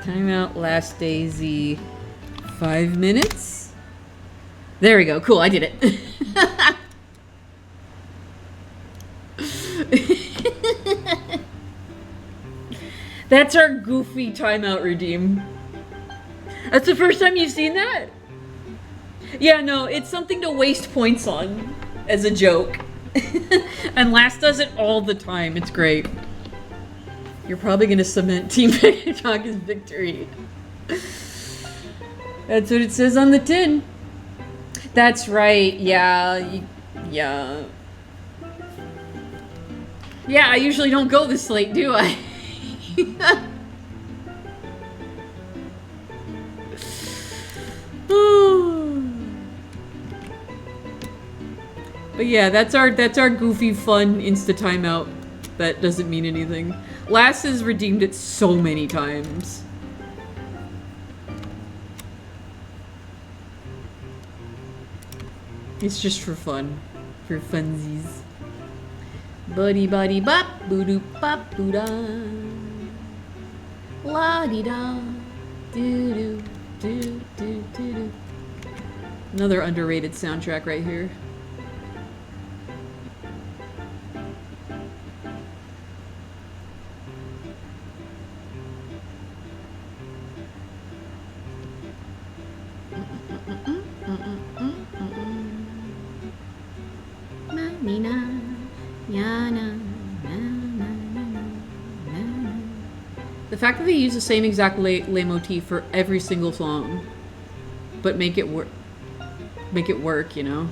Timeout last daisy 5 minutes. There we go. Cool, I did it. That's our goofy timeout redeem. That's the first time you've seen that? Yeah, no, it's something to waste points on as a joke. And Lass does it all the time. It's great. You're probably gonna cement Team Talk's victory. That's what it says on the tin. That's right. Yeah. Yeah. Yeah, I usually don't go this late, do I? But yeah, that's our goofy fun insta timeout. That doesn't mean anything. Lass has redeemed it so many times. It's just for fun. For funsies. Buddy buddy bop boo doo bop boo da. La di da. Doo doo doo doo doo doo. Another underrated soundtrack right here. The fact that they use the same exact leitmotif for every single song, but make it work, you know?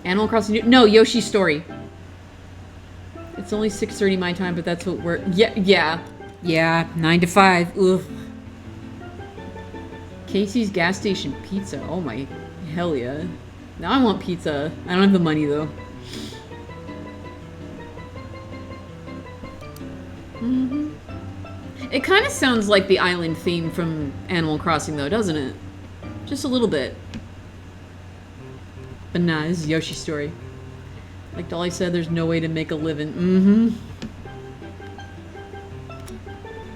Animal Crossing, no, Yoshi's Story. It's only 6:30 my time, but that's what we're, yeah, 9 to 5, ugh. Casey's Gas Station Pizza, oh my, hell yeah. Now I want pizza. I don't have the money though. Mm-hmm. It kind of sounds like the island theme from Animal Crossing though, doesn't it? Just a little bit. But nah, this is Yoshi's Story. Like Dolly said, there's no way to make a living. Mm-hmm.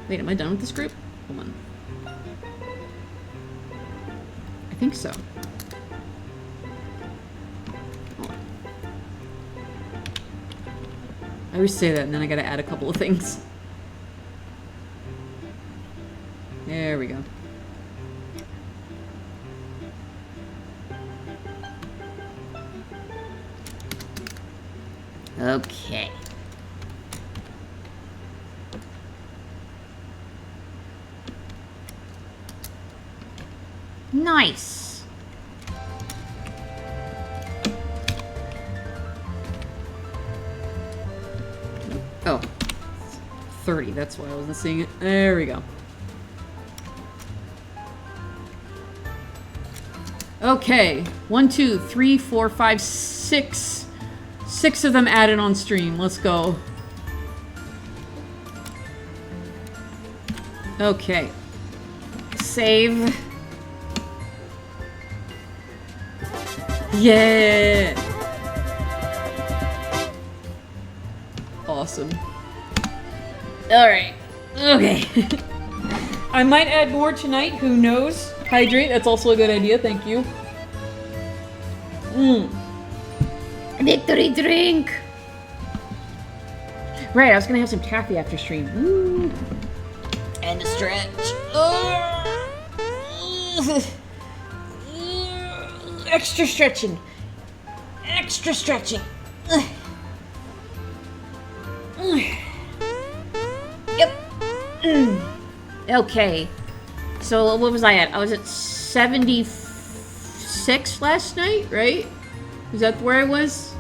Wait, am I done with this group? Hold on. I think so. I always say that and then I gotta add a couple of things. There we go. Okay. Nice. Oh. 30, that's why I wasn't seeing it. There we go. Okay. 1, 2, 3, 4, 5, 6. 6 of them added on stream. Let's go. Okay. Save. Yeah. Awesome. All right. Okay. I might add more tonight. Who knows? Hydrate. That's also a good idea. Thank you. Victory drink. Right. I was gonna have some taffy after stream. Woo. And a stretch. Extra stretching. Extra stretching. Yep. Okay. So what was I at? I was at 76 last night, right? Is that where I was?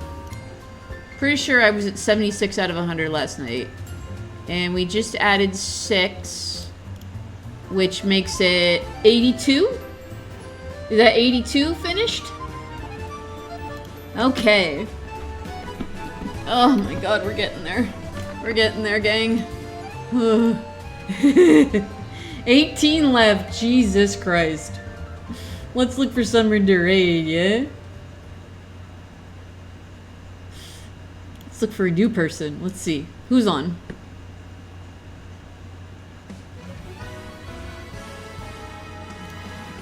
Pretty sure I was at 76 out of 100 last night. And we just added 6, which makes it 82? Is that 82 finished? Okay. Oh my god, we're getting there. We're getting there, gang. 18 left, Jesus Christ. Let's look for Summer Raid, yeah? Let's look for a new person. Let's see. Who's on?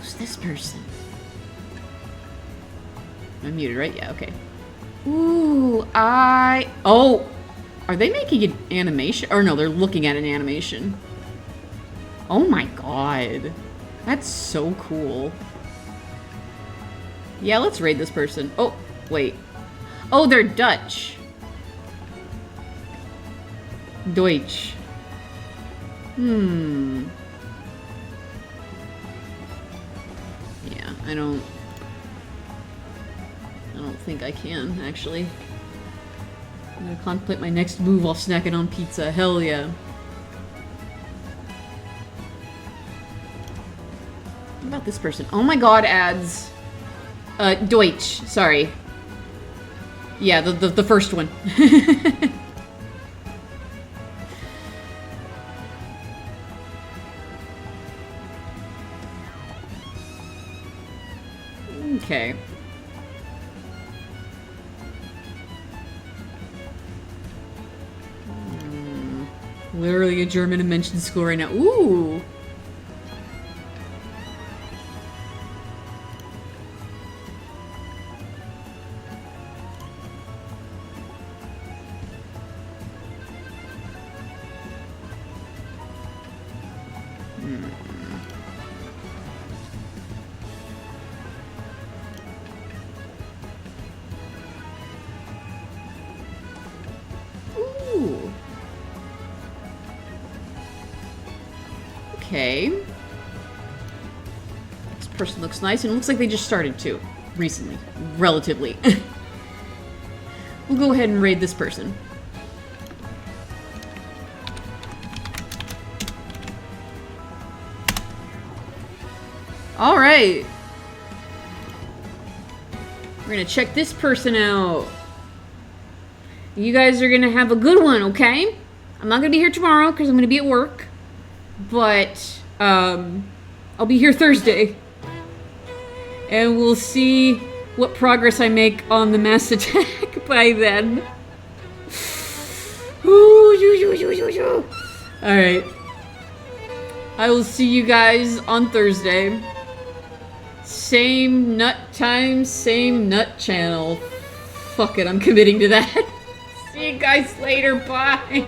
Who's this person? I'm muted, right? Yeah, okay. Ooh, oh! Are they making an animation? Or no, they're looking at an animation. Oh my god. That's so cool. Yeah, let's raid this person. Oh, wait. Oh, they're Dutch. Deutsch. Yeah, I don't think I can, actually. I'm gonna contemplate my next move while snacking on pizza. Hell yeah. What about this person? Oh my god, ads. Deutsch. Sorry. Yeah, the first one. Okay. Literally a German invention school right now. Ooh! Ooh. Okay. This person looks nice, and it looks like they just started too. Recently. Relatively. We'll go ahead and raid this person. Alright. We're gonna check this person out. You guys are gonna have a good one, okay? I'm not gonna be here tomorrow because I'm gonna be at work. But, I'll be here Thursday. And we'll see what progress I make on the mass attack by then. Alright. I will see you guys on Thursday. Same nut time, same nut channel. Fuck it, I'm committing to that. See you guys later, bye.